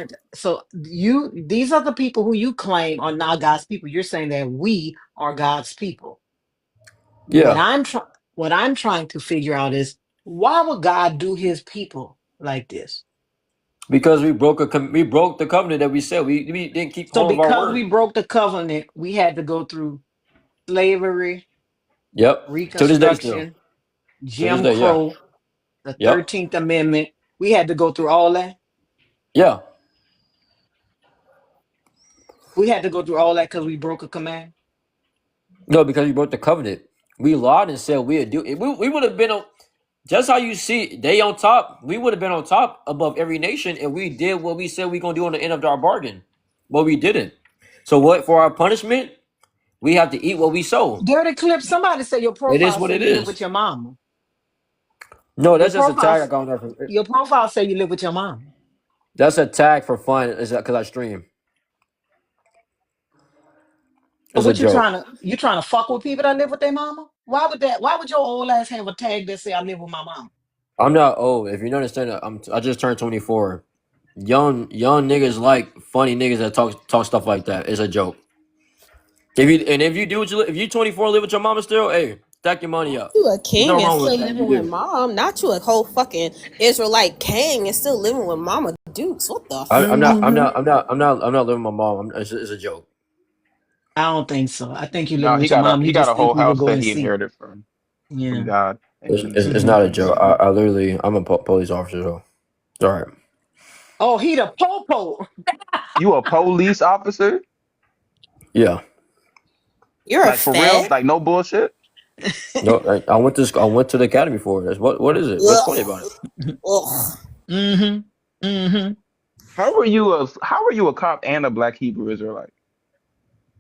these are the people who you claim are not God's people. You're saying that we are God's people. What Yeah, I'm trying what I'm trying to figure out is, why would God do his people like this? because we broke the covenant that we said. We didn't keep So hold of our because we word. broke the covenant, we had to go through slavery, Yep. To this day, still. Reconstruction, To this Jim day, yeah. Crow, the Yep. 13th Amendment. We had to go through all that. Yeah. We had to go through all that because we broke a command. No, because we broke the covenant. We lied and said we'd do it. We would have been on just how you see they on top. We would have been on top above every nation, and we did what we said we gonna do on the end of our bargain, but we didn't. So what for our punishment? We have to eat what we sow. Dirty Clip, somebody said your It is profile what say it you live with is. your mama. No, Your that's just a profile, tag I got on there. your profile say you live with your mama. That's a tag for fun. Is that because I stream? So It's a what joke. you trying to fuck with people that live with their mama? Why would your old ass have a tag that say I live with my mama? I'm not old. If you don't understand that, I just turned 24. Young niggas like funny niggas that talk stuff like that. It's a joke. If you do what if you 24 and live with your mama still, hey, stack your money up. You a There's king no and wrong with still that. You living with do. mom, not you a whole fucking Israelite king and still living with Mama Dukes. What the I'm not. I'm Hmm. not. I'm not. I'm not. I'm not living with my mom. It's a joke. I don't think so. I think you living No, with your mom. he You got just a think whole we would house go that and he see. inherited from Yeah. God, and It's Hmm. not a joke. I literally I'm a police officer. So it's all right. Oh, he the popo. you a police officer, Yeah. You're a like for real, fed? like no bullshit. No, I went to I went to the academy for it. What is it? What's funny about it? Ugh. Ugh. Mm-hmm. Mm-hmm. How are you a cop and a black Hebrew Israelite?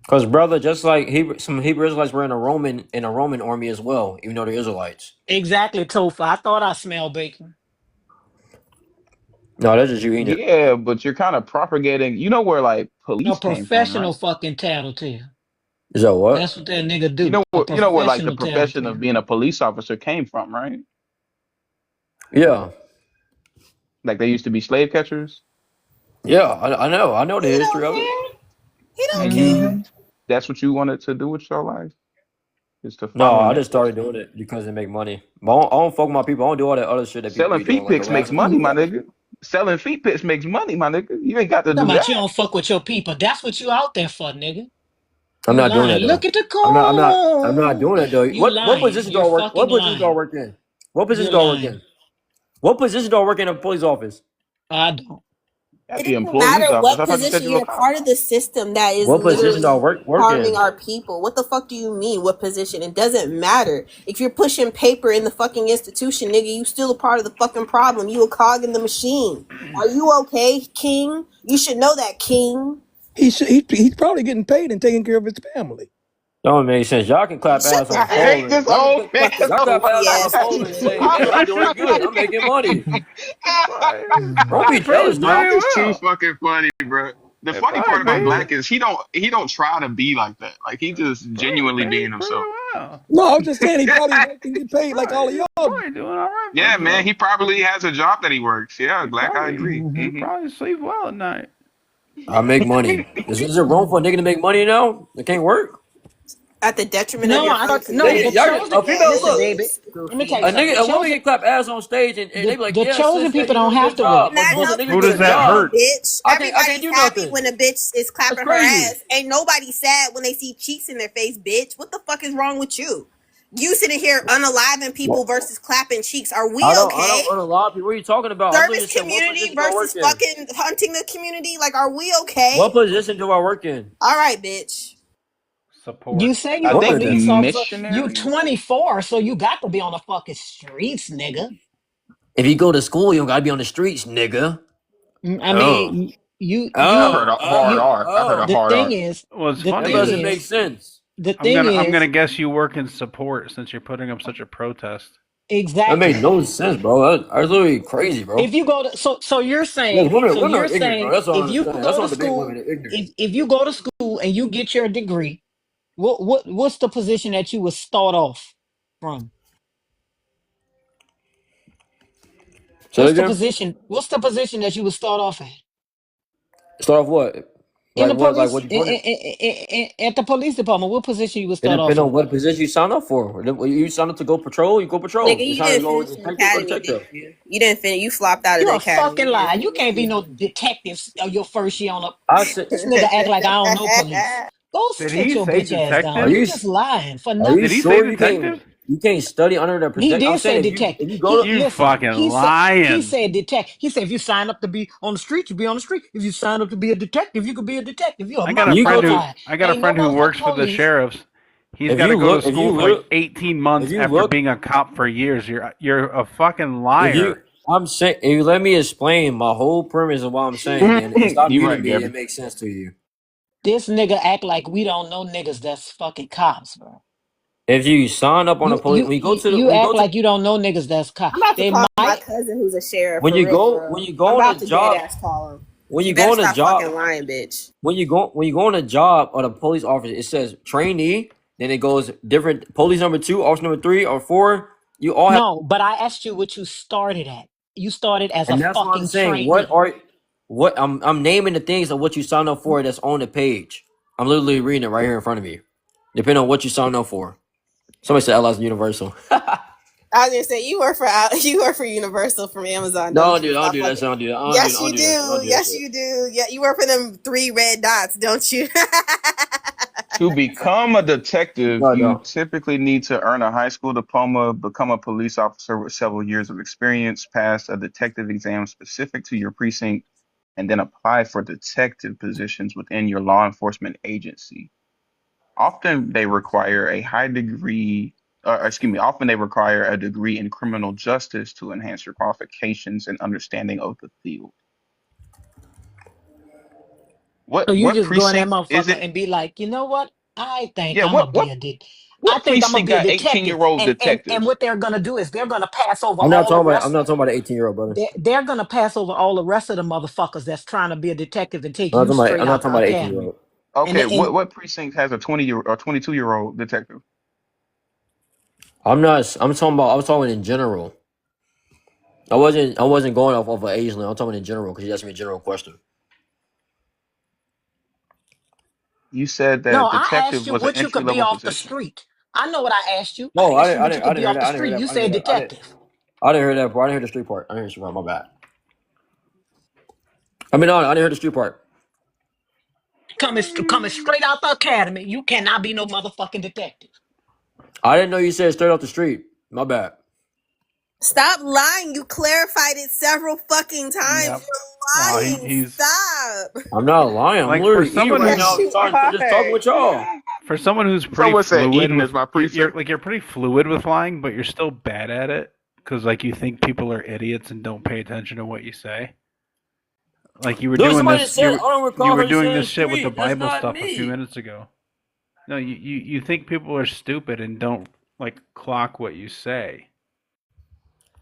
Because brother, just like some Hebrew Israelites were in a Roman army as well, even though they're Israelites. Exactly, Tofa. I thought I smelled bacon. No, that's just you eating it. Yeah, but you're kind of propagating. You know where like A police came from, right? professional fucking tattletale. Is that what? That's what that nigga do. A You know where like the professional profession of tattletale. being a police officer came from, right? Yeah. Like they used to be slave catchers. Yeah, I know. I know the He don't history of it. care. He don't care. Mm-hmm. That's what you wanted to do with your life, is to No, follow in I their just started footsteps. doing it because it make money. But I don't fuck with my people. I don't do all that other shit that people Selling be doing, feet like pics makes harassing money, people. my nigga. Selling feet pics makes money, my nigga. You ain't got to Talking do about you that. don't fuck with your people. That's what you out there for, nigga. I'm You not doing that lying. though. Look at the I'm not code. doing that though. You What lying. position do You're I work? fucking What position do I lying. work in? What position You're do I work lying. in? What position do I work in a police office? I don't. At It the doesn't employee's matter office. what I thought you said position you were a you're cop. part of the system that is What position do I literally work harming in? our people. What the fuck do you mean? What position? It doesn't matter. If you're pushing paper in the fucking institution, nigga, you still a part of the fucking problem. You a cog in the machine. Are you okay, King? You should know that, King. He's probably getting paid and taking care of his family. Don't make sense. Y'all can clap Shut ass the on I fuck hate Poland. this old man Y'all so clap ass pussy on ass much. Poland and nigga. say, "Hey, I'm doing good. I'm making money." Don't be They probably jealous pay now. Black is too well. fucking funny, bro. The They funny part probably about pay. Black is he don't try to be like that. Like he just Probably genuinely pay being pretty himself. well. No, I was just saying he probably worked and get paid like all of Probably, y'all. probably doing all right for Yeah, man, himself. he probably has a job that he works. Yeah, He Black, I probably agree. he probably sleep well at night. I make money. Is it wrong for a nigga to make money now? They can't work. At the detriment of No, your I fucking no. The Y'all community. get, chosen. a female Listen, look. baby. Yes. Let me tell A you something. nigga, a woman can clap ass on stage and they be like, The "Yeah, sis, chosen yeah, people you doing don't a have good to job." work. And But that once a helps nigga Who get does a you that job, too, hurt? bitch. I can't Everybody's do happy nothing. when a bitch is That's clapping her crazy. ass. Ain't nobody sad when they see cheeks in their face, bitch. What the fuck is wrong with you? You sitting here unaliving people versus clapping cheeks. Are we I okay? don't run a lot. What are you talking about? I'm literally Service saying, what community position do I versus work in? fucking hunting the community. Like, are we okay? What position do I work in? All right, bitch. You Support. say I you a What think police position? officer. You missionaries. 24, so you got to be on the fucking streets, nigga. If you go to school, you don't gotta be on the streets, nigga. I Oh, mean, you I you heard a oh, hard you. oh, R. I heard a The oh. hard thing R. is, What's the That funny thing is doesn't make is, sense. the I'm thing gonna is guess you work in support since you're putting up such a protest. That made exactly. no sense, bro. That's literally crazy, bro. If you go to so you're Yeah, saying women are ignorant, bro. That's all if I'm you saying. That's go why to I'm debating school women. They're ignorant. if you go to school and you get your degree, what's the position that you would start off from? Say that again. What's the position that you would start off at? Start off what? In the Like police what you doing? at the police department, what position you would It start off depends on in? what position you sign up for. You sign up to go patrol, you go Nigga, patrol. You you sign up to didn't go finish the detective, go academy, did detective. you? You didn't finish. You flopped out of You're the a academy. fucking You lie. didn't You can't be finish no detective your first year on a I said, this nigga act like I don't know police. it. Go Did sit he your say bitch ass down. are detective? You you just lying for are you Did he nothing. say sure detective? you can't study under the He project? I'm did say saying detect. if you go He to You listen. fucking He lying. said detect. He said if you sign up to be on the street, you be on the street. If you sign up to be a detective, you could be a detective. You're a I got a you go friend motherfucking who to lie. I got a Ain't no friend who motherfucking works for the police. sheriffs. He's if got to you go to look school for like 18 if months you after look being a cop for years. You're a fucking if you liar. I'm saying if you let me explain my whole premise of what I'm saying, then and stop You muting right, me, it Gabby. makes sense to you. This nigga act like we don't know niggas that's fucking cops, bro. If you sign up on the police You act like you don't know niggas that's cops. I'm about to They call my might cousin who's a sheriff when for you real, go for when real. you go I'm on a about to dead job ass call him. when He you go better on a stop job fucking lying, bitch. when you go on a job or the police officer, it says trainee, then it goes different police number 2, officer number 3 or 4. You all have, no, but I asked you what you started at. You started as a and that's what I'm fucking saying. trainee. What I'm naming the things of what you signed up for that's on the page. I'm literally reading it right here in front of you. Depending on what you signed up for. Somebody said LS Universal. I was gonna say you work for you work for Universal from Amazon, don't Don't do you? that. Don't Stop do that. fucking. Don't do that. Yes, I you don't do that. Don't do. do that Yes, shit. you do. Yeah, you work for them 3 red dots, don't you? To become a detective, No, you no. typically need to earn a high school diploma, become a police officer with several years of experience, pass a detective exam specific to your precinct, and then apply for detective positions within your law enforcement agency. Often they require a high degree, often they require a degree in criminal justice to enhance your qualifications and understanding of the field. So you What just go in that precinct is motherfucker it? and be like, you know what? I think Yeah, I'm gonna be a I what think I'm gonna precinct be a got detective. 18-year-old And detectives? what they're gonna do is they're gonna pass over I'm not all the talking about. I'm rest. not talking about an 18-year-old brother. They're gonna pass over all the rest of the motherfuckers that's trying to be a detective and take I'm not you talking about. straight I'm not out the talking about an academy. 18-year-old. And Okay, and what precinct has a 20-year or 22-year-old detective? I'm not. I'm talking about. I was talking in general. I wasn't going off of an age limit. I'm talking in general because you asked me a general question. You said that no, a I asked detective you was an what you could be entry-level off the position. street. I know what I asked you. No, I asked you what you I could be didn't hear off that. the I didn't street. hear You that. I didn't said hear that. detective. I didn't hear that part. I didn't hear the street part. I didn't hear the street part. My bad. I mean, no, I didn't hear the street part. Coming straight out the academy. You cannot be no motherfucking detective. I didn't know you said straight off the street. My bad. Stop lying. You clarified it several fucking times. Yep. You're No, lying. he's Stop. I'm not lying. I'm like for literally eating someone right who's now, Yes, you just talking are. with y'all. Oh for someone who's pretty Someone said fluid eating with is my you're precinct. you're pretty fluid with lying, but you're still bad at it because like you think people are idiots and don't pay attention to what you say. Like you were There was doing somebody that this, said, I don't you recall were her doing saying this shit with the street. That's Bible not stuff a few me. minutes ago. No, you think people are stupid and don't like clock what you say.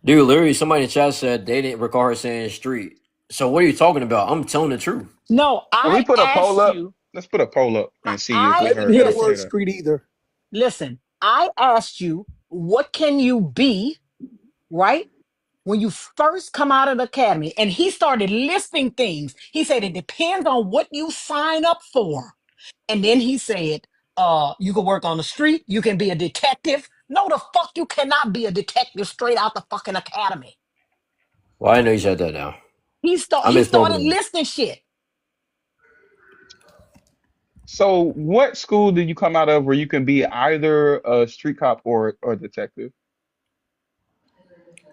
Dude, literally, somebody in the chat said they didn't recall her saying street. So what are you talking about? I'm telling the truth. No, Can we I put a poll asked up? you. Let's put a poll up and see if I we I didn't heard hear the her say word listen, that. street either. listen. I asked you, what can you be, right? When you first come out of the academy, and he started listing things. He said it depends on what you sign up for. And then he said, you can work on the street, you can be a detective. No, the fuck you cannot be a detective straight out the fucking academy. Well, I didn't know you said that now. I He misspoke started then. listing shit. So, what school did you come out of where you can be either a street cop or detective?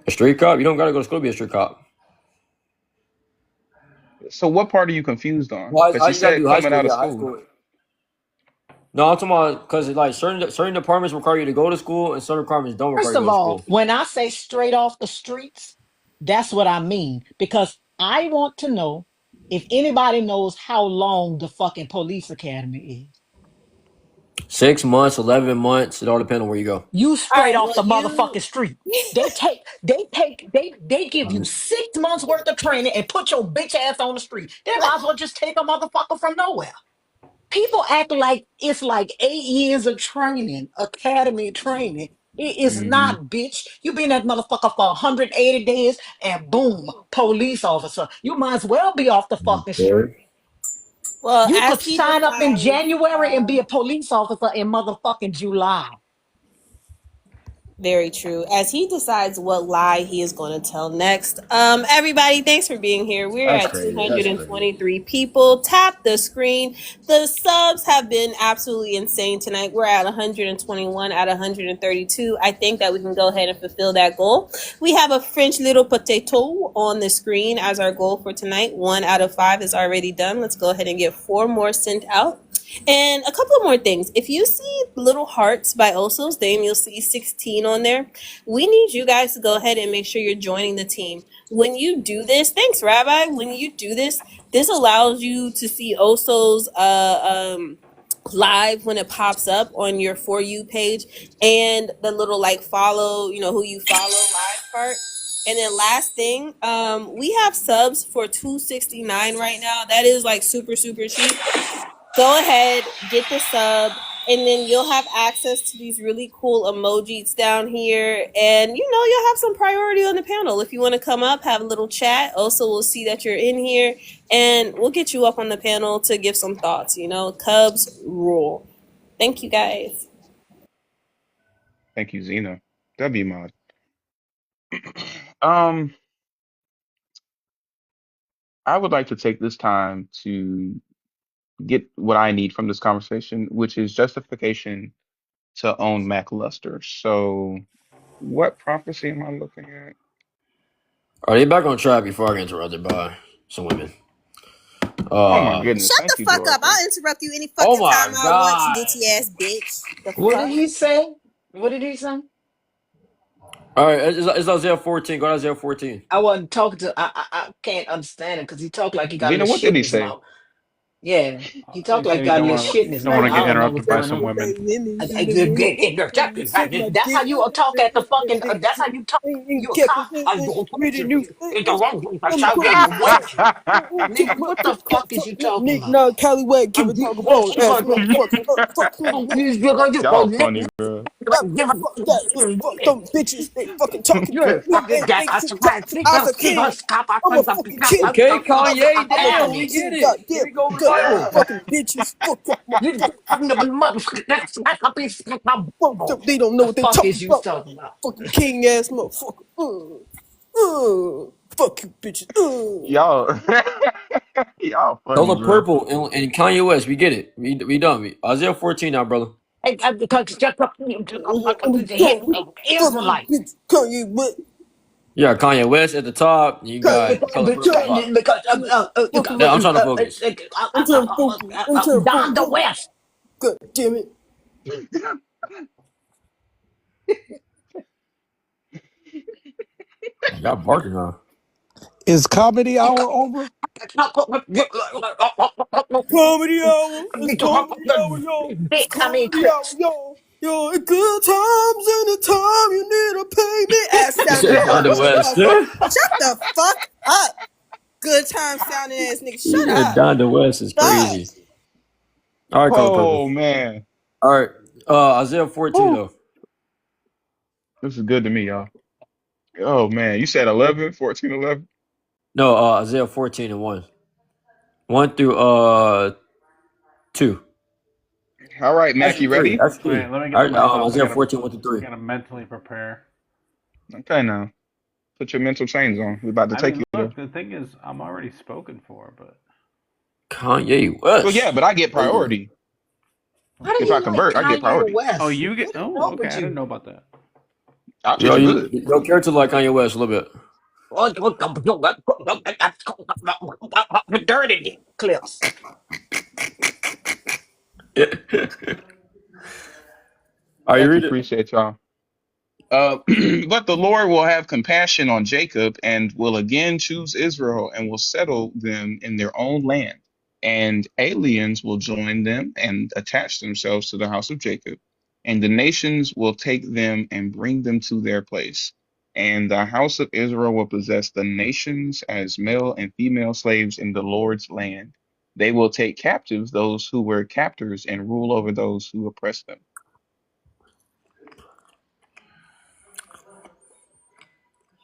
A street cop? You don't gotta go to school to be a street cop. So, what part are you confused on? Well, Because he you gotta said do high coming school. out of Yeah, high school. school. No, I'm talking about because like certain departments require you to go to school, and some departments don't require First you to of go to all, school. when I say straight off the streets, that's what I mean. Because I want to know if anybody knows how long the fucking police academy is. 6 months, 11 months. It all depends on where you go. You All straight right. off Well, the motherfucking you. street. They give you 6 months worth of training and put your bitch ass on the street. They might as well just take a motherfucker from nowhere. People act like it's like 8 years of training, academy training. It is Hmm. not, bitch. You been that motherfucker for 180 days and boom, police officer. You might as well be off the fucking Okay. street. Well, You as could he sign up in decides. January and be a police officer in motherfucking July. Very true. As he decides what lie he is going to tell next. Everybody, thanks for being here. We're That's at crazy. That's crazy. 223 people. Tap the screen. The subs have been absolutely insane tonight. We're at 121 out of 132. I think that we can go ahead and fulfill that goal. We have a French little potato on the screen as our goal for tonight. 1 out of 5 is already done. Let's go ahead and get 4 more sent out. And a couple of more things. If you see little hearts by Oso's name, you'll see 16 on there. We need you guys to go ahead and make sure you're joining the team. When you do this, thanks, Rabbi. When you do this, this allows you to see Oso's live when it pops up on your For You page, and the little like follow, who you follow live part. And then last thing, we have subs for $2.69 right now. That is like super, super cheap. Go ahead, get the sub, and then you'll have access to these really cool emojis down here. And you'll have some priority on the panel. If you want to come up, have a little chat. Also, we'll see that you're in here, and we'll get you up on the panel to give some thoughts. Cubs rule. Thank you guys. Thank you, Zena. W mod. Um, I would like to take this time to get what I need from this conversation, which is justification to own Mac Luster. So, what prophecy am I looking at? Are they back on track before I get interrupted by some women? Oh my goodness! Shut Thank the you, fuck up. Dorothy. I'll interrupt you any Oh fucking my time I want, god! snitchy ass bitch. The What fuck? did he say? What did he say? All right, it's Isaiah 14. Go to Isaiah 14. I wasn't talking to. I can't understand him because he talked like he got a Zena, little what shit did in he his say? mouth. Yeah, he talked He like said he you got a don't little want shit in his don't want mouth. to I get don't know what's interrupted by going some on. women. That's how you talk at the fucking. That's how you talk. You talk. I go put you in the wrong place. I shall get the way. Nigga, what the fuck is you talking about? I'm deep. What you gonna do? Y'all funny, bro. You're a fucking guy. I survived 3 months. Okay, Kanye, damn, we get it. Here we go with the Bible. You from the motherfucker. The fuck is you talking about? Y'all, y'all funny, Color bro. purple and Kanye West, we get it. We done. Isaiah 14 now, brother. Because just Israelite. You got Kanye West at the top. You got Color Purple. Because you got Yeah, I'm trying to focus. I'm trying to focus. I'm trying to Don the focus. West. God damn it. Y'all barking now. Is comedy hour over? Comedy hour. It's comedy hour, y'all. It's I mean comedy hour, clips. y'all. Yo, it's good times and the time you need to pay me. Ass You sounding said Don ass the nigga. West. Shut the fuck up. Good time sounding ass nigga. Shut Yeah, up. Don the West is Stop. crazy. All right, Color Purple. Oh man, All right, Isaiah 14 Woo. though. This is good to me, y'all. Oh man, you said 11, 14, 11. No, Isaiah 14 and 1. 1 through 2. All right, Mac, Actually you 3. ready? Actually 3. Wait, let me All get right, myself. Isaiah 14, 1 through 3. Gotta mentally prepare. Okay, now put your mental chains on. We're about to I take mean, you there. look, the thing is, I'm already spoken for, but Kanye West. Well, yeah, but I get priority. How do If I you like convert, I get Kanye priority. oh, West? you get. What is Oh, wrong okay. with I didn't you? know about that. Options are good. Your character like Kanye West a little bit. Dirty clips. Are you Thank you, reading? appreciate y'all. But the Lord will have compassion on Jacob and will again choose Israel and will settle them in their own land. And aliens will join them and attach themselves to the house of Jacob. And the nations will take them and bring them to their place. And the house of Israel will possess the nations as male and female slaves in the Lord's land. They will take captives those who were captors and rule over those who oppress them.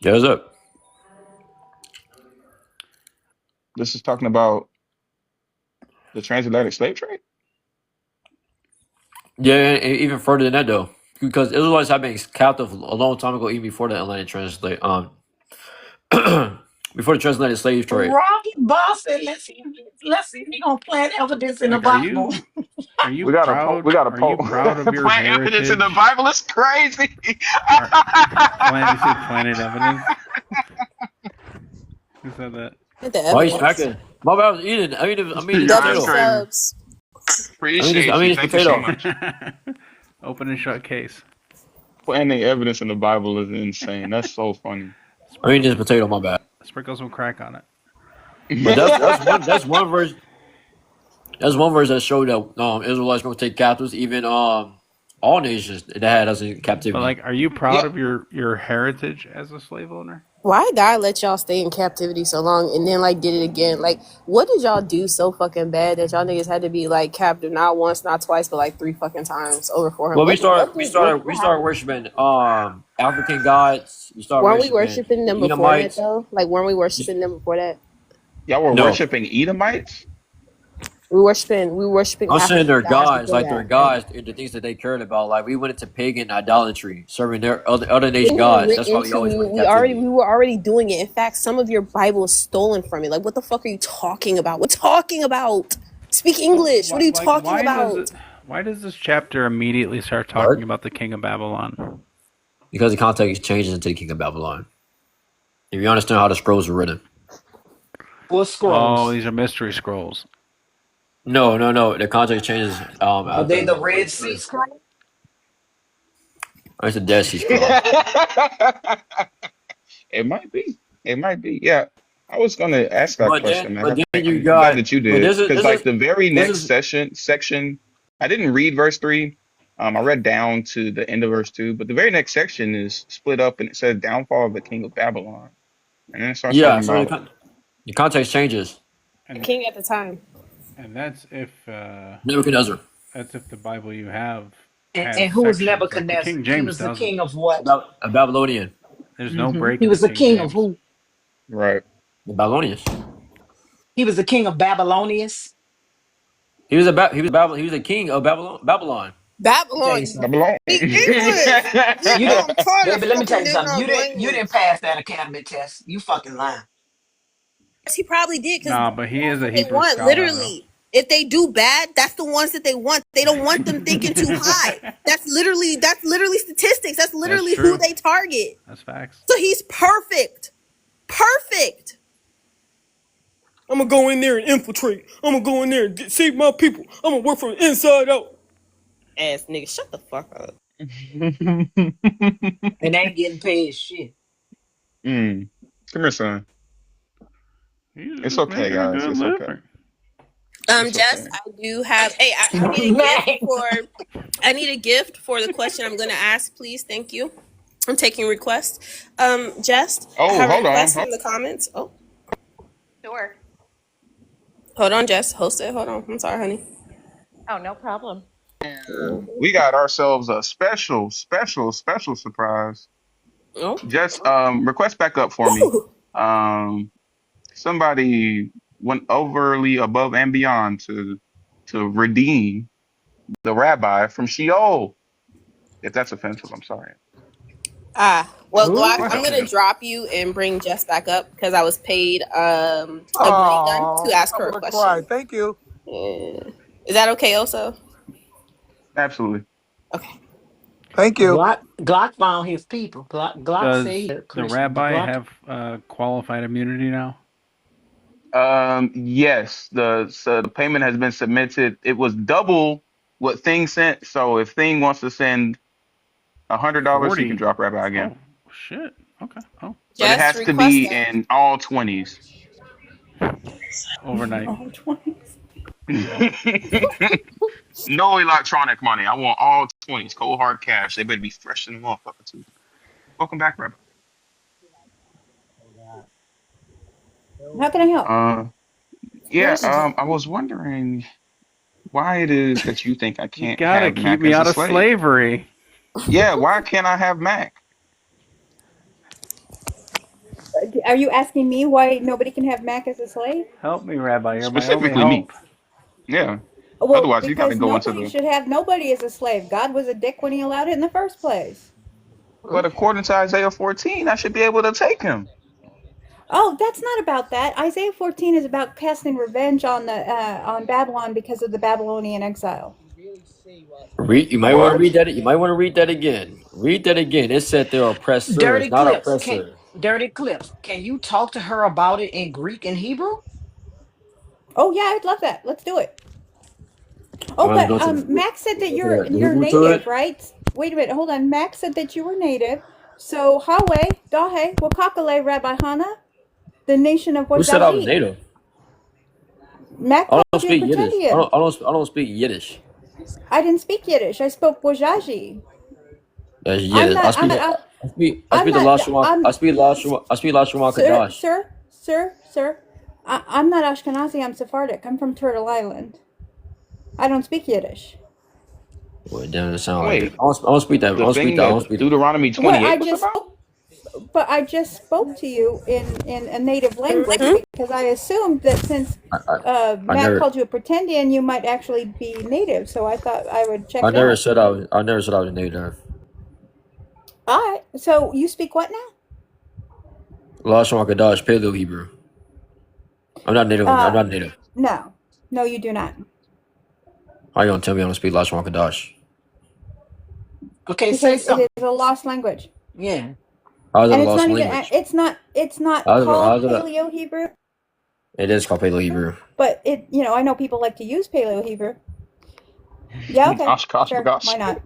Yeah, what's up? This is talking about the transatlantic slave trade. Yeah, and even further than that though, because Israelites have been captive a long time ago, even before the Atlantic translate before the transatlantic slave trade. Rocky Boss said, let's see if he gonna plant evidence in the Like, are Bible. you are you We got a proud? we got a Are you proud of your plant evidence in the heritage? Bible. It's crazy. Are you say planted evidence? Who said that? Get the Why are you evidence. smacking? My bad, I was eating. I mean this Nah, that's Double potato. crazy. subs. Appreciate I you. mean this Thank you so potato. much. Open and shut case. Planting evidence in the Bible is insane. That's so funny. I mean this potato. My bad. Sprinkle some crack on it. But that's one verse. That's one verse that showed that Israelites gonna take captives, even all nations that had us in But captivity. like, are you proud Yeah, of your heritage as a slave owner? Why God let y'all stay in captivity so long and then like did it again? Like, what did y'all do so fucking bad that y'all niggas had to be like captive not once, not twice, but like 3 fucking times over 400? Well, What we started happened? worshiping African gods. We started Weren't we worshiping worshiping them before that Edomites. though? Like, weren't we worshiping them before that? y'all were No, worshiping Edomites. We worshiping I'm saying African they're gods gods, before like they're that. gods, the things that they cared about. Like we went into pagan idolatry, serving their other nation We gods. went That's why we into always went in we captivity. were already doing it. In fact, some of your Bible is stolen from it. Like, what the fuck are you talking about? What talking about? Speak So English. What are you like talking about? why does this chapter immediately start What? talking about the king of Babylon? Because the context changes into the king of Babylon. If you understand how the scrolls were written. What Oh, scrolls? these are mystery scrolls. No. The context changes Are they the after. Red Sea scroll? It's a Dead Sea Scroll. It might be. It might be. Yeah. I was gonna ask that question, man. But then you I'm glad got. that you But did, this is because this like is the very this next is section, I didn't read verse 3. I read down to the end of verse 2, but the very next section is split up and it says downfall of the king of Babylon, and then it starts yeah. talking So about the context changes. The And king at the time. and that's if Nebuchadnezzar. the Bible you have has And who was sections like the Nebuchadnezzar? King He James was the doesn't. king of what? A Babylonian. There's no break He in the was the King king of James. who? right. The Babylonians. He was the king of Babylonians. He was a king of Babylon. Let me tell you Babylon. something. Babylon. Speak English. You didn't, I'm tired of baby. Let me tell fucking you this something. You language. didn't pass that academy test. You fucking lying. Yes, he probably did because Nah, but he is a they Hebrew want scholar though. literally. If they do bad, that's the ones that they want. They don't want them thinking too high. That's literally statistics. That's literally who they target. That's facts. So he's perfect. Perfect. I'm gonna go in there and infiltrate. I'm gonna go in there and save my people. I'm gonna work from the inside out. Ass nigga, shut the fuck up. And they ain't getting paid shit. Come here, son. It's okay, guys. It's okay. Jess, I do have. Hey, I need a gift for the question I'm gonna ask, please. Thank you. I'm taking requests. Jess, I have a request in the comments. Oh, Sure. hold on, Jess. Host it. Hold on. I'm sorry, honey. Oh, no problem. We got ourselves a special surprise. Oh, Just request back up for me. Somebody went overly above and beyond to redeem the rabbi from Sheol. If that's offensive, I'm sorry. Well, Glock, I'm gonna drop you and bring Jess back up because I was paid a money gun to ask her a question. Cry. Thank you. Yeah. Is that okay, also? Absolutely. Okay. Thank you. Glock found his people. Glock Does said the rabbi have qualified immunity now? Yes. The payment has been submitted. It was double what Thing sent. So if Thing wants to send $100, he can drop Rabbi again. Oh shit. Okay. Oh. But it has to be in all 20s. Overnight. All 20s. No electronic money. I want all 20s. Cold hard cash. They better be fresh in the motherfucker too. Welcome back, Rabbi. How can I help? I was wondering why it is that you think I can't gotta have keep Mac me as out a of slave. slavery. Yeah, why can't I have Mac? Are you asking me why nobody can have Mac as a slave? Help me, Rabbi. You're my only Specifically me. hope. Yeah. Well, Otherwise, you got to because go into nobody the. should have nobody as a slave. God was a dick when he allowed it in the first place. But according to Isaiah 14, I should be able to take him. Oh, that's not about that. Isaiah 14 is about casting revenge on Babylon because of the Babylonian exile. You might want to read that. You might want to read that again. Read that again. It said they're oppressors, not oppressor. Dirty Clips. Can you talk to her about it in Greek and Hebrew? Oh yeah, I'd love that. Let's do it. Oh, but Max said that you're native, right? Wait a minute, hold on. Max said that you were native. So Hawe, Dahe, Wakakale, Rabbi Hana, the nation of Wajaji. Who said I was native? Mac I don't called you speak Yiddish. I don't speak Yiddish. I didn't speak Yiddish. I spoke Wajaji. That's Yiddish. I speak Lashon Kadash. Sir. I'm not Ashkenazi. I'm Sephardic. I'm from Turtle Island. I don't speak Yiddish. Well, it doesn't sound like it. I don't speak that. I don't speak that. Deuteronomy 28 But I just spoke to you in a native language because I assumed that since Matt called you a pretendian, you might actually be native. So I thought I would check. I never said I was native. All right. So you speak what now? Lashon Kadash, Paleo Hebrew. I'm not native. I'm not native. No, you do not. How you gonna tell me I don't speak Lashon Kadash? Okay, say something. It is a lost language. Yeah. How is it And a lost language? It's not called Paleo Hebrew. It is called Paleo Hebrew. But I know people like to use Paleo Hebrew. Yeah, okay. Sure. Why not?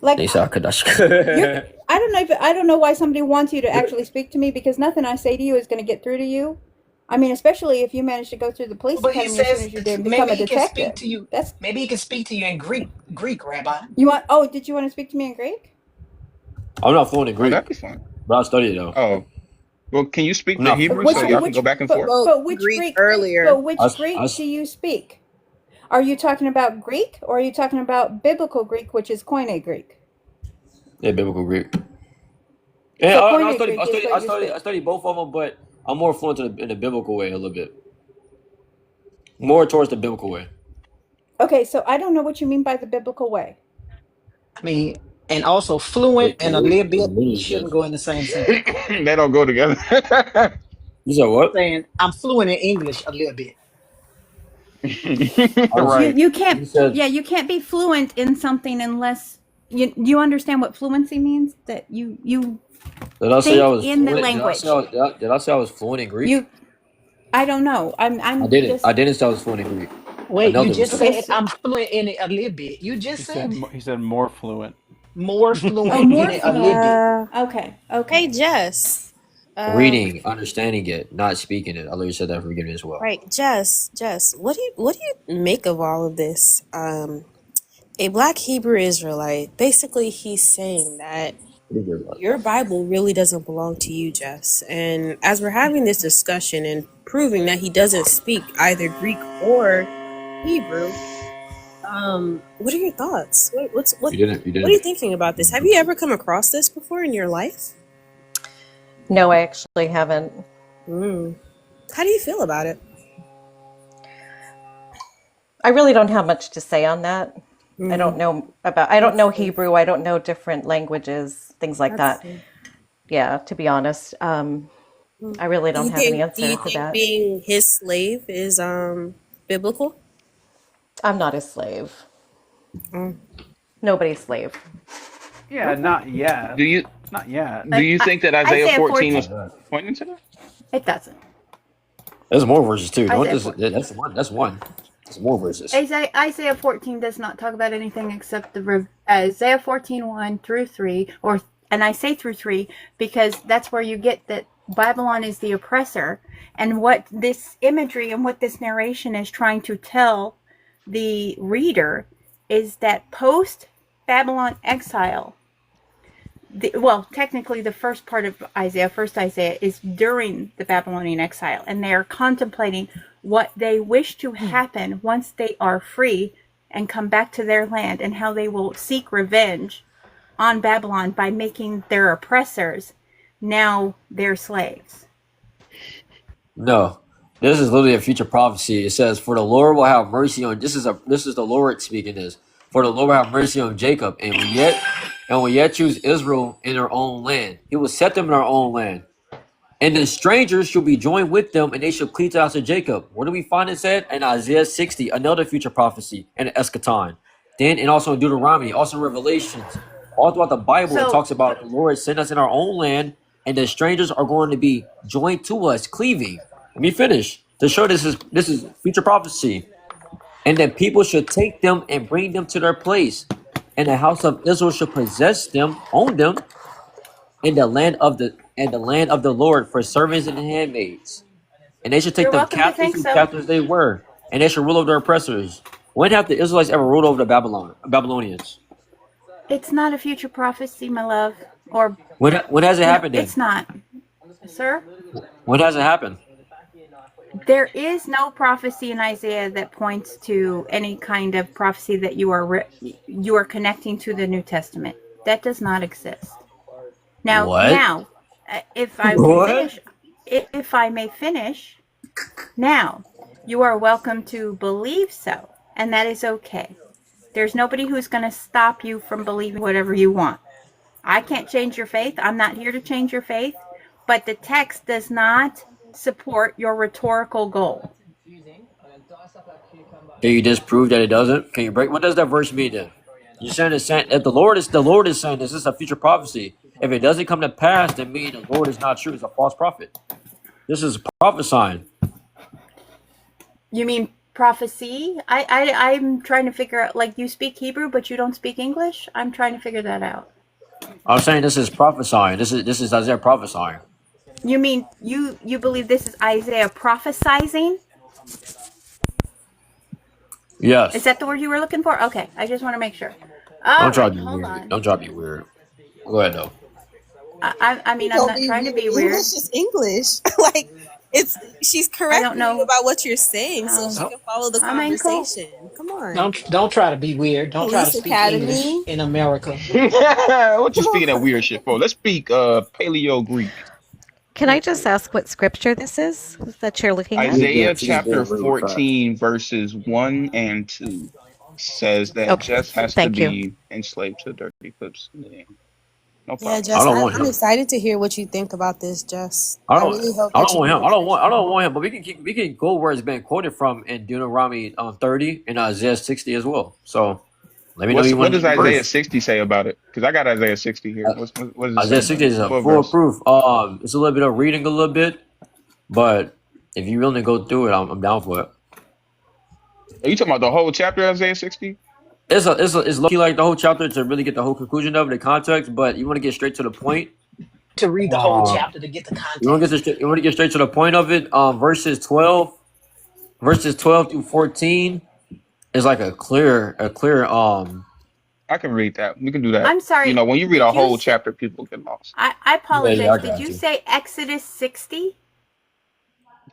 Like, I don't know why somebody wants you to actually speak to me because nothing I say to you is going to get through to you. I mean, especially if you manage to go through the police academy as soon as you did and become a detective. Maybe he can speak to you in Greek, Rabbi. Did you want to speak to me in Greek? I'm not fluent in Greek. That'd be fun. But I studied it though. Oh. Well, can you speak the Hebrew so y'all can go back and forth? But which Greek do you speak? Are you talking about Greek or are you talking about biblical Greek, which is Koine Greek? Yeah, biblical Greek. Yeah, I studied both of them, but I'm more fluent in the biblical way a little bit. More towards the biblical way. Okay, so I don't know what you mean by the biblical way. I mean, and also fluent and a little bit shouldn't go in the same sentence. They don't go together. You said what? I'm saying I'm fluent in English a little bit. Right. You can't. You said, Yeah, you can't be fluent in something unless you understand what fluency means. That you did I say I think was in the fluent? Did I say language. did I say I was fluent in Greek? You. I don't know. I I'm didn't. just. I didn't say I was fluent in Greek. Wait, you Another just said. Okay. said I'm fluent in it a little bit. You just said He said more fluent. more Oh, fluent in more it a little bit. fluent. Okay. Hey, Okay. Jess. Reading, understanding it, not speaking it. I literally said that from the beginning as well. Right, Jess. What do you make of all of this? A Black Hebrew Israelite. Basically, he's saying that Pretty good about it. your Bible really doesn't belong to you, Jess. And as we're having this discussion and proving that he doesn't speak either Greek or Hebrew, what are your thoughts? What You didn't. You are you didn't. thinking about this? Have you ever come across this before in your life? No, I actually haven't. How do you feel about it? I really don't have much to say on that. I don't know I don't know Hebrew. I don't know different languages, things like that. Yeah, to be honest. I really don't have an Do answer you to think that. being his slave is biblical? I'm not his slave. Nobody's slave. Yeah, not yet. Do you Not yet. think that Isaiah 14 was 14. pointing to that? It doesn't. There's more verses too. Don't Isaiah just 14. that's one. That's one. There's more verses. Isaiah 14 does not talk about anything except Isaiah 14:1 through 3, and I say through 3 because that's where you get that Babylon is the oppressor, and what this imagery and what this narration is trying to tell the reader is that post Babylon exile, technically the first part of first Isaiah is during the Babylonian exile, and they are contemplating what they wish to happen once they are free and come back to their land, and how they will seek revenge on Babylon by making their oppressors now their slaves. No. This is literally a future prophecy. It says, "For the Lord will have mercy on." This is the Lord speaking this. "For the Lord will have mercy on Jacob, and will yet choose Israel in their own land. He will set them in their own land, and the strangers shall be joined with them, and they shall cleave to the house of Jacob." Where do we find it said? In Isaiah 60, another future prophecy, and eschaton. Then, and also in Deuteronomy, also in Revelations, all throughout the Bible, it talks about the Lord sent us in our own land, and the strangers are going to be joined to us, cleaving. Let me finish to show this is future prophecy, and that people should take them and bring them to their place, and the house of Israel should possess them, own them, in the land of the Lord for servants and handmaids, and they should take You're them welcome to captives think who so. captives they were, and they should rule over their oppressors. When have the Israelites ever ruled over the Babylonians? It's not a future prophecy, my love. Or When has it happened then? it's not. Sir? When has it happened? There is no prophecy in Isaiah that points to any kind of prophecy that you are connecting to the New Testament. That does not exist. Now, What? if I may What? finish, if I may finish, now you are welcome to believe so, and that is okay. There's nobody who's going to stop you from believing whatever you want. I can't change your faith. I'm not here to change your faith, but the text does not support your rhetorical goal. Can you disprove that it doesn't? Can you break? What does that verse mean then? You're saying if the Lord is saying this is a future prophecy. If it doesn't come to pass, then mean the Lord is not true. It's a false prophet. This is prophesying. You mean prophecy? I'm trying to figure out, like, you speak Hebrew, but you don't speak English? I'm trying to figure that out. I'm saying this is prophesying. This is Isaiah prophesying. You mean you believe this is Isaiah prophesizing? Yes. Is that the word you were looking for? Okay, I just want to make sure. Don't try to be Hold weird. on. Don't try to be weird. Go ahead though. I mean, I'm not trying to be weird. English is English. Like, she's correcting know. you about what you're saying, so she Oh. can follow the I mean, cool. conversation. Come on. Don't try to be weird. Don't try to Police speak English Academy. in America. What you speaking that weird shit for? Let's speak Paleo Greek. Can I just ask what scripture this is that you're looking at? Isaiah Please do chapter it really fast. 14 verses 1 and 2 says that Okay, Jess has to thank you. be enslaved to dirty clips. No No Yeah, problem. I Jess, don't want I'm him. excited to hear what you think about this, Jess. I I don't. really hope I that don't you want do him. it. I don't want him. But we can go where it's been quoted from in Deuteronomy 30 and Isaiah 60 as well. So let me know you What want does the Isaiah verse. 60 say about it? Because I got Isaiah 60 here. Uh, What does it say Isaiah about 60 it? is a What full verse? proof. It's a little bit of reading, a little bit, but if you really go through it, I'm down for it. Are you talking about the whole chapter of Isaiah 60? It's lucky like the whole chapter to really get the whole conclusion of it, the context. But you want to get straight to the point. To read the whole chapter to get the You want context. to get straight to the point of it. Verses 12 through 14 is like a clear I can read that. We can do that. I'm sorry. When you read Did a you whole say? chapter, people get lost. I yeah, apologize. I Did got you you. say Exodus 60?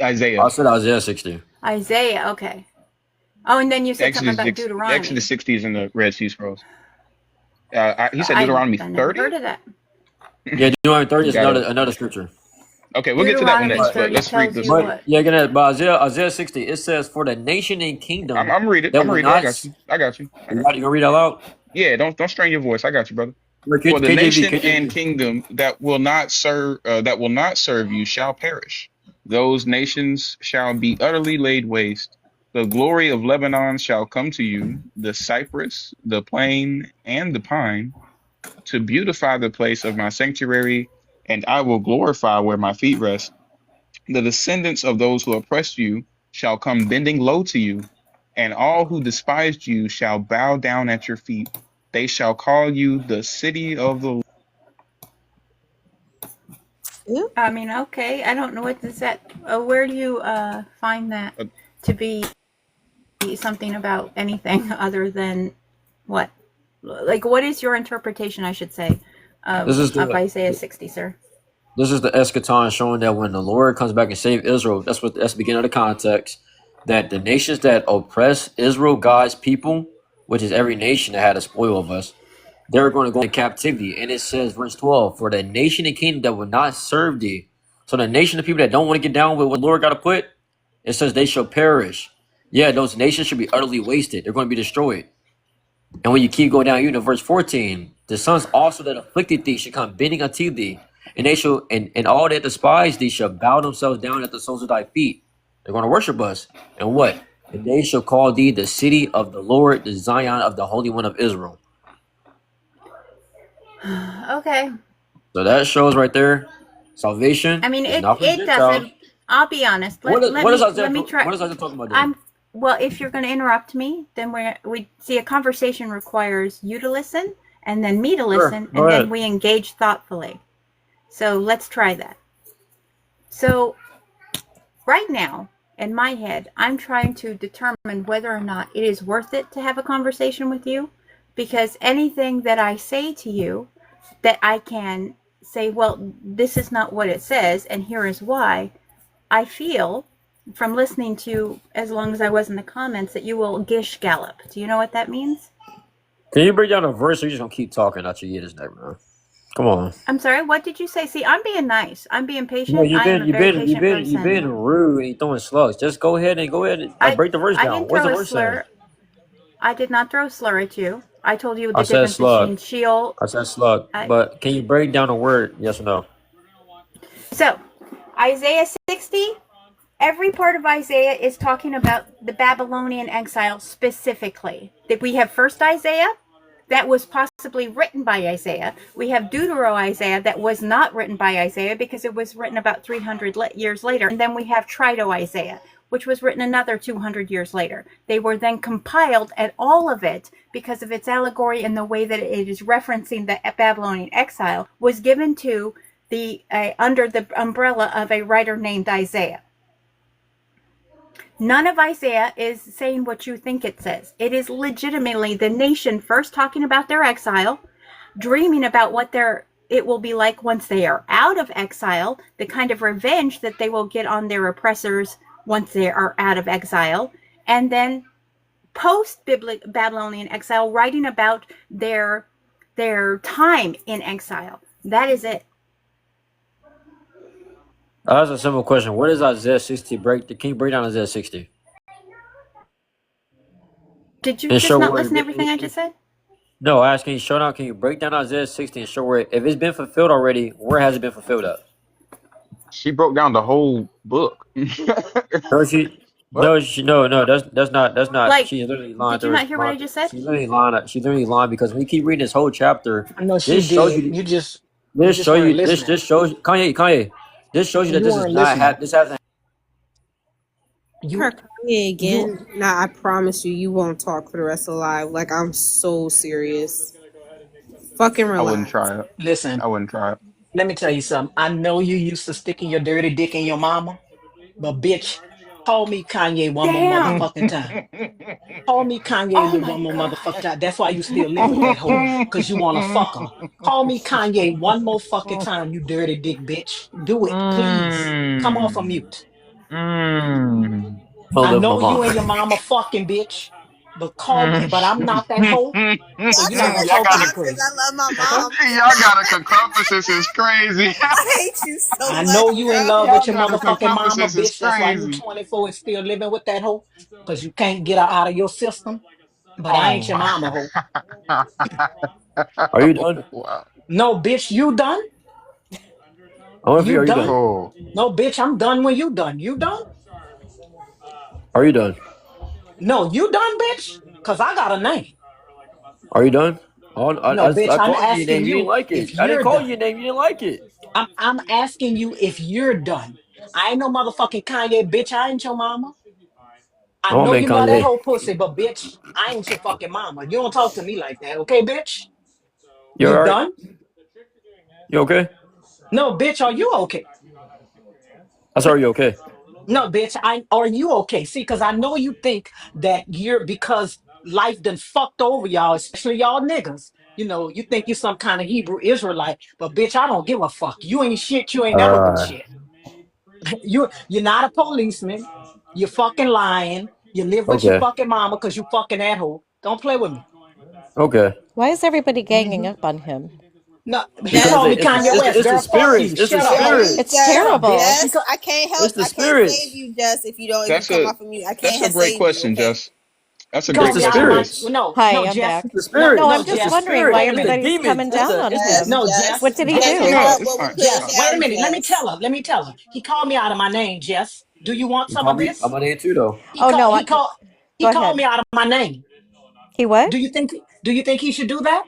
Isaiah. I said Isaiah 60. Isaiah. Okay. Oh, and then you said something about Deuteronomy. Exodus 60 is in the Red Sea Scrolls. He said I Deuteronomy never 30? heard of that. Yeah, Deuteronomy 30 is Gotta, another scripture. okay, we'll get to that one Deuteronomy next, but 30 let's read tells this you one. what? Yeah, but Isaiah 60, it says, "For the nation and kingdom I'm reading. that I'm will reading. I not." got you. I got you. I You got you. gonna read out loud? Yeah, don't strain your voice. I got you, brother. For the KJV, nation and kingdom that will not serve you shall perish. Those nations shall be utterly laid waste. The glory of Lebanon shall come to you, the cypress, the plane, and the pine, to beautify the place of my sanctuary, and I will glorify where my feet rest. The descendants of those who oppressed you shall come bending low to you, and all who despised you shall bow down at your feet. They shall call you the city of the Ooh. I mean, okay. I don't know what is that. Where do you find that Lord. to be something about anything other than what? Like, what is your interpretation, I should say, This is of Isaiah 60, sir? This is the eschaton showing that when the Lord comes back and save Israel, that's the beginning of the context. That the nations that oppress Israel, God's people, which is every nation that had a spoil of us, they're going to go into captivity. And it says, verse 12, "For the nation and kingdom that will not serve thee." So the nation of people that don't want to get down with what the Lord got to put, it says they shall perish. Yeah, those nations should be utterly wasted. They're going to be destroyed. And when you keep going down, even to verse 14, the sons also that afflicted thee shall come bending unto thee, and they shall and all that despise thee shall bow themselves down at the soles of thy feet. They're going to worship us. And what? And they shall call thee the city of the Lord, the Zion of the Holy One of Israel. Okay. So that shows right there, salvation. I mean, is it not for the it Gentiles. doesn't. I'll be honest. What is Isaiah? Let me try. What is Isaiah talking about? I'm well. If you're going to interrupt me, then we see a conversation requires you to listen and then me to listen, Go and ahead. then we engage thoughtfully. So let's try that. So right now, in my head, I'm trying to determine whether or not it is worth it to have a conversation with you, because anything that I say to you that I can say, well, this is not what it says, and here is why, I feel from listening to, as long as I was in the comments, that you will gish gallop. Do you know what that means? Can you break down a verse, or you just gonna keep talking out your ears, neck, man? Come on. I'm sorry, what did you say? See, I'm being nice. I'm being patient. No, I am a very patient person. you've been rude and you're throwing slugs. Just go ahead and break the verse I down. didn't What's throw the a verse slur. saying? I did not throw a slur at you. I told you the I said difference slug. between Sheol. I said slug. But can you break down a word? Yes or no? So, Isaiah 60, every part of Isaiah is talking about the Babylonian exile specifically. That we have first Isaiah, that was possibly written by Isaiah. We have Deutero-Isaiah that was not written by Isaiah because it was written about 300 years later. And then we have Trito-Isaiah, which was written another 200 years later. They were then compiled, and all of it, because of its allegory and the way that it is referencing the Babylonian exile, was given to the under the umbrella of a writer named Isaiah. None of Isaiah is saying what you think it says. It is legitimately the nation first talking about their exile, dreaming about what it will be like once they are out of exile, the kind of revenge that they will get on their oppressors once they are out of exile, and then post-Babylonian exile, writing about their time in exile. That is it. That's a simple question. What is Isaiah 60 break? Can you break down Isaiah 60? Did you And just show not where listen to everything I just said? No, asking show now. Can you break down Isaiah 60 and show where if it's been fulfilled already, where has it been fulfilled at? She broke down the whole book. No, she. What? No. That's not. Like, She's literally lying did you to her. not hear what I just said? She's literally lying. She's literally lying because when you keep reading this whole chapter, I know she this shows did. you. You just This show weren't you. listening. This shows Kanye. This shows you that You this is weren't not. listening. This hasn't. You Her Kanye again. Nah, I promise you won't talk for the rest of the live. Like, I'm so serious. Fucking I wouldn't relax. try it. listen. I wouldn't try it. Let me tell you something. I know you used to sticking your dirty dick in your mama, but bitch, call me Kanye one more Damn. motherfucking time. Call me Kanye Oh my one more God. motherfucking time. That's why you still live with that hoe, cause you wanna fuck her. Call me Kanye one more fucking time, you dirty dick bitch. Do it, please. Come off of mute. Mm. I'll I live my know you mom. and your mama fucking bitch, but call me. But I'm not that hoe, so Y'all you're not gonna Y'all talk to got me a crazy. I love my Okay? mom. y'all got a concupiscence is crazy. I hate you so I much, know you in bro. love Y'all with your got a motherfucking mama, concupiscence is bitch. That's why you crazy. 24 and still living with that hoe, cause you can't get her out of your system. But I ain't Oh. your mama hoe. Are you done? Wow. No, bitch, you done? I want to figure. You Are you done? done? Oh. No, bitch, I'm done when you done. You done? Are you done? No, you done, bitch? Cause I got a name. Are you done? No, bitch, I I'm called you your asking name. You didn't you like if it. I didn't you're call done. you your name. You didn't like it. I'm asking you if you're done. I ain't no motherfucking Kanye, bitch. I ain't your mama. I Oh know man, you love that Kanye. whole pussy, but bitch, I ain't your fucking mama. You don't talk to me like that, okay, bitch? You You all right? done? You okay? No, bitch, are you okay? I saw you okay. No, bitch, are you okay? See, because I know you think that you're because life done fucked over y'all, especially y'all niggas. You know, you think you're some kind of Hebrew Israelite, but bitch, I don't give a fuck. You ain't shit, you ain't never been Uh, shit. You're not a policeman. You're fucking lying. You live with your okay. fucking mama because you fucking that hoe. Don't play with me. Okay. Why is everybody ganging Hmm. up on him? No, he Because called me Jess, Kanye West. it's the Girl, fuck spirits. you. It's the Shut up, hoe. Jess, spirits. It's Shut up, bitch. terrible. Jess, Because I can't It's help. the I can't save spirits. you, Jess. If you That's come a off of mute, I that's can't a great save you. question, Okay. Jess. That's he a It's great called the me Jess, out of question, my Jess. spirits. no, Hi, I'm Jess. back. It's the No, No, I'm spirits. It's just the Jess. wondering spirits. why Wait a It's the minute. everybody's demons. coming down on Jess, him. No, Jess, What Jess. did he No, Jess, no, he do? no. called It's fine. It's Jess. fine. Wait a calm, minute. Let me tell Jess. her. Let me tell her. He called me out of my name, Jess. Do you want You some call of me. I'm this? on it too, though. He Oh called no, he called he go called ahead. me out of my name. He what? Do you think he should do that?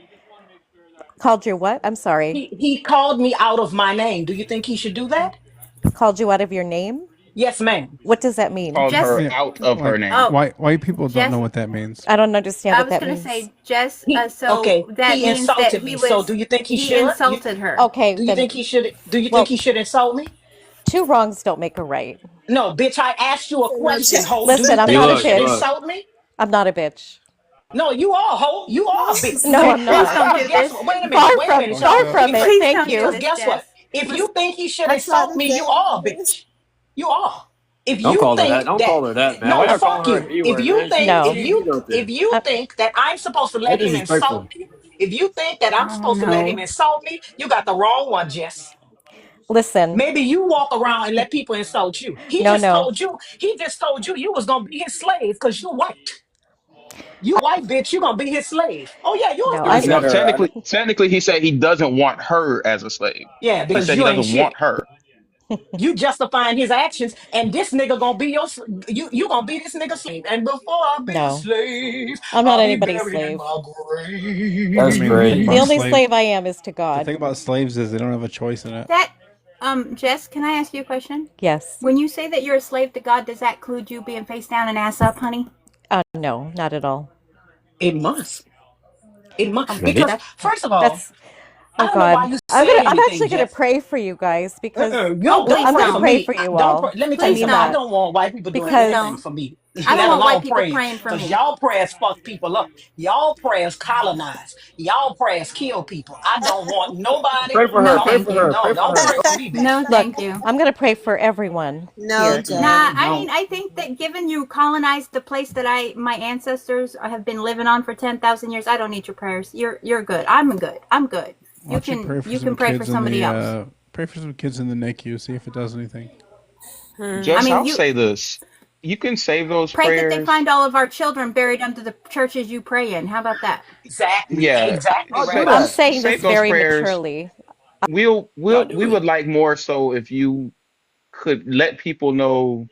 Called you what? I'm sorry. He called me out of my name. Do you think he should do that? Called you out of your name? Yes, ma'am. What does that mean? Called Jess. her Yeah, out of her like name. Oh, white people don't know Jess. what that means. I don't understand I what was that gonna means. say Jess. He So okay. that He means that insulted me. So do you think he he should? insulted her. Okay, Do you then, think he should? Do you think well, he should insult me? two wrongs don't make a right. No, bitch. I asked you a No, question, ho. Do Jess. Listen, you I'm Hey, think not he a look, should bitch. look. insult me? I'm not a bitch. No, you are, ho. You are, bitch. No, I'm Please not. don't Because do guess this. what? Wait a minute. Far Wait a from minute, Oh far y'all. shit. from it. Please Thank don't do Because you. this, guess what? Jess. If Let's you think he should I'm trying insult to me, you save are, you. bitch. You are. If Don't you call her that. think Don't that call her that, man. Why no, y'all calling fuck her an you. E If word, you man? think No. if you I, think that I'm supposed to That's let him insult disrespectful. me, if you think that I'm Oh supposed to let him no. insult me, you got the wrong one, Jess. listen. Maybe you walk around and let people insult you. He No, just no. told you. He just told you you was gonna be his slave because you white. You white bitch. You gonna be his slave. Oh yeah, you're No, a You I've said No, slave. her. technically, he said he doesn't want her as a slave. Yeah, He because said he you ain't doesn't want shit. her. You justifying his actions, and this nigga gonna be you gonna be this nigga slave. And before I be a no. slave, I'm not I'll be anybody's buried in slave. my I That's mean, the thing grave. The about crazy. only slave, slave I am is to the God. thing about slaves is they don't have a choice in it. That Jess, can I ask you a question? Yes. When you say that you're a slave to God, does that include you being face down and ass up, honey? No, not at all. It must. It must Um, Maybe. because that's first of all, That's I oh don't know why God. you said I'm anything, actually gonna Jess. pray for you guys because No, don't please I'm pray gonna for don't. pray me. for you Don't all. pray. Let me tell I you Please mean something. I don't. that don't want white people doing Please because anything don't. for me, I don't let want white alone people praying. praying for Because me. y'all prayers fuck people up. Y'all prayers colonize. Y'all prayers kill people. I don't want nobody. Pray for her. No, Pray thank for you. her. No, Pray for don't her. pray for me, bitch. No, look, thank you. I'm gonna pray for everyone No, here. Jess. Nah, I Don't. mean, I think that given you colonized the place that my ancestors have been living on for 10,000 years, I don't need your prayers. You're good. I'm good. I'm good. Why don't you pray for You some can pray for kids in somebody else. the pray for some kids in the NICU, see if it does anything. I Jess, mean, I'll say this. you can save those Pray that they prayers. find all of our children buried under the churches you pray in. How about that? Exactly. Yeah, Exactly I'll do right. I'm that. saying this save those very prayers. maturely. Y'all do We it. would like more so if you could let people know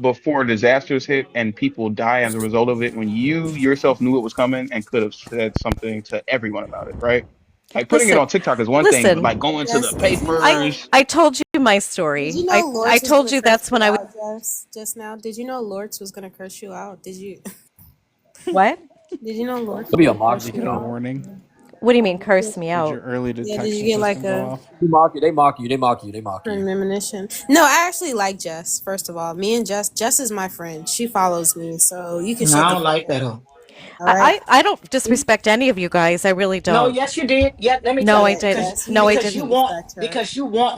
before disasters hit and people die as a result of it, when you yourself knew it was coming and could have said something to everyone about it, right? Like putting it Listen, on TikTok is one thing, but listen. like going to the Jess, did you know? papers. I told you my Did story. you I know I Lords was told gonna you curse that's you when I was out, Jess? Just now, did you know Lords was gonna curse you out? Did you? what? Did you know Lords It'll was be a gonna mock. curse Did Get you a out? warning. What do you mean curse me Did your out? early Yeah, did you detection get like system go a off? They mock you. They mock you. They mock you. They mock you. premonition? No, I actually like Jess. First of all, me and Jess is my friend. She follows me, so you can No, shut I the don't fuck like that. up. Huh? All right. I don't disrespect any of you guys. I really No, don't. yes, you did. Yeah, let me tell No, you, I Yeah, didn't. Jess, you No, I need because to you didn't. want respect her.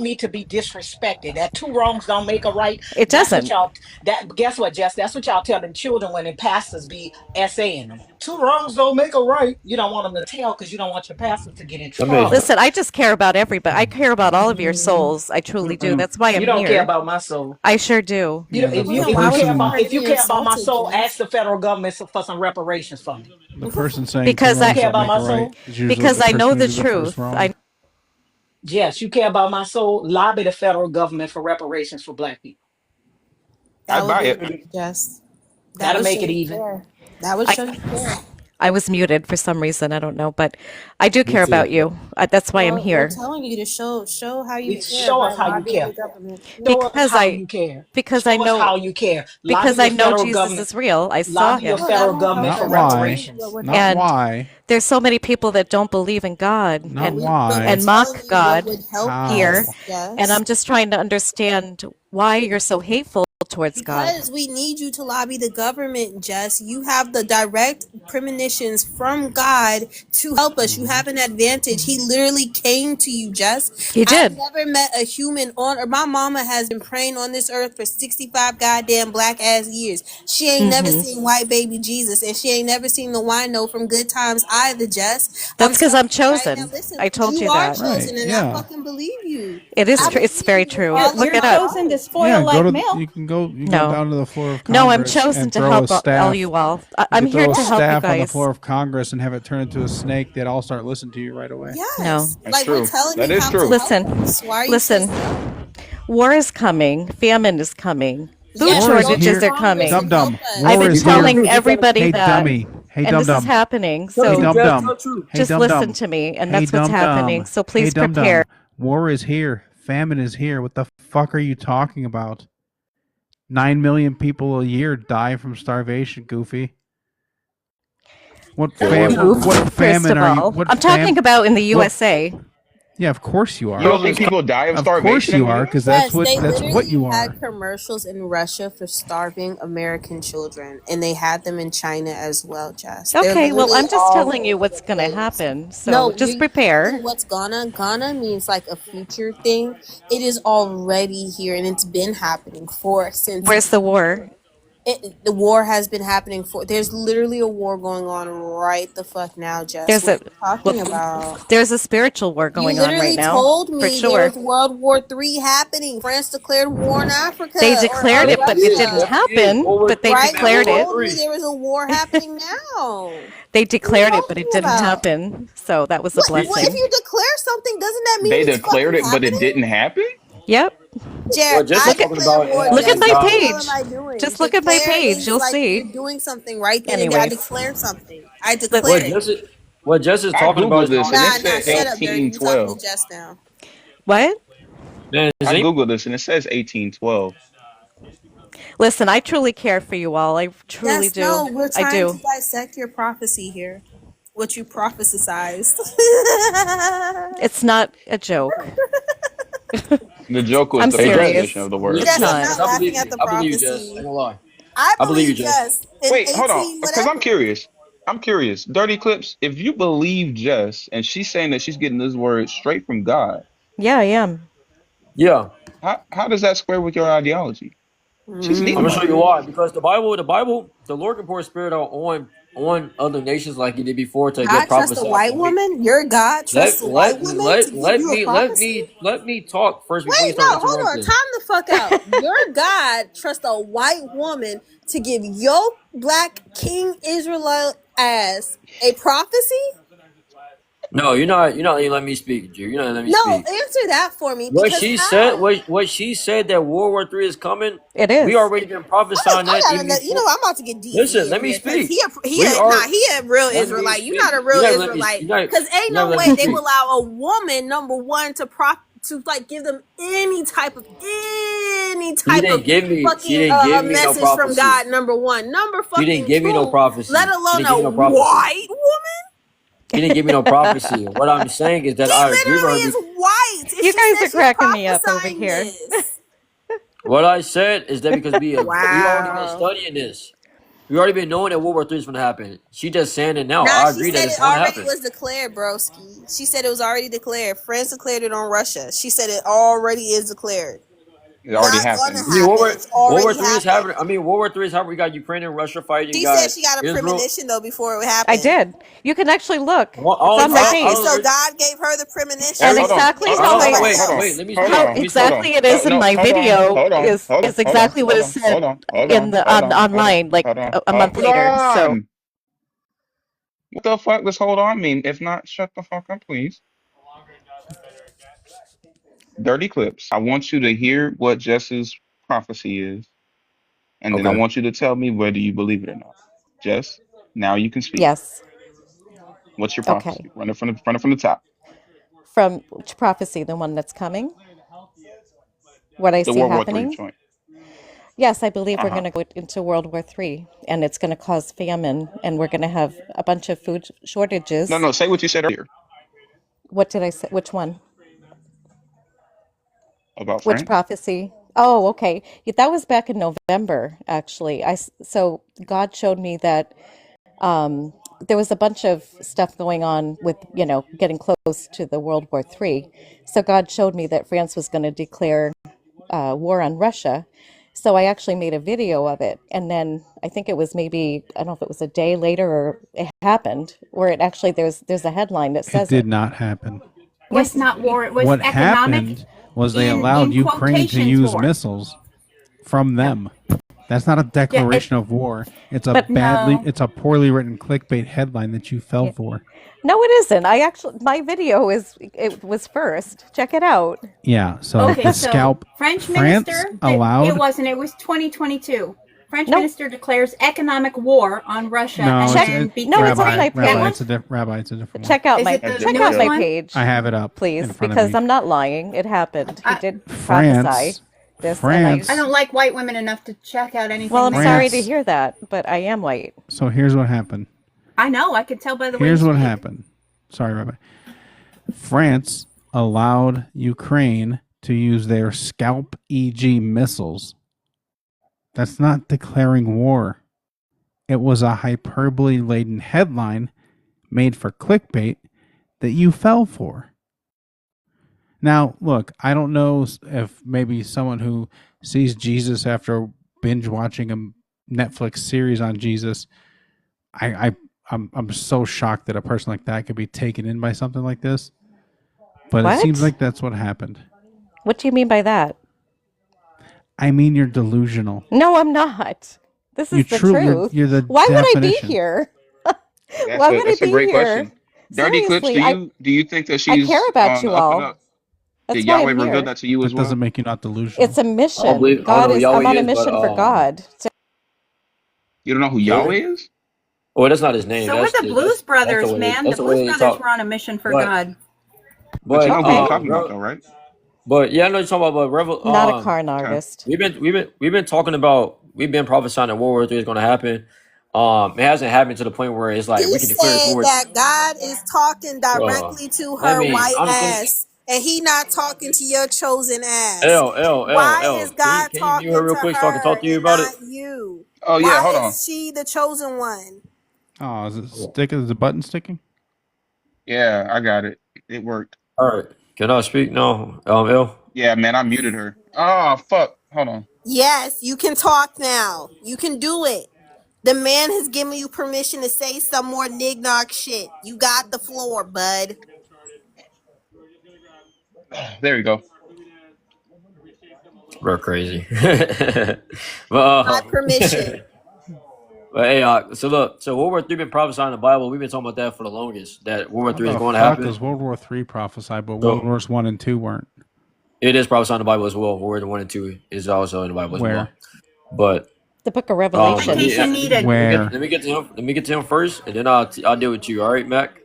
me to be disrespected. That two wrongs don't make a right. It That's what doesn't. y'all. That guess what, Jess? That's what y'all telling children when the pastors be essaying them. Two wrongs don't make a right. You don't want them to tell because you don't want your pastor to get in Let me. trouble. Listen, I just care about everybody. I care about all of your souls. I truly do. Mm-mm. That's why You I'm don't care here. about my soul. I sure do. You know, Yeah, Well, the then why would you person if hurt you me care about my insulted, soul, ask Jess? the federal government for some reparations for me. the person saying two Because You I wrongs care don't about make my a right soul? is usually because the I know person who the did the first truth. wrong. Yes, you care about my soul. Lobby the federal government for reparations for black people. That I'd would buy be it. nice, Jess. That That'll would make show it you even. care. That would I show you care. I was muted for some reason. I don't know, but I do Me care too. about you. That's why I'm Well, we're here. telling you to show how you care Show by us how you lobbying care. the government. Show us Because how I you care. because I Show us know how you care. because Lobby I your know federal Jesus government. is real. I saw Lobby your him. Well, that federal won't government help Not for why. anything. reparations. Not And why. there's so many people that don't believe in God Not But we're why. and telling mock you what God would help here, How. us, and Jess. I'm just trying to understand why you're so hateful towards God. Because we need you to lobby the government, Jess. You have the direct premonitions from God to help us. You have an advantage. He literally came to you, Jess. He I've did. never met a human on earth. My mama has been praying on this earth for 65 goddamn black ass years. She ain't never Hmm. seen white baby Jesus, and she ain't never seen the wino from Good Times either, Jess. I'm That's because telling I'm you right now, chosen. listen, I told you you are that. Right. chosen, and I Yeah. fucking believe you. It is I true. It's believe very you with true. all Look of You're it my up. chosen to heart. spoil Yeah. like You milk. can go. You go No, down to the floor of no, I'm Congress chosen and to throw a help all staff. you all. You I'm could here throw a to help you staff on the guys. floor of Congress and have it turn into a snake. They'd all start listening to you right away. No, Yes. That's Like we're true. telling That you is how to true. help listen, us. Why are you so listen. scared? War is coming. Famine is coming. Food Yes, War is go to shortages here. are Congress coming. Dum and help dum. I've us. War been is Just tell the here. telling truth. Just tell the everybody truth. Hey that, dummy. Hey and dum this is dum. happening. Tell the Hey So truth, dum Jess. Tell dum. the truth. Hey just dum listen dum. to me, and Hey that's what's dum happening. dum. So Hey please dum prepare. dum. War is here. Famine is here. What the fuck are you talking about? 9 million people a year die from starvation, Goofy. What Yeah, war is fam? here. Proof, What first famine of are you? all. What I'm talking fam? about in the What? USA. Yeah, of course you You are. don't think Government's people die of Of course starvation in you the are, US? because Yes, they that's what literally you had are. commercials in Russia for starving American children, and they had them in China as well, Jess. They're Okay, well, literally I'm just all telling you over what's the going to place. happen. So No, just you're thinking prepare. what's Ghana? Ghana means like a future thing. It is already here, and it's been happening for since Where's the war? the war has been happening for. There's literally a war going on right the fuck now, Jess. There's What a are you talking about? there's a spiritual war You going on right literally now, told for me there sure. was World War III happening. France declared war on They Africa declared or Yes, it, he but it did. didn't Yes, Russia, he did. happen. But they right? You declared World it. War told me Three. there was a war happening now. They What are you declared it, but talking it didn't about? happen. So that was a What if blessing. you declare something? Doesn't that mean They it's declared fucking it, but it happening? didn't happen? Yep. Jared, What Jess I is Look at talking declare about war, has look at been Jess. my What the God. hell am page. I doing? Just look at my Declare page. is You'll like you're see. doing something right then and there. I Anyways, declare something. I li- What declare it. Jess is, what Jess is I talking about googled is this not. and it Nah, said shut up, Dirty. You talking to 1812. Jess now. what? Man, I googled this and it says 1812. Listen, I truly care for you all. I truly Yes, do. no, we're I trying to do. dissect your prophecy here. What you prophesized. It's not a joke. The joke was I'm the Hey Jess, pronunciation serious. of the Jess, word. It's Jess, I'm not. Jess, not I laughing believe at you. the I believe you, Jess. I ain't prophecy. gonna lie. I I believe you, believe Jess. Jess in Wait, hold on, 18 because I'm whatever. curious. I'm curious. Dirty Clips, if you believe Jess and she's saying that she's getting this word straight from God, Yeah, I am. Yeah, how does that square with your ideology? She's I'm gonna Nephi. show you why. Because the Bible, the Lord can pour His Spirit out on on other nations like he did before to get God trust a prophesied white to me. woman? Your God trusts a white woman to give you a prophecy? Let me talk first before you Wait, start no, hold on. interrupting. Time the fuck out. Your God trusts a white woman to give your black King Israelite ass a prophecy? No, you're not letting me speak, Drew. You're not letting me No, speak. answer that for me. What Because she said, how? what she said that World War III is coming. It We is. already been prophesying I that gotta even know. You know, before. I'm about to get DV Listen, in let me here because speak. he We are. a real Let me Israelite. You're speak. not a real You're not let me. Israelite You're not. because ain't You're not no let way me they will speak. allow a woman, number one, to like give them any type of She didn't give me. She fucking didn't give me no message from prophecy. God. Number one, number She didn't fucking give me no two, let prophecy. She alone didn't give a me no prophecy. white woman. She didn't give me no prophecy. What I'm saying is that He I agree with literally her. is white. If You she guys says are she's cracking me up over prophesying here. this, What I said is that because we already been wow. studying this. We already been knowing that World War III is going to happen. She just saying it now. Nah, I she agree that said it's it going to already happen. was declared, broski. She said it was already declared. France declared it on Russia. She said it already is declared. It already Not gonna happened. I mean, happen. It's World War already III is happened. happening. I mean, World War III is happening. We got Ukraine and Russia fighting. You She said got she got a Israel. premonition though before it I happened. did. You can actually look. Well, It's on my Exactly. page. So God gave her the premonition. And Hold So on, you exactly can't hold do on, how hold all on, I hold on, that. Let me hold speak. how Let on, me hold speak. on. exactly it is in No, my hold on, video hold on, hold on, is hold on, exactly what hold is on, hold said on, hold in on, the hold on, hold on, online like hold on, a month hold later. So on. What the fuck does hold on mean? If not, shut the fuck up, please. Dirty clips. I want you to hear what Jess's prophecy is, and then I Okay. want you to tell me whether you believe it or not. Jess, now you can speak. yes. What's your Okay. prophecy? Run it from the top. From which prophecy? The one that's coming? What I The see World War III happening? joint. Yes, I believe we're Uh-huh. going to go into World War III, and it's going to cause famine, and we're going to have a bunch of food No, shortages. no, say what you said earlier What did I say? Which one? about Which France. prophecy? Oh, okay. Yeah, that was back in November, actually. So God showed me that there was a bunch of stuff going on with, getting close to the World War III. So God showed me that France was going to declare war on Russia. So I actually made a video of it. And then I think it was maybe, I don't know if it was a day later or it happened, where it actually, there's a headline that It says did it. not happen. Yes. Was not war. It was What economic happened was they in allowed in Ukraine to quotations use war. missiles from them. That's not a Yeah. declaration of war. It's a But No. it's a poorly written clickbait headline that you fell yeah. for. No, it isn't. My video it was first. Check it out. Yeah, so Okay. the So scalp French France minister. It allowed wasn't. It was 2022. French Nope. minister declares economic war on Russia No, and it's Check. then No, it's on betray. my That Rabbi, one? page. it's a different one. Check out Is my it That's the different, check out newest my Jess. one? page, I have it up in please, front of because me. I'm not lying. It happened. He I did prophesy France this, and I France don't like white women enough to check out well, anything I'm they sorry to say. France hear that, but I am white. So here's what happened. I know. I could tell by the way you Here's what speak. happened. Sorry, Rabbi. France allowed Ukraine to use their Scalp EG missiles. That's not declaring war. It was a hyperbole-laden headline made for clickbait that you fell for. Now, look, I don't know if maybe someone who sees Jesus after binge watching a Netflix series on Jesus, I'm so shocked that a person like that could be taken in by something like this. But it seems What? like that's what happened. What do you mean by that? I mean, you're delusional. No, I'm not. This You is the truly, truth. you're the Why would I be definition. here? Why would I That's a be great here? question. Dirty Clips, Seriously, do you think that I care she's about on you the up and all. up? Did That's why Yahweh I'm reveal here. that to you as That well? doesn't make you not delusional. It's a I don't mission. believe. I don't know who I'm Yahweh on a is, but mission for God. You don't know who Yahweh. Yahweh is? Oh, that's not his name. So were the Blues That's the Brothers, way. man. The That's the Blues way they Brothers talk. were on a mission for But God. But you know who I'm Okay. talking about, though, right? But yeah, I know you're talking about. But Not a Karn Okay. artist. we've been talking about. We've been prophesying that World War III is going to happen. It hasn't happened to the point where it's like He we can declare this said war. that God is talking directly to Let her me. white I'm just gonna. ass, and he not talking to your chosen ass. Why is L. God Can you mute her talking real to quick so I can her talk to you and about it? not you? Oh, yeah, Why hold on. is she the chosen one? Oh, is it sticking? Is the button sticking? Yeah, I got it. It worked. All right. Can I speak now? L. Yeah, man, I muted her. Oh, fuck. Hold on. Yes, you can talk now. You can do it. The man has given you permission to say some more nignog shit. You got the floor, bud. There you go. We're crazy. but My permission. but hey, so look, so World War III been prophesying in the Bible. We've been talking about that for the longest. That World War How III is the going to fuck happen. is World War III prophesied, but So World Wars One and Two weren't? it is prophesied in the Bible as well. World War I and II is also in the Bible as well. Where? But The book of let Revelation. me, Education needed. Where? let me get to him. Let me get to him first, and then I'll deal with you. All right, Mac.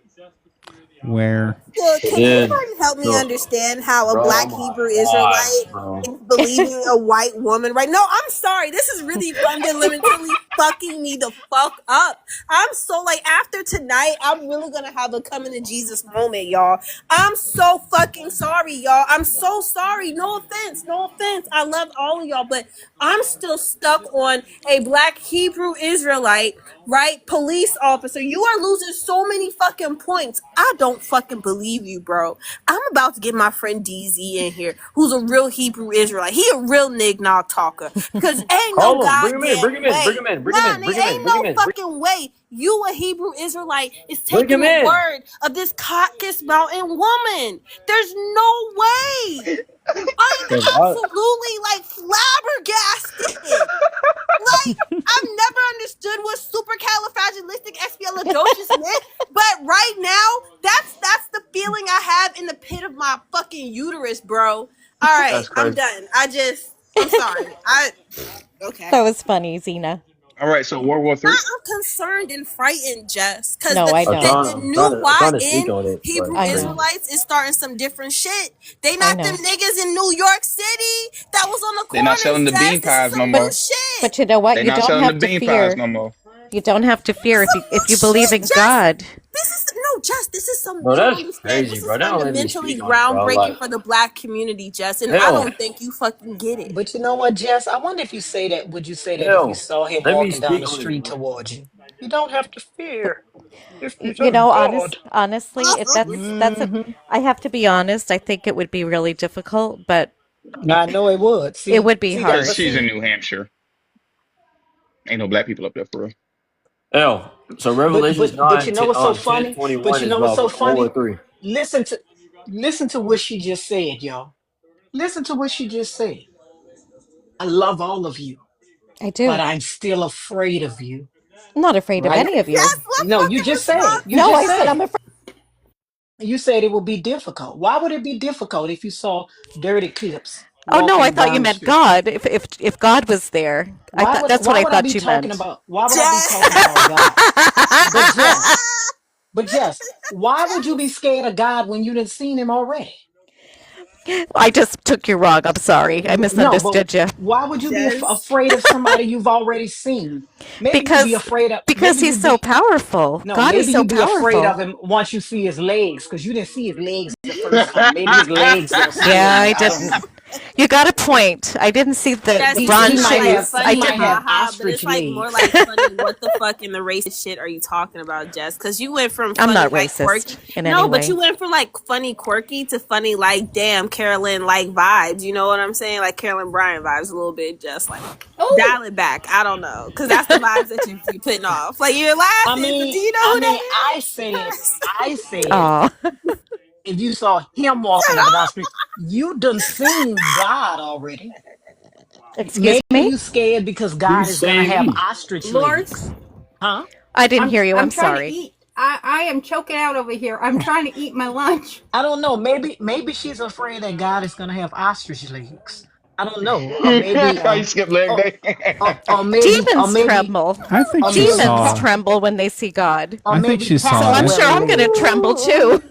Where? Look, can Then anybody help me so, understand how a bro, black oh Hebrew my gosh, Israelite bro. is believing a white woman right? No, I'm sorry. This is really fundamentally fucking me the fuck up. I'm so like, after tonight, I'm really gonna have a coming to Jesus moment, y'all. I'm so fucking sorry, y'all. I'm so sorry. No offense. No offense. I love all of y'all, but I'm still stuck on a black Hebrew Israelite, right? Police officer. You are losing so many fucking points. I don't fucking believe you, bro. I'm about to get my friend DZ in here, who's a real Hebrew Israelite. He a real nignog talker. Because ain't no Call him. Bring him in. goddamn Bring him in. Bring way. him in. Bring Nah, him in. Bring nigga, him in. ain't Bring no him in. fucking way. You, a Hebrew Israelite, is Bring taking him the in. word of this Caucasus Mountain woman. There's no way. I'm absolutely like flabbergasted. Like, I've never understood what supercalifragilisticexpialidocious meant, but right now, that's the feeling I have in the pit of my fucking uterus, bro. All right, That's I'm crazy. done. I'm sorry. Okay. That was funny, Zena. All right, so World War Three. I'm concerned and frightened, Jess, because No, I I'm know. trying. the I'm trying new to. I'm trying to speak YN on it, but Hebrew it's I crazy. know. Israelites is starting some different shit. They I not them know. niggas in New York City that was on the They're not corners, selling the Jess. bean This is pies no some new more. shit. But you know what? They're You not don't selling the have to bean pies fear. no more. You don't have to fear Some if you new believe shit, in Jess. God. This is Jess. This is some. Bro, You don't that's understand. crazy, This bro. is They don't let me fundamentally speak on it, bro. groundbreaking Like, for the black community, Jess, and I hell, don't think you fucking get it. But you know what, Jess? I wonder if you say that. Would you say that if you hell. saw him Let me walking down speak the on it, street bro. towards you? You don't have to fear if he's You a know, god. honestly, if that's a, Hmm. I have to be honest. I think it would be really difficult, but I know it would. it See, would be see that, Cause but hard. she's in see, New Hampshire. Ain't no black people up there for real. Hell. So but Revelations but but 9, you know what's so 10, funny? But 21 you is know what's about so World War funny? Three. Listen to what she just said, y'all. Listen to what she just said. I love all of you, I but do. I'm still afraid of you. I'm not afraid of Right? any of you. Jess, what No, you fucking just said. response You is No, just I said that? I'm said. afraid. You said it would be difficult. Why would it be difficult if you saw dirty clips Oh no, I walking thought you down the meant street? God. If God was there, I thought that's what Why I would I be thought you talking meant. about why would I be Jess. talking about God? But Jess, but Jess, why would you be scared of God when you didn't seen him already? I just took you wrong. I'm sorry. I No, but misunderstood you. why would you be Jess. afraid of somebody you've already seen? Maybe you be Because afraid of because he's so powerful. no, God is maybe so you be afraid powerful. of him once you see his legs because you didn't see his legs the first time. Maybe his legs gonna Yeah, scare you. I I don't know. didn't. You got a point. I didn't see Jess, the this bronze He is might like have shades. I he funny, might have didn't. haha, but it's ostrich like more legs. like funny. What the fuck in the racist shit are you talking about, Jess? Because you went from I'm funny, not like quirky. racist in any No, but you way. went from like funny, quirky to funny, like damn, Carolyn like vibes. You know what I'm saying? Like Carolyn Bryan vibes a little bit. Just like Oh, dial it back. I don't know, because that's the vibes that you putting off. Like you're I laughing, but do mean, you know I who mean, that I said, Oh, if you saw him walking up and down the street, you done seen God already. excuse Maybe me. you scared because God He's is gonna saying have me. ostrich Lord, legs, huh? I didn't hear you. I'm I'm trying to sorry. eat. I am choking out over here. I'm trying to eat my lunch. I don't know. Maybe she's afraid that God is gonna have ostrich legs. I don't know. I skip leg Or, day. or Demons maybe, tremble. I think or she maybe, Demons saw. tremble when they see God. or I think maybe she So saw I'm this. sure cassowary I'm going to legs. tremble too.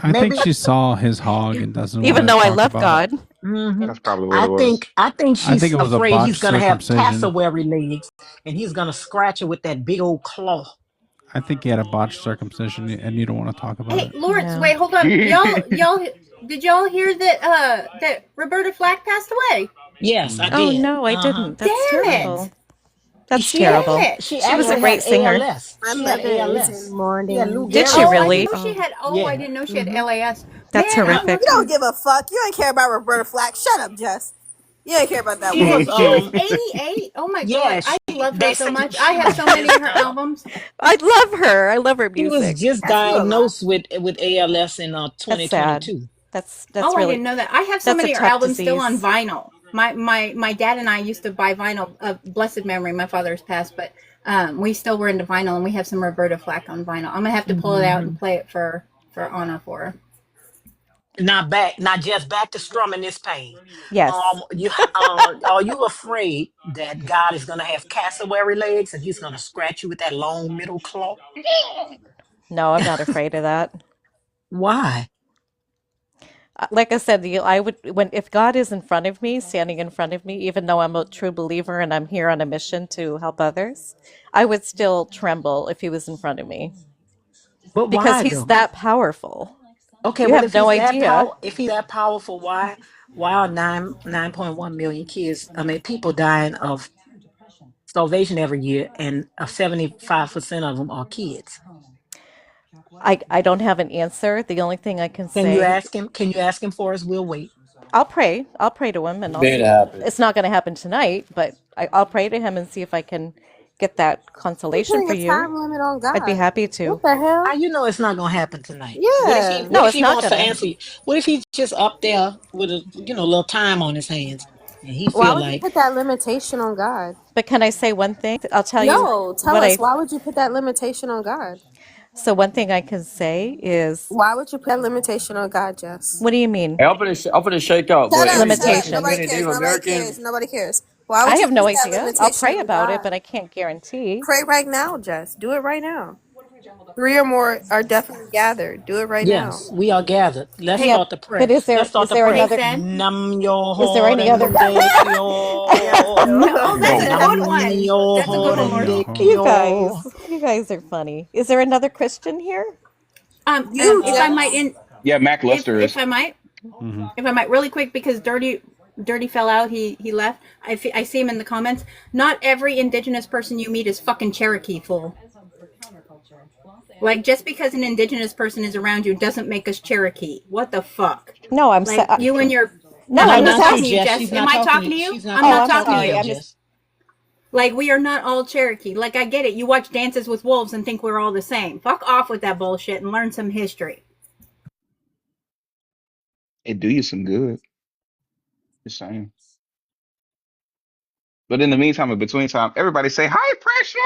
I think Maybe. she saw his hog and doesn't want Even to though I talk love about it. God. Hmm. That's probably what it was. I think I think she's it was a afraid he's botched gonna have circumcision. cassowary legs and he's gonna scratch her with that big old claw. I think he had a botched circumcision, and you don't want to talk about Hey, it. Lawrence, No. wait, hold on. Did y'all hear that? That Roberta Flack passed away? Yes, I Mm. Oh did. no, I Uh-huh. didn't. That's Damn it! terrible. That's She Damn terrible. it! she She was a actually had great singer. ALS. My She had mother is ALS. in Yeah, Lou mourning. Did she Gehrig's Oh, I wife. didn't really? know she Oh, had. Oh, I Yeah. didn't know she had Hmm. LAS. that's Man, You horrific. don't give a fuck. You ain't care about Roberta Flack. Shut up, Jess. You don't care about that She woman. was She was 88. Oh my god, yeah, I love her they so say much. I she have was so many just of her albums. I love her. I love her she was music. just That's still alive. diagnosed with ALS in That's sad. 2022. That's Oh, I really didn't know that. I have so that's a many of her tough albums still on disease. vinyl. My dad and I used to buy vinyl of blessed memory. My father's passed, but we still were into vinyl, and we have some Roberta Flack on vinyl. I'm gonna have to pull it out and play it for honor for her. Not just back to strumming this pain. Yes. Are you afraid that God is gonna have cassowary legs and he's gonna scratch you with that long middle claw? No, I'm not afraid of that. Why? Like I said, I would when if God is in front of me, standing in front of me, even though I'm a true believer and I'm here on a mission to help others, I would still tremble if he was in front of me But because why he's though? that powerful. Okay, You well have no idea. if he's that powerful, why are 9.1 million kids, I mean people dying of starvation every year and 75% of them are kids? I don't have an answer. The only thing I can Can you say, ask him? Can you ask him for us? We'll wait. I'll pray. I'll pray to him and I'll Made see. it happen. It's not going to happen tonight, but I'll pray to him and see if I can get that You're consolation putting for a you. time limit on I'd be God. happy What to. the How hell? you know it's not gonna happen tonight? Yeah. What No, if it's he not wants to gonna. answer you? What if he's just up there with a little time on his hands and he Why feel would you like, put that limitation on God? But can I say one thing? I'll tell you No, tell what us. I. Why would you put that limitation on God? So one thing I can say is, Why would you put that limitation on God, Jess? what do you mean Hey, I'm gonna shake out, Shut but up, every shut black up. and Nobody limitations? many cares, Native nobody American. cares, nobody cares. Why I would you have no put that idea. I'll limitation pray on about it, God? but I can't guarantee. Pray right now, Jess. Do it right now. 3 or more are definitely gathered. Do it right now. yes, we are gathered. Let's Yeah, Hey, start the but prayer. Let's start is the there prayer. Hey, another? Sen. Nam yo Is there ho any other? renge yes, kyo. No, oh, that's a go. Nam good one. yo That's a ho good one, Nam Lord. yo renge ho. You kyo. guys, you guys are funny. Is there another Christian here? You If I just might, Yeah, Mac Luster if is. I might, Hmm. really quick, because Dirty fell out. He left. I see him in the comments. Not every indigenous person you meet is fucking Cherokee, fool. Like, just because an indigenous person is around you doesn't make us Cherokee. What the fuck? No, I'm Like, you and your. no, No, No, I'm I'm not just not you, talking to you, asking. Jess. Jess. She's Am not I talking talking to to you. you? She's not I'm Oh, not I'm talking talking to to sorry. you, you. I'm just. Jess. Like, we are not all Cherokee. Like, I get it. You watch Dances with Wolves and think we're all the same. Fuck off with that bullshit and learn some history. It do you some good. Just saying. But in the meantime, in between time, everybody say high pressure.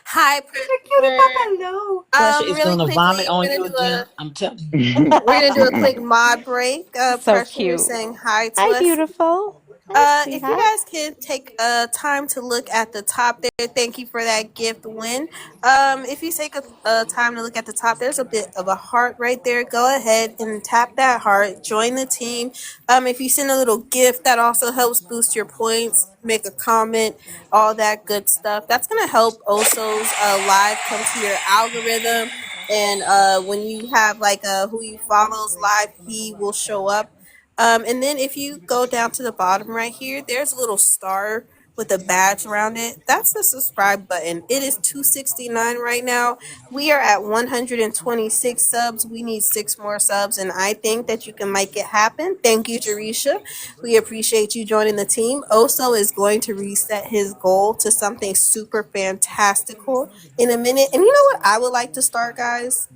high Your cutie pressure. papa low. Pressure is Really gonna vomit quickly, on you again. I'm telling you. we're gonna do a quick mod break. So Pressure is cute. saying hi to Hi, us. beautiful. Hi, If you sweetheart. guys can take time to look at the top there, thank you for that gift win. If you take a time to look at the top, there's a bit of a heart right there. Go ahead and tap that heart. Join the team. If you send a little gift, that also helps boost your points. Make a comment, all that good stuff. That's gonna help Oso's live come to your algorithm. And when you have like who you follows live, he will show up. And then if you go down to the bottom right here, there's a little star with a badge around it. That's the subscribe button. It is 269 right now. We are at 126 subs. We need 6 more subs, and I think that you can make it happen. Thank you, Jerisha. We appreciate you joining the team. Oso is going to reset his goal to something super fantastical in a minute. And you know what I would like to start, guys?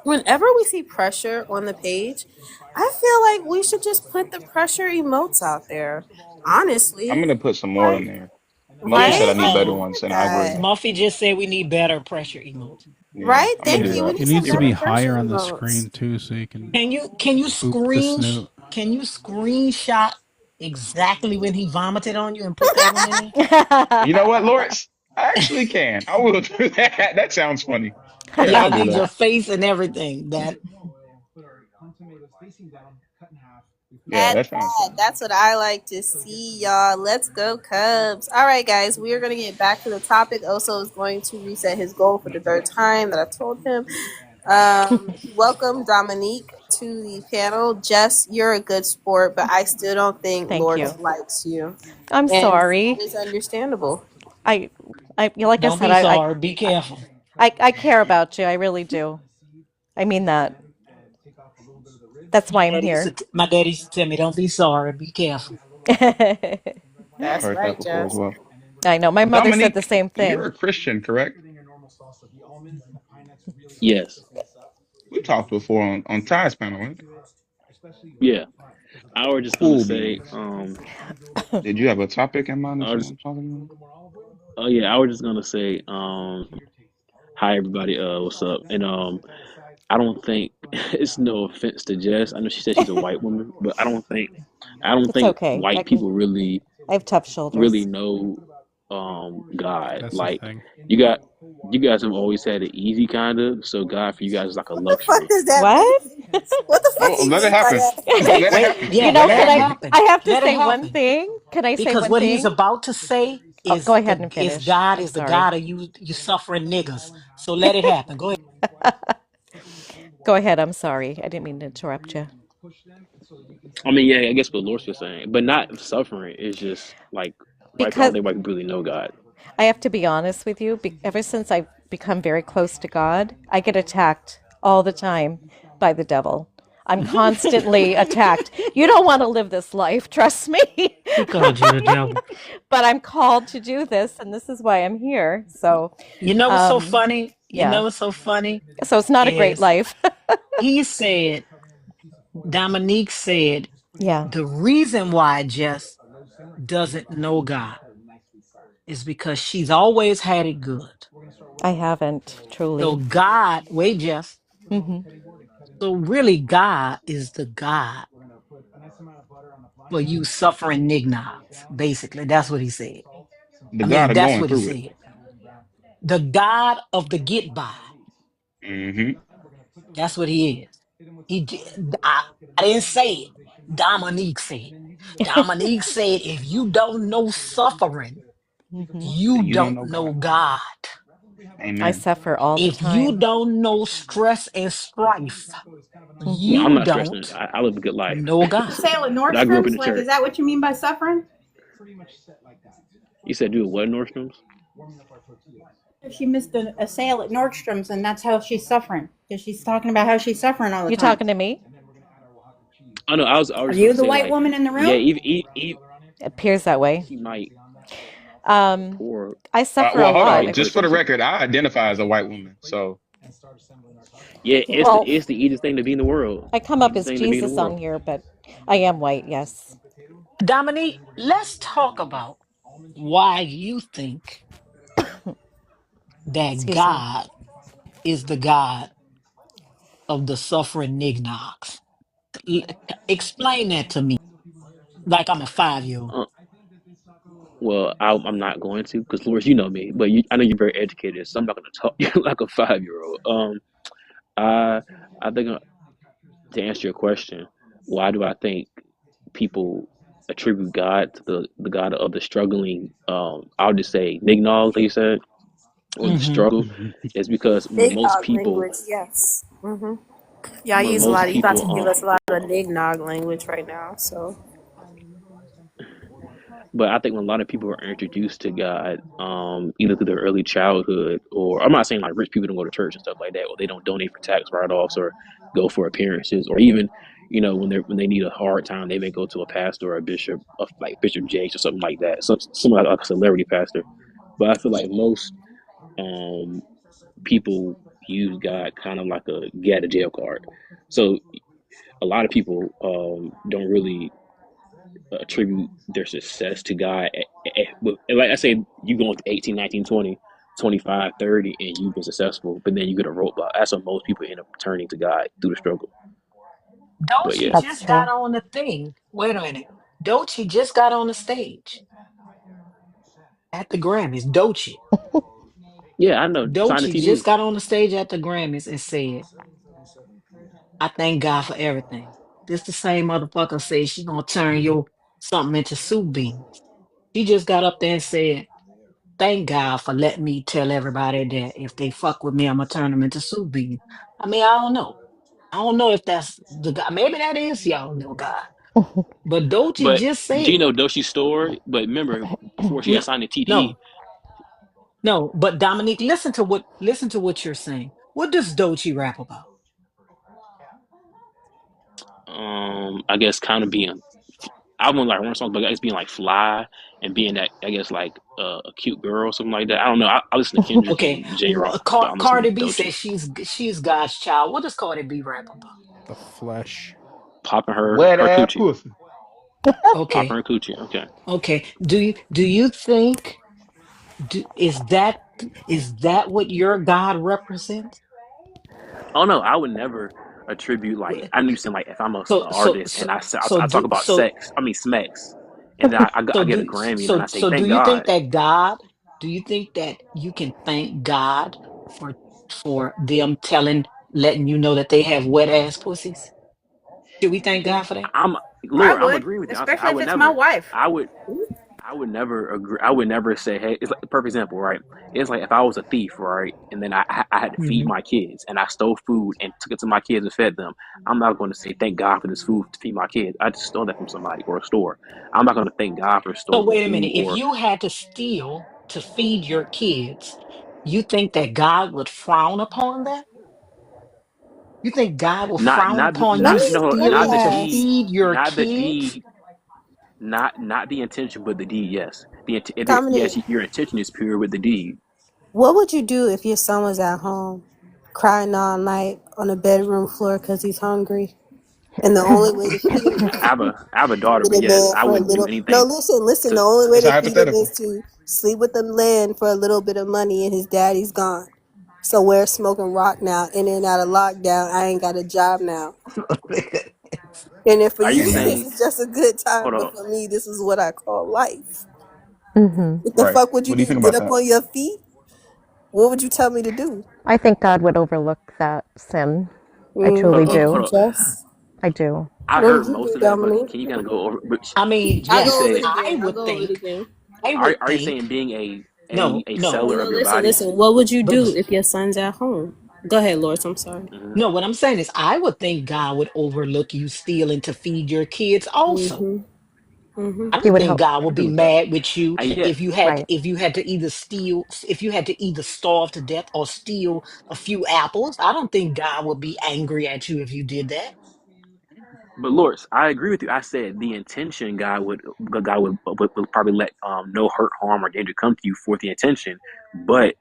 Whenever we see pressure on the page, I feel like we should just put the pressure emotes out there. I'm Honestly. gonna put some more in Right? there. Muffy said Right? I Yes. need Like, better look ones, at and I agree. that. Muffy just said we need better pressure emotes. Yeah, Right? I'm gonna Thank do you. We that. need It some needs to better be pressure higher on the emotes. screen too, so you can Can you boop the snoot. screenshot exactly when he vomited on you and put that one in there? You know what, Lawrence? I actually can. I will do that. That sounds funny. Yeah, Yeah, I I'll do need your that. face and everything. That Yeah, At that sounds that. funny. That's what I like to see, y'all. Let's go, Cubs. All right, guys. We are going to get back to the topic. Oso is going to reset his goal for the third time that I told him. Welcome, Dominique, to the panel. Jess, you're a good sport, but I still don't think Thank Lord you. likes you. I'm And sorry. it's understandable. I, like I don't said, be sorry. Be careful. I care about you. I really do. I mean that. That's why I'm here. My daddy used to tell me, "Don't be sorry, be careful." I've That's heard that right, before as Jess. well. I know. My mother said the Dominique, same you're thing. a Christian, correct? Yes. We talked before on Ty's panel, right? Yeah. I was just gonna Cool say, beans. Did you have a topic in mind that I you was, want to talk about? oh yeah, I was just gonna say, hi everybody, what's up? And I don't think it's no offense to Jess. I know she said she's a white woman, but I don't It's think okay. white people I have tough really shoulders. know God. That's the Like thing. you got you guys have always had it easy kind of, so God for you guys is like a What the fuck luxury. does that What? mean? What the fuck Oh, do you let it mean by happen. that? Let it Wait, happen. yeah, You Let know, it let can it I? happen. happen. I have to Let it say one happen. thing. Can I say Because one what he's thing? about to say Oh, go ahead and is finish. God I'm is the sorry. God of you suffering niggas. So let it happen. Go ahead. Go ahead. I'm sorry. I didn't mean to interrupt you. I mean, yeah, I guess what Lord's was saying, but not suffering. It's just like white. I don't Because think white people really know God. I have to be honest with you. Ever since I've become very close to God, I get attacked all the time by the devil. I'm constantly attacked. You don't want to live this life, trust me. He called you the devil. But I'm called to do this, and this is why I'm here. So, You know what's so funny? You yeah. know what's so funny So it's not a great is life. he said, Dominique said, Yeah, the reason why Jess doesn't know God is because she's always had it good. I haven't So truly. God, wait, Jess. Hmm. So really, God is the God for you suffering nignogs. Basically, that's what he said. The I God mean, of that's going what he through it. said. The God of the get by. Hmm. That's what he is. I didn't say it. Dominique said. Dominique said, if you don't know suffering, Hmm. you Then you don't don't know know God. God. I Amen. suffer all the If you time. don't know stress and strife, Hmm. Well, I'm you not stressing. don't I live a good life, know God. Sale at but I grew up in Nordstrom's? the Like, is church. that what you mean by suffering? You said do what, Nordstrom's? She missed a sale at Nordstrom's, and that's how she's suffering. Because she's talking about how she's suffering all the You time. talking to me? Oh no, I was Are just gonna you the say white like, woman in the yeah, room? even It appears that way. she might Um, poor. I suffer a Well, hold Sorry, lot. on. yeah, go Just ahead, for the finish it. record, I identify as a white woman. So Yeah, Well, it's the easiest thing to be in the world. I come up Easiest as thing to be in the Jesus on world. here, but I am white, yes. Dominique, let's talk about why you think that Excuse me. God is the God of the suffering nignogs. L- Explain that to me like I'm a 5-year-old. Uh, well, I'm not going to because, Lord, you know me, but I know you're very educated, so I'm not going to talk to you like a 5 year old. I I think to answer your question, why do I think people attribute God to the God of the struggling? I'll just say nignog, like you said, or the Hmm. struggle, is because Big dog language, yes. Y'all when use a most lot. You about people to give us a lot of Nignog language right now. So But I think when a lot of people are introduced to God, either through their early childhood, or I'm not saying like rich people don't go to church and stuff like that, or they don't donate for tax write-offs or go for appearances, or even when they need a hard time, they may go to a pastor or a bishop, of like Bishop Jakes or something like that, something like a celebrity pastor. But I feel like most um, people use God kind of like a get out of jail card. So a lot of people don't really attribute their success to God. Like I said, you go into 18, 19, 20, 25, 30, and you've been successful, but then you get a roadblock. That's what most people end up turning to God through the struggle. But Dochi yeah. That's just got true. on the thing. Wait a minute. Dochi just got on the stage at the Grammys. Dochi. Yeah, I know. Sign the Dochi just CD. got on the stage at the Grammys and said, I thank God for everything. This the same motherfucker said she gonna turn your something into soup beans. She just got up there and said, thank God for letting me tell everybody that if they fuck with me, I'm gonna turn them into soup beans. I mean, I don't know. I don't know if that's the God. Maybe that is y'all know God. But Dochi But just do you said, know Doshi's story? But remember, before she no, had signed the TDE, no, no. But Dominique, listen to what you're saying. What does Dochi rap about? I guess kind of being. I wouldn't like run songs, but I guess being like fly and being that I guess like a cute girl or something like that. I don't know. I listen to Kendrick Okay, and J Rock, but I'm listening Cardi to B Doechii. says she's God's child. What does Cardi B rap about? The flesh. Popping Wet her ass coochie. pussy. Popping Okay, her coochie. Okay. okay. Do you think is that what your God represents? Oh no, I would never attribute like I knew saying like if I'm a So so artist so and so I talk do about so sex, I mean smecks, and then I get a Grammy and then I say so do thank you think God. that God? Do you think that you can thank God for them letting you know that they have wet ass pussies? Should we thank God for that? I'm I Lord, I'm would, agreeing with you. I say especially if it's my wife. I would I would never agree. I would never say, "Hey." It's like a perfect example, right? It's like if I was a thief, right, and then I had to feed Hmm. my kids, and I stole food and took it to my kids and fed them. I'm not going to say, "Thank God for this food to feed my kids." I just stole that from somebody or a store. I'm not going to thank God for So stolen wait a food minute. If or you had to steal to feed your kids, you think that God would frown upon that? You think God will frown upon Let you me let not me the stealing to ask. deed, feed your not the kids? deed, not the intention, but the deed. Yes, yes, Dominic, your intention is pure with the deed. what would you do if your son was at home crying all night on the bedroom floor because he's hungry? And the only way to feed him is I have a daughter, with but a yes, man I for a wouldn't do little. No, anything listen. The to. only way It's a to feed him is hypothetical. to sleep with the man for a little bit of money, and his daddy's gone. So we're smoking rock now, in and out of lockdown. I ain't got a job now. And if for Are you you, Yeah. this saying? is just a good time, Hold but on. for me, this is what I call life. Hmm. What the Right. fuck would you What do you do? think Get about up that? on your feet? What would you tell me to do? I think God would overlook that sin. I truly Thank Hold do. you, on. Jess. I do. I What heard would you most do, of that, but Dominique? can you kind of go over? But I mean, I'll you Jess, go over it said, again. I'll go over it again. I would are you saying think, being no, a no, No, seller no, of your listen, body? listen. What would you but do if your son's at home? Go ahead, Lord. I'm sorry. Hmm. no, what I'm saying is I would think God would overlook you stealing to feed your kids also. Mm-hmm. Mm-hmm. I He don't would think help. God I would agree be with that. mad with you Yeah, Right. if you had to either steal, if you had to either starve to death or steal a few apples. I don't think God would be angry at you if you did that. but Lord, I agree with you. I said the intention God would probably let no hurt, harm, or danger come to you for the intention, but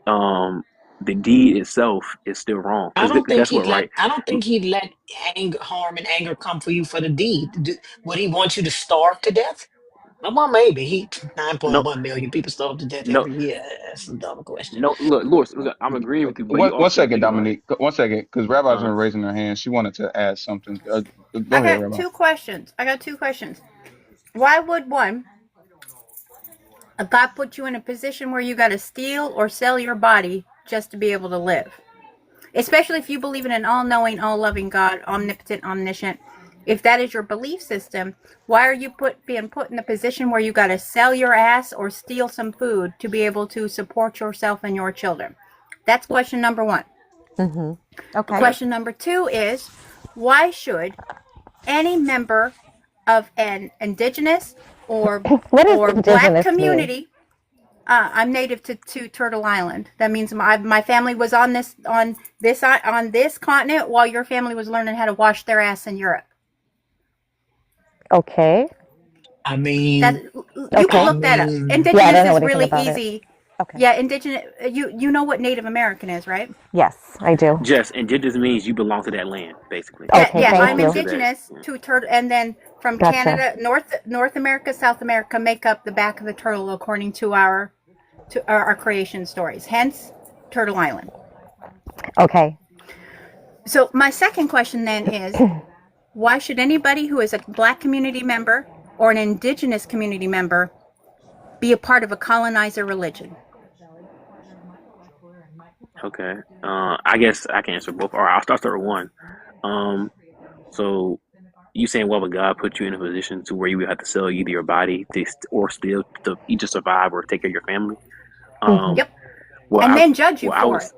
um the deed itself is still wrong. Because guess what, right? I don't think he'd let anger, harm, and anger come for you for the deed. Would he want you to starve to death? Well, maybe he No, 9.1 million people starve to death no, every year. That's a dumb question. no. Look, I'm agreeing with you, but you One also got to second, think about it. Dominique. 1 second, because Rabbi's Uh, been raising her hand. She wanted to add something. Go I ahead, got Rabbi. two questions. Why would a God put you in a position where you got to steal or sell your body just to be able to live? Especially if you believe in an all-knowing, all-loving God, omnipotent, omniscient. If that is your belief system, why are you being put in a position where you got to sell your ass or steal some food to be able to support yourself and your children? That's question number one. Hmm. Okay. okay. Question number two is, why should any member of an indigenous or What does black indigenous mean? community. I'm native to Turtle Island. That means my family was on this continent while your family was learning how to wash their ass in Europe. Okay. I That mean, you can Okay. I look that up. mean, Yeah, I Indigenous don't know is anything really about it. easy. Okay. Yeah, indigenous. You know what Native American is, right? Yes, I do. Jess, and just means you belong to that land, basically. Yeah, Okay, yeah. You thank I'm belong you. to that. indigenous Yeah. to turtle, and then from Gotcha. Canada, North America, South America make up the back of the turtle according to our creation stories. Hence, Turtle Island. Okay. So my second question then is, why should anybody who is a black community member or an indigenous community member be a part of a colonizer religion? Okay. I guess I can answer both. All right, I'll start with one. Um, so you saying, well, would God put you in a position to where you would have to sell either your body or still to either survive or take care of your family? Hmm. Um, Yep. well, And I then judge you well I for it. was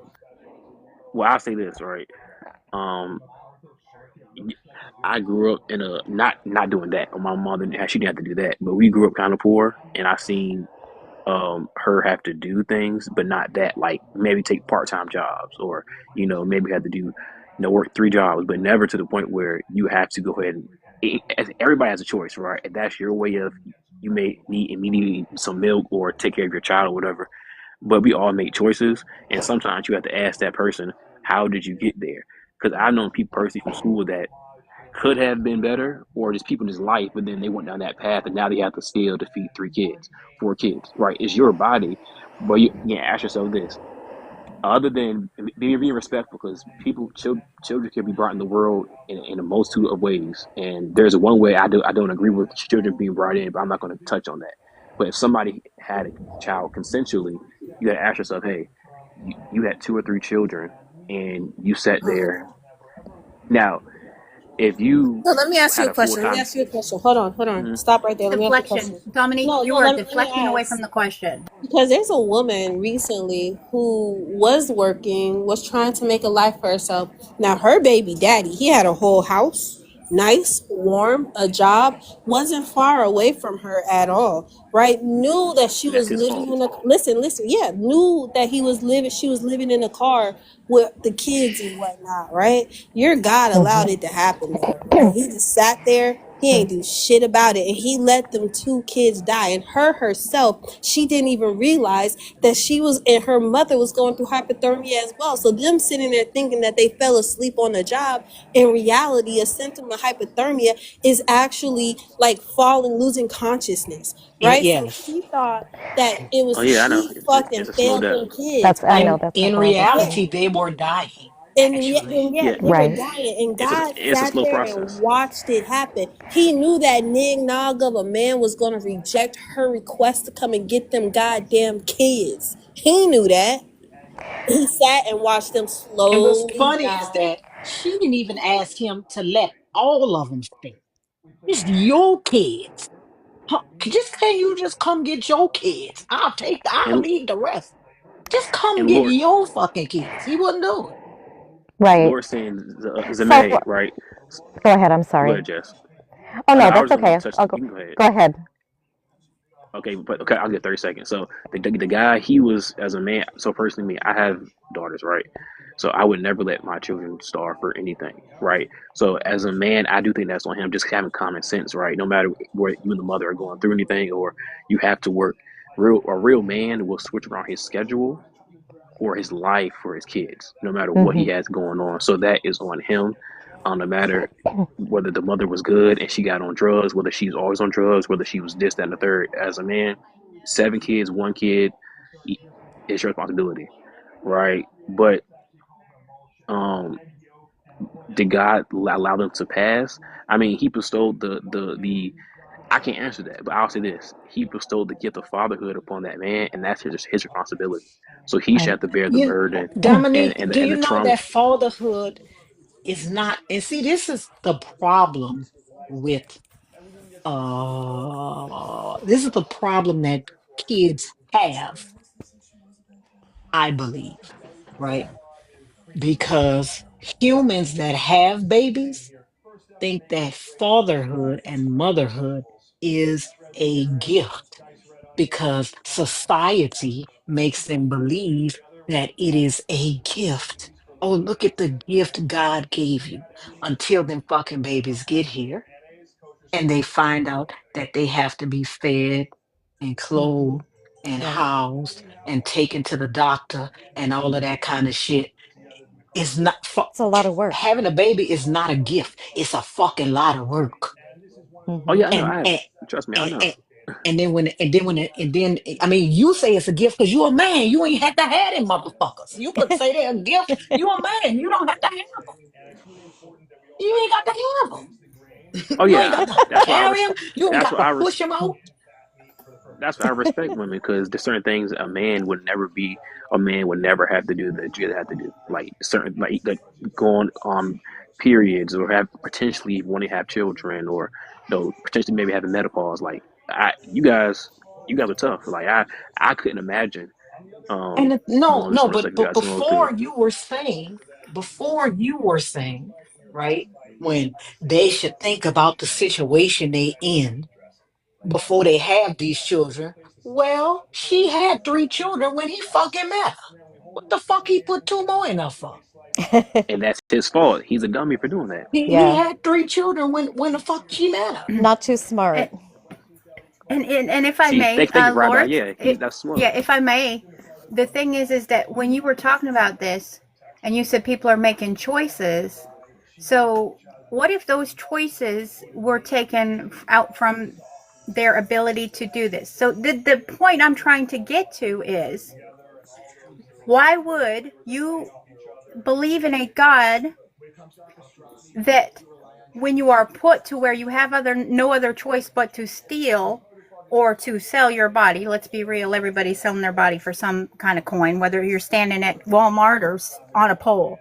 well I'll say this, right. Um, I grew up in a not doing that. My mother, she didn't have to do that, but we grew up kind of poor, and I seen her have to do things, but not that, like maybe take part-time jobs or maybe have to do work 3 jobs, but never to the point where you have to go ahead and everybody has a choice, right? If that's your way of, you may need immediately some milk or take care of your child or whatever, but we all make choices, and sometimes you have to ask that person, how did you get there? Because I've known people personally from school that could have been better, or just people in his life, but then they went down that path and now they have to still to feed 3 kids, 4 kids, right? It's your body, but you ask yourself this: other than being respectful, because children can be brought in the world in a multitude of ways, and there's a one way I don't agree with children being brought in, but I'm not going to touch on that. But if somebody had a child consensually, you got to ask yourself, hey, you had 2 or 3 children and you sat there. Now if you So let me ask you had a a full question. Let me time ask you a question. Hold on, hold on. Stop right there. Let me ask you a Deflection. question. Dominique, No, you no, are let me deflecting away from ask. the question. Because there's a woman recently who was working, was trying to make a life for herself. Now, her baby daddy, he had a whole house, nice, warm, a job, wasn't far away from her at all, right? Knew that she and that's was his living fault. in a, listen, yeah, knew that she was living in a car with the kids and whatnot, right? Your God allowed it to happen to her. And he just sat there. He ain't do shit about it. And he let them 2 kids die. And her herself, she didn't even realize that she was, and her mother was going through hypothermia as well. So them sitting there thinking that they fell asleep on the job, in reality, a symptom of hypothermia is actually like falling, losing consciousness, right? So Yes. she thought that it Oh was, yeah, I know. she fucking It's a slow failed death. them kids, That's I right? know that's her In father. Yeah. reality, they were dying, actually. And yet Yeah, they were Right. dying, and it's a God it's a sat slow there and process. watched it happen. He knew that nig nog of a man was gonna reject her request to come and get them goddamn kids. He knew that. He sat and watched them And what's slowly funny is die. that she didn't even ask him to let all of them stay. It's your kids. Huh, can you just come get your kids? I'll And leave the rest. Just come and get Lord your fucking kids. He wouldn't do it. Right. Lord saying So Zame, right? go ahead. I'm Go sorry. ahead, Jess. Oh I know no, I was that's just gonna okay. touch. I'll You go. can go ahead. Go ahead. Okay, but okay, I'll get 30 seconds. So the guy, he was, as a man. So personally, me, I have daughters, right? So I would never let my children starve for anything, right? So as a man, I do think that's on him, just having common sense, right? No matter where you and the mother are going through anything, or you have to work. A real man will switch around his schedule or his life for his kids, no matter what he Hmm. has going on. So that is on him. No matter whether the mother was good and she got on drugs, whether she's always on drugs, whether she was this, that, and the third. As a man, 7 kids, 1 kid, it's your responsibility, right? But um, did God allow them to pass? I mean, He bestowed the. I can't answer that, but I'll say this: He bestowed the gift of fatherhood upon that man, and that's his responsibility. So he should Right. have to bear the You, burden Dominique, and do and you the know trauma. that fatherhood is not, and see, this is the problem with this is the problem that kids have, I believe, right? Because humans that have babies think that fatherhood and motherhood is a gift because society makes them believe that it is a gift. Oh, look at the gift God gave you, until them fucking babies get here and they find out that they have to be fed and Hmm. clothed and Right. housed and taken to the doctor and all of that kind of shit. It's not It's a lot of work. having a baby is not a gift. It's a fucking lot of work. Oh Hmm. yeah, I know. And and Trust me, I and, know. and, and then I mean, you say it's a gift because you're a man. You ain't had to have them motherfuckers. You could say they're a gift. You're a man. You don't have to have them. You ain't got to have them. Oh You ain't yeah, got to that's why I carry them. respect. You ain't That's got why to I push them out. that's why I respect women, because there's certain things a man would never be. A man would never have to do that you have to do. Like certain, like going on periods, or have potentially want to have children, or potentially maybe having menopause. Like you guys are tough. Like I couldn't imagine No, going through no, some of the stuff you but guys going through. before you were saying, right, when they should think about the situation they in before they have these children. Well, she had 3 children when he fucking met her. What the fuck he put 2 more in her for? and that's his fault. He's a dummy for doing that. He Yeah, had 3 children when the fuck she met him. not too smart. And if I See, may, thank you, Rabbi. Lord, Yeah, that's smart. yeah, if I may, the thing is that when you were talking about this, and you said people are making choices, so what if those choices were taken out from their ability to do this? So the point I'm trying to get to is, why would you believe in a God that when you are put to where you have no other choice but to steal or to sell your body? Let's be real, everybody's selling their body for some kind of coin, whether you're standing at Walmart or on a pole.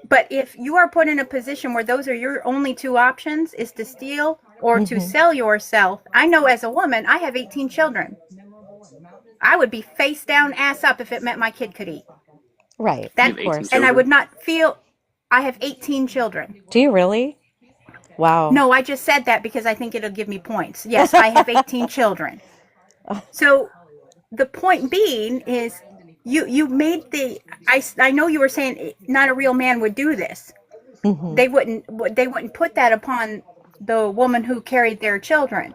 But if you are put in a position where those are your only two options, is to steal or to sell yourself. I know as a woman, I have 18 children. I would be face down, ass up if it meant my kid could eat. Right, That, of course. and I would not feel. I have 18 children. Do you really? Wow. No, I just said that because I think it'll give me points. Yes, I have 18 children. So the point being is, you made the. I know you were saying not a real man would do this. Mm-hmm. They wouldn't put that upon the woman who carried their children.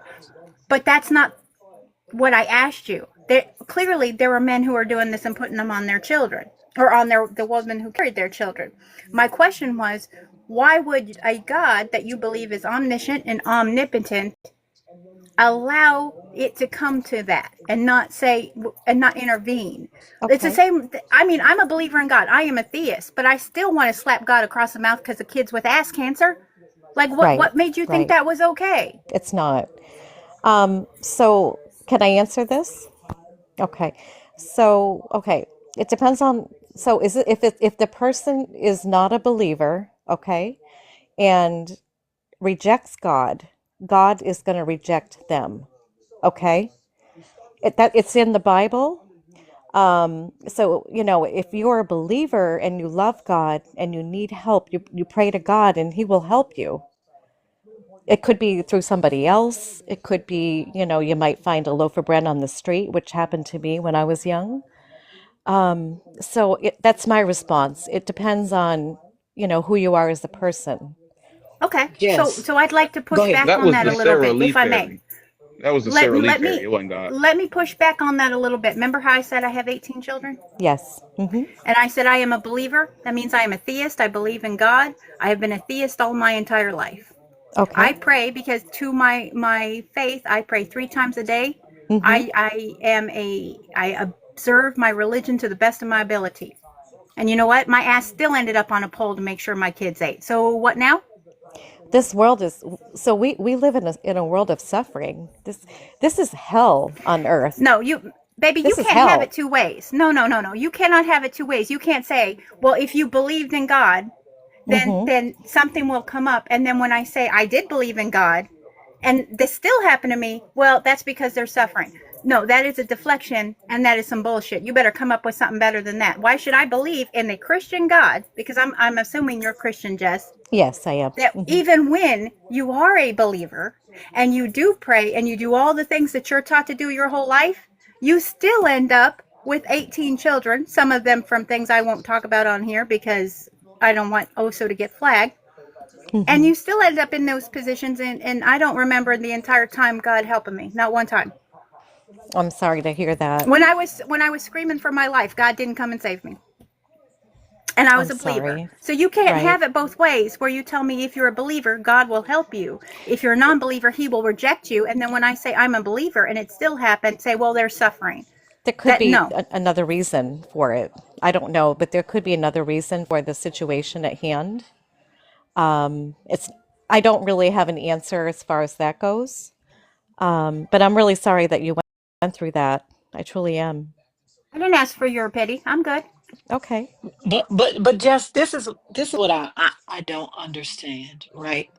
But that's not what I asked you. Clearly, there are men who are doing this and putting them on their children, or on the woman who carried their children. My question was, why would a God that you believe is omniscient and omnipotent allow it to come to that and not say and not intervene? Okay. It's the same. I mean, I'm a believer in God. I am a theist, but I still want to slap God across the mouth because of kids with ass cancer. Like, what made you think that was okay? It's not. So can I answer this? Okay. So, okay. It depends on, so is it, if the person is not a believer, okay, and rejects God, God is going to reject them. Okay. It's in the Bible. So, if you're a believer and you love God and you need help, you pray to God and he will help you. It could be through somebody else. It could be, you might find a loaf of bread on the street, which happened to me when I was young. So that's my response. It depends on, who you are as a person. Okay. Yes. So I'd like to push back That on was that the a little Sarah bit, Lee if I may. theory. That was the Sarah Lee theory. It wasn't God. Let me push back on that a little bit. Remember how I said I have 18 children? Yes. Mm-hmm. And I said I am a believer. That means I am a theist. I believe in God. I have been a theist all my entire life. Okay. I pray because to my faith, I pray 3 times a day. Mm-hmm. I observe my religion to the best of my ability. And you know what? My ass still ended up on a pole to make sure my kids ate. So what now? This world is, so we live in a world of suffering. This is hell on earth. No, baby, you can't have it two ways. No. You cannot have it two ways. You can't say, well, if you believed in God, then something will come up. And then when I say I did believe in God, and this still happened to me, well, that's because they're suffering. No, that is a deflection, and that is some bullshit. You better come up with something better than that. Why should I believe in a Christian God? Because I'm assuming you're Christian, Jess. Yes, I am. That even when you are a believer and you do pray and you do all the things that you're taught to do your whole life, you still end up with 18 children, some of them from things I won't talk about on here because I don't want Oso to get flagged. Mm-hmm. And you still end up in those positions, and I don't remember the entire time God helping me, not one time. I'm sorry to hear that. When I was screaming for my life, God didn't come and save me. And I was a believer. Sorry. So you can't have it both ways, where you tell me if you're a believer, God will help you. If you're a non-believer, he will reject you. And then when I say I'm a believer and it still happened, say, well, they're suffering. There could be another reason for it. I don't know, but there could be another reason for the situation at hand. I don't really have an answer as far as that goes. But I'm really sorry that you went through that. I truly am. I didn't ask for your pity. I'm good. Okay. But Jess, this is what I don't understand, right?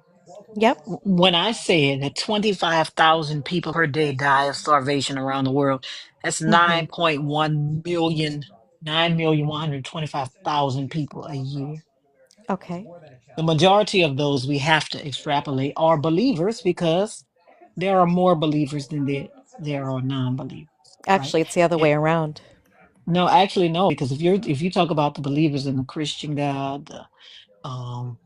Yep. When I said that 25,000 people per day die of starvation around the world, that's 9.1 million, 9,125,000 people a year. Okay. The majority of those we have to extrapolate are believers because there are more believers than there are non-believers. Actually, right? it's the other way around. No, actually, no, because if you talk about the believers in the Christian God, um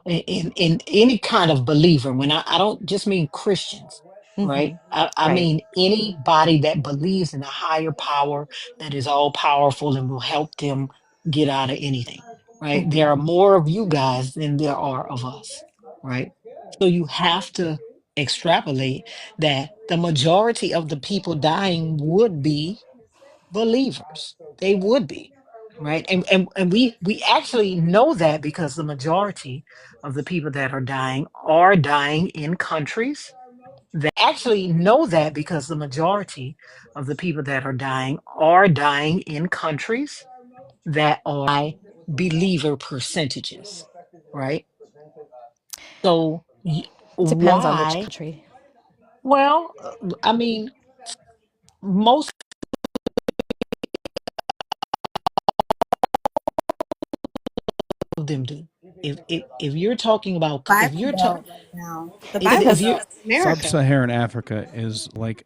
in any kind of believer, when I don't just mean Christians, right? Mm-hmm. I Right. mean anybody that believes in a higher power that is all powerful and will help them get out of anything, right? Mm-hmm. There are more of you guys than there are of us, right? So you have to extrapolate that the majority of the people dying would be believers. They would be, right? And we actually know that because the majority of the people that are dying in countries that actually know that because the majority of the people that are dying in countries that are high believer percentages, right? So Depends on which why? country. Well, I mean, most of them do. If you're talking about if Bible you're Belt talking right now. The It Bible if depends. you're Belt, America. Sub-Saharan Africa is like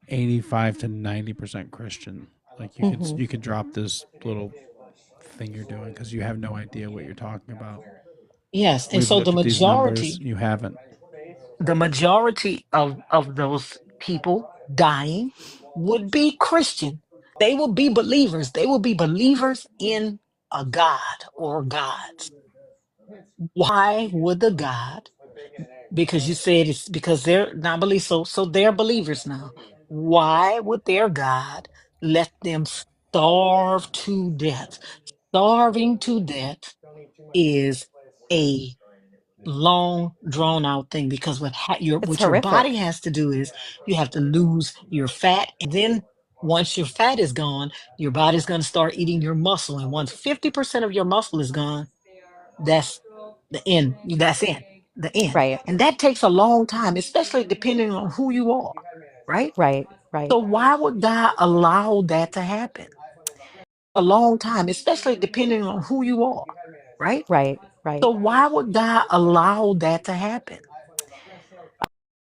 85 to 90% Christian. Like Mm-hmm. you could drop this little thing you're doing because you have no idea what you're talking about. yes, and We've so looked at these numbers. You haven't. the majority of those people dying would be Christian. They will be believers. They will be believers in a God or gods. Why would the God? Because you said it's because they're not believe so they're believers now. Why would their God let them starve to death? Starving to death is a long drawn out thing because It's what your body horrific. has to do is you have to lose your fat, and then once your fat is gone, your body's going to start eating your muscle, and once 50% of your muscle is gone, that's the end, Right. and that takes a long time, especially depending on who you are, right? Right. Right. So why would God allow that to happen? A long time, especially depending on who you are, right? Right. Right. So why would God allow that to happen?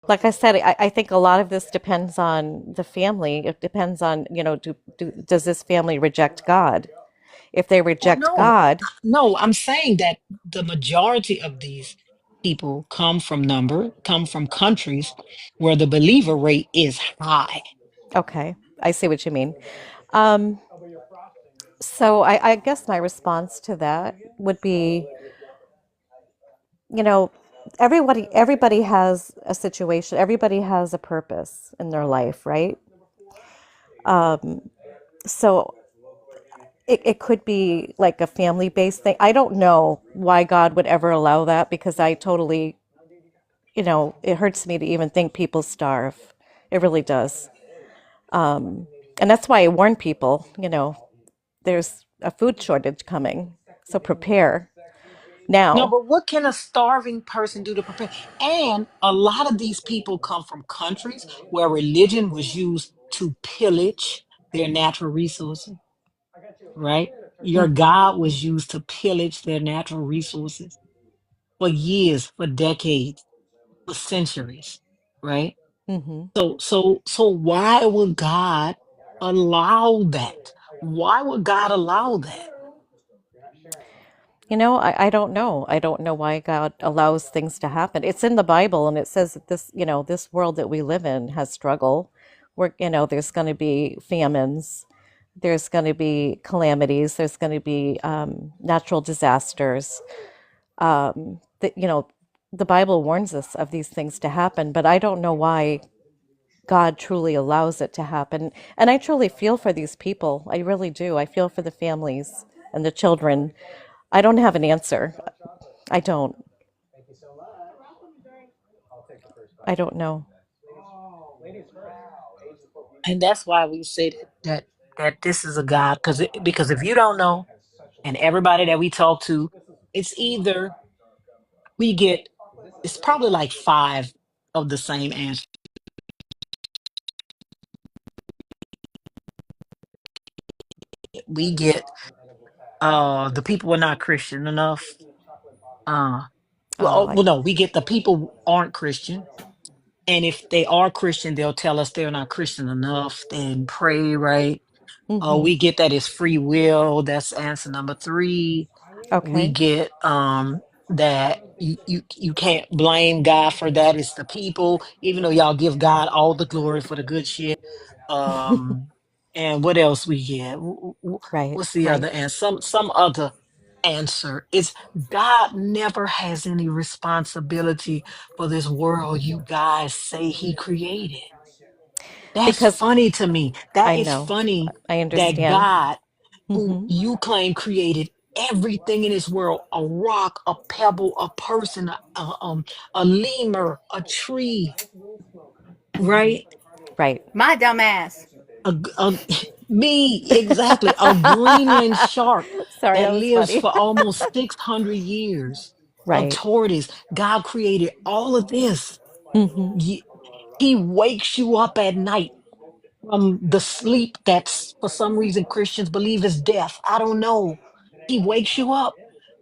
Like I said, I think a lot of this depends on the family. It depends on, does this family reject God? If they Well, reject no, God, no, I'm saying that the majority of these people come from countries where the believer rate is high. okay, I see what you mean. Um, so I guess my response to that would be, you know, everybody has a situation, everybody has a purpose in their life, right? Um, so it could be like a family based thing. I don't know why God would ever allow that because I totally, it hurts me to even think people starve. It really does. And that's why I warn people, there's a food shortage coming. So prepare No, now. but what can a starving person do to prepare? And a lot of these people come from countries where religion was used to pillage their natural resources, right? Your God was used to pillage their natural resources for years, for decades, for centuries, right? Mm-hmm. So why would God allow that? Why would God allow that? I don't know. I don't know why God allows things to happen. It's in the Bible and it says that this world that we live in has struggle. There's going to be famines, there's going to be calamities, there's going to be natural disasters. The Bible warns us of these things to happen, but I don't know why God truly allows it to happen. And I truly feel for these people. I really do. I feel for the families and the children. I don't have an answer. I don't. I don't know. And that's why we say that this is a God, because if you don't know, and everybody that we talk to, it's either we get it's probably like five of the same answer. We get the people are not Christian enough. Oh, No, we get the people who aren't Christian. And if they are Christian, they'll tell us they're not Christian enough. They didn't pray right. Mm-hmm. We get that it's free will. That's answer number 3. We Okay. get that you can't blame God for that. It's the people, even though y'all give God all the glory for the good shit. And what else we get? Right. What's the Right. other and some other answer? It's God never has any responsibility for this world you guys say he created. That's Because funny to me. That I is know. funny I that understand. God, who Mm-hmm. you claim created everything in this world, a rock, a pebble, a person, a lemur, a tree, right? Right. My dumb ass. A me, exactly, a Greenland shark Sorry, that that was lives funny. for almost 600 years, a Right. tortoise. God created all of this. Mm-hmm. He wakes you up at night from the sleep that's for some reason Christians believe is death. I don't know. He wakes you up.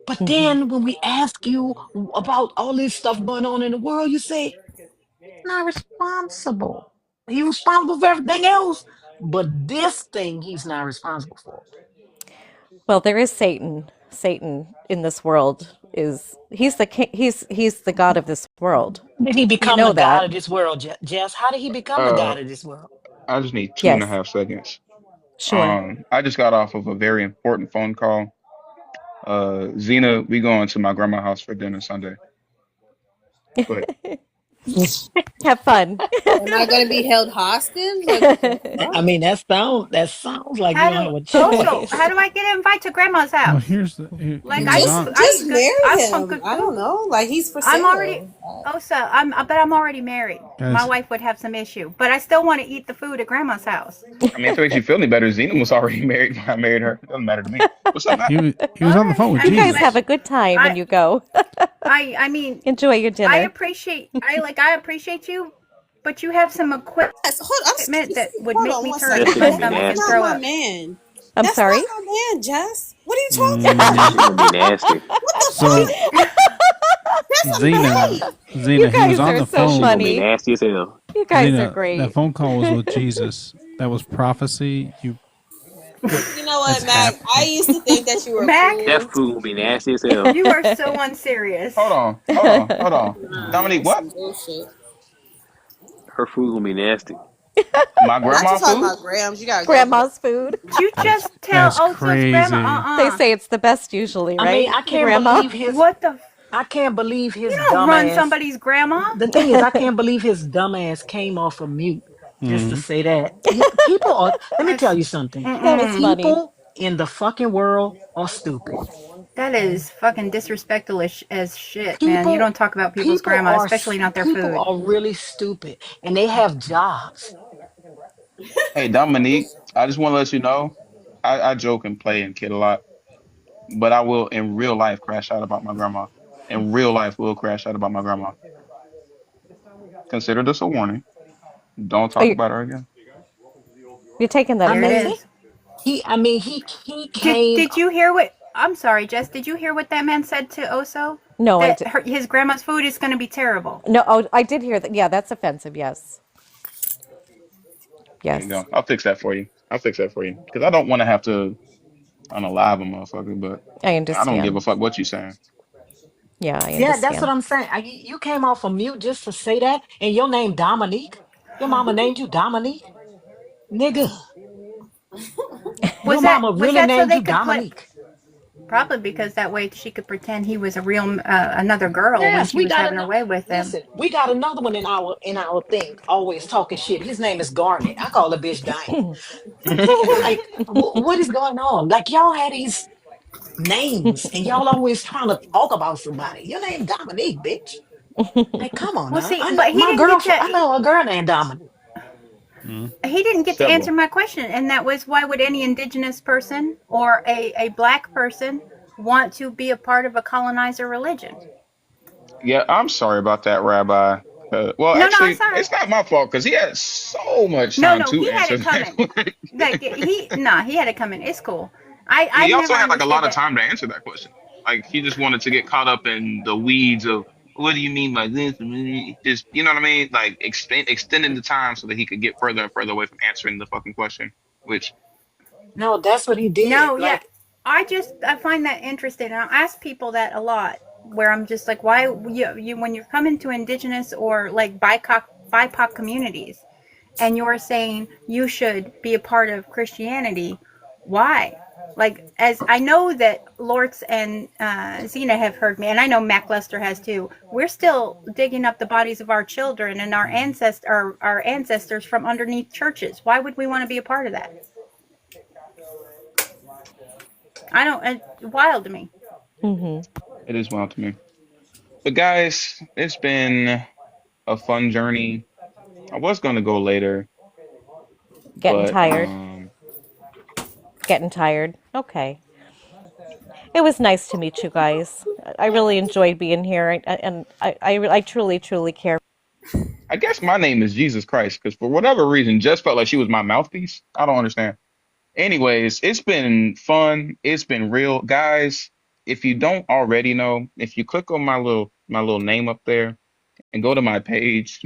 But Mm-hmm. then when we ask you about all this stuff going on in the world, you say, not responsible. He's responsible for everything else. But this thing he's not responsible for. Well, there is Satan. Satan in this world is he's the king, he's the god of this world. Did he You become know the God that. of this world, Jess? How did he become the Uh, God of this world? I just need two and a Yes. half seconds. Sure. I just got off of a very important phone call. Zena, we going to my grandma's house for dinner Sunday. Go ahead. Have fun. Am I gonna be held hostage? Like what the I fuck? mean, that sounds like you How don't do have a also choice. how do I get an invite to grandma's Well, house? here's the Like he I was eat Just on. I just eat good I marry cook him. good I don't food. know. Like he's for I'm already sale. Osa, but I'm already married. My Guys, wife would have some issue. But I still want to eat the food at grandma's house. I mean, if it makes you feel any better, Zena was already married when I married her. It doesn't matter to me. What's up, Matt? he was All on the right. phone with I You mean guys but have Jesus. a good time when I you go. I mean Enjoy your I dinner. appreciate I appreciate you, but you have some equipment Yes, hold. that would Hold make on me one turn second. in That my shit gonna be stomach That's and nasty. not throw my up. man. I'm That's not sorry. my man, Jess. What are you talking That about? shit gonna be Mm, nasty. What the so fuck? That's a Zena, babe. You he was guys on are the That so shit gonna phone. be funny. nasty as hell. You guys are Zena, that great. phone call was with Jesus. That was prophecy. You know what, It's Mac? I happening. used to think that you were Mac, That cool. food gonna be nasty as hell. you are so unserious. Hold on. Nah, Dominique, that's what? some bullshit. Her food gonna be nasty. My Not you grandma talking food? about Grams. You gotta go. Grandma's food. You That's just tell that's Osa's grandma, crazy. They say it's the best usually, I mean, right? The grandma. what the I can't believe you his don't run dumbass. somebody's grandma. The thing is, I can't believe his dumbass came off of mute just to Hmm. say that. People are, let me tell That's you something. That was mm-mm. funny. People in the fucking world are stupid. That is fucking disrespectful as shit, man. You People, don't talk about people's grandma, especially not their people food. are really stupid and they have jobs. Hey, Dominique, I just want to let you know, I joke and play and kid a lot, but I will in real life crash out about my grandma. In real life, will crash out about my grandma. Consider this a warning. Don't Are talk you, about her again. you're taking that I There it mean, offensive? is. he Did came. did you hear what? I'm sorry, Jess. Did you hear what that man said to Oso? No, I That did. his grandma's food is going to be terrible. No, oh, I did hear that. Yeah, that's offensive. Yes. There you Yes. go. I'll fix that for you. I'll fix that for you. Because I don't want to have to unalive a motherfucker, but I I don't give a understand. fuck what you saying. Yeah, I Yeah, that's what understand. I'm saying. You came off of mute just to say that, and your name Dominique. Your mama named you Dominique, nigga. Your Was mama was really that so named they you could play? Dominique. Probably because that way she could pretend he was a real another girl when Yes, she we was got having her another. way with him. Listen, we got another one in our thing, always talking shit. His name is Garnet. I call the bitch Diamond. Like, what is going on? Like, y'all had these names, and y'all always trying to talk about somebody. Your name Dominique, bitch. Like, come on Well, now. see, but he didn't get I to. know a girl named Dominique. Mm. He didn't get to answer Several. my question, and that was why would any indigenous person or a black person want to be a part of a colonizer religion? Yeah, I'm sorry about that, Rabbi. Well, No, I'm actually, sorry. it's not my fault because he had so much No, time no, to he had answer it coming. that. Like he had it coming. It's cool. Yeah, I he also never had like a understood lot of that. time to answer that question. Like he just wanted to get caught up in the weeds of what do you mean by this? Just you know what I mean? Like extending the time so that he could get further and further away from answering the fucking question. Which No, that's what he did. No, yeah. Like, I find that interesting. And I'll ask people that a lot, where I'm just like, why you when you're coming to indigenous or like BIPOC communities, and you're saying you should be a part of Christianity, why? Like, as I know that Lortz and Zena have heard me, and I know Mac Lester has too. We're still digging up the bodies of our children and our ancestors from underneath churches. Why would we want to be a part of that? I don't. It's wild to me. It is wild to me. But guys, it's been a fun journey. I was gonna go later, Getting but tired. Getting tired. Okay. It was nice to meet you guys. I really enjoyed being here, and I truly, truly care. I guess my name is Jesus Christ because for whatever reason, Jess felt like she was my mouthpiece. I don't understand. Anyways, it's been fun. It's been real, guys. If you don't already know, if you click on my little name up there and go to my page,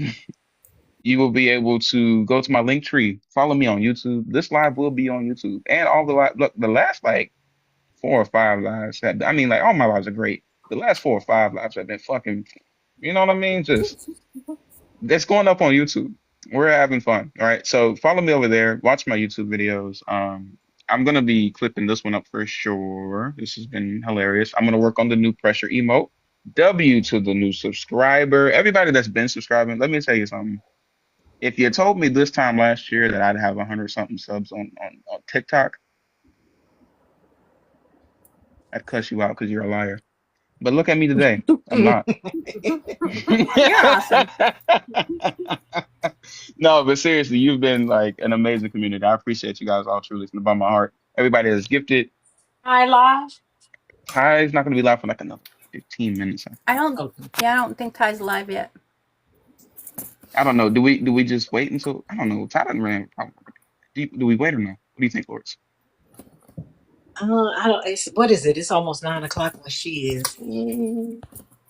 you will be able to go to my link tree. Follow me on YouTube. This live will be on YouTube, and all the look, the last like 4 or 5 lives have. I mean, like all my lives are great. The last 4 or 5 lives have been fucking. You know what I mean? Just that's going up on YouTube. We're having fun. All right. So follow me over there. Watch my YouTube videos. I'm gonna be clipping this one up for sure. This has been hilarious. I'm gonna work on the new pressure emote. W to the new subscriber. Everybody that's been subscribing, let me tell you something. If you told me this time last year that I'd have 100 something subs on TikTok, I'd cuss you out because you're a liar. But look at me today. I'm not. You're awesome. No, but seriously, you've been like an amazing community. I appreciate you guys all truly from the bottom of my heart. Everybody that's gifted. I live. Ty's not gonna be live for like another 15 minutes. I don't. Okay. Yeah, I don't think Ty's live yet. I don't know. Do we just wait until I don't know. Ty doesn't really have a problem. Do we wait or no? What do you think, Lawrence? I don't. What is it? It's almost 9 o'clock where she is.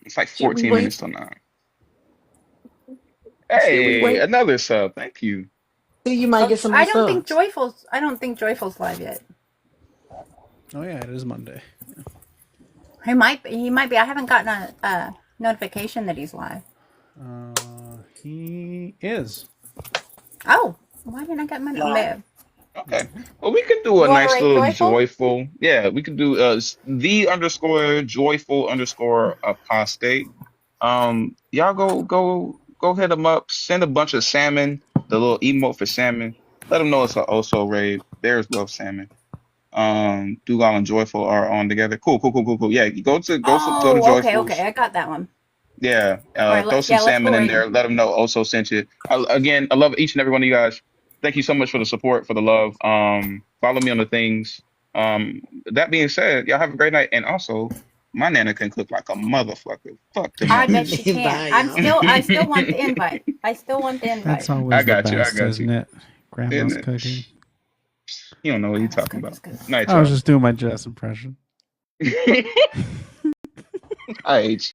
It's like Should we 14 wait? minutes till 9. Should we Hey, wait? another sub. Thank you. See, you might get some more I don't think subs. Joyful's live yet. Oh yeah, it is Monday. He might be. I haven't gotten a notification that he's live. He is. Oh, why didn't I get my Live. Okay. Well, we could do a You want to nice rate little Joyful? joyful. Yeah, we could do the _joyful apostate. Y'all go hit them up. Send a bunch of salmon. The little emote for salmon. Let them know it's an Oso raid. Bears love salmon. Dougal and Joyful are on together. Cool. Yeah, go to Oh, Joyful's. okay. I got that one. Yeah, All right, throw some let's salmon go in right there. in. Let them know Oso sent you. Again, I love each and every one of you guys. Thank you so much for the support, for the love. Follow me on the things. That being said, y'all have a great night. And also, my nana can cook like a motherfucker. Fuck them I up. bet she can. I still want the invite. That's always I the got you. best, isn't it? Grandma's Isn't it? cooking. You don't know what you're talking about. Night, I was y'all. just doing my Jess impression. I hate you.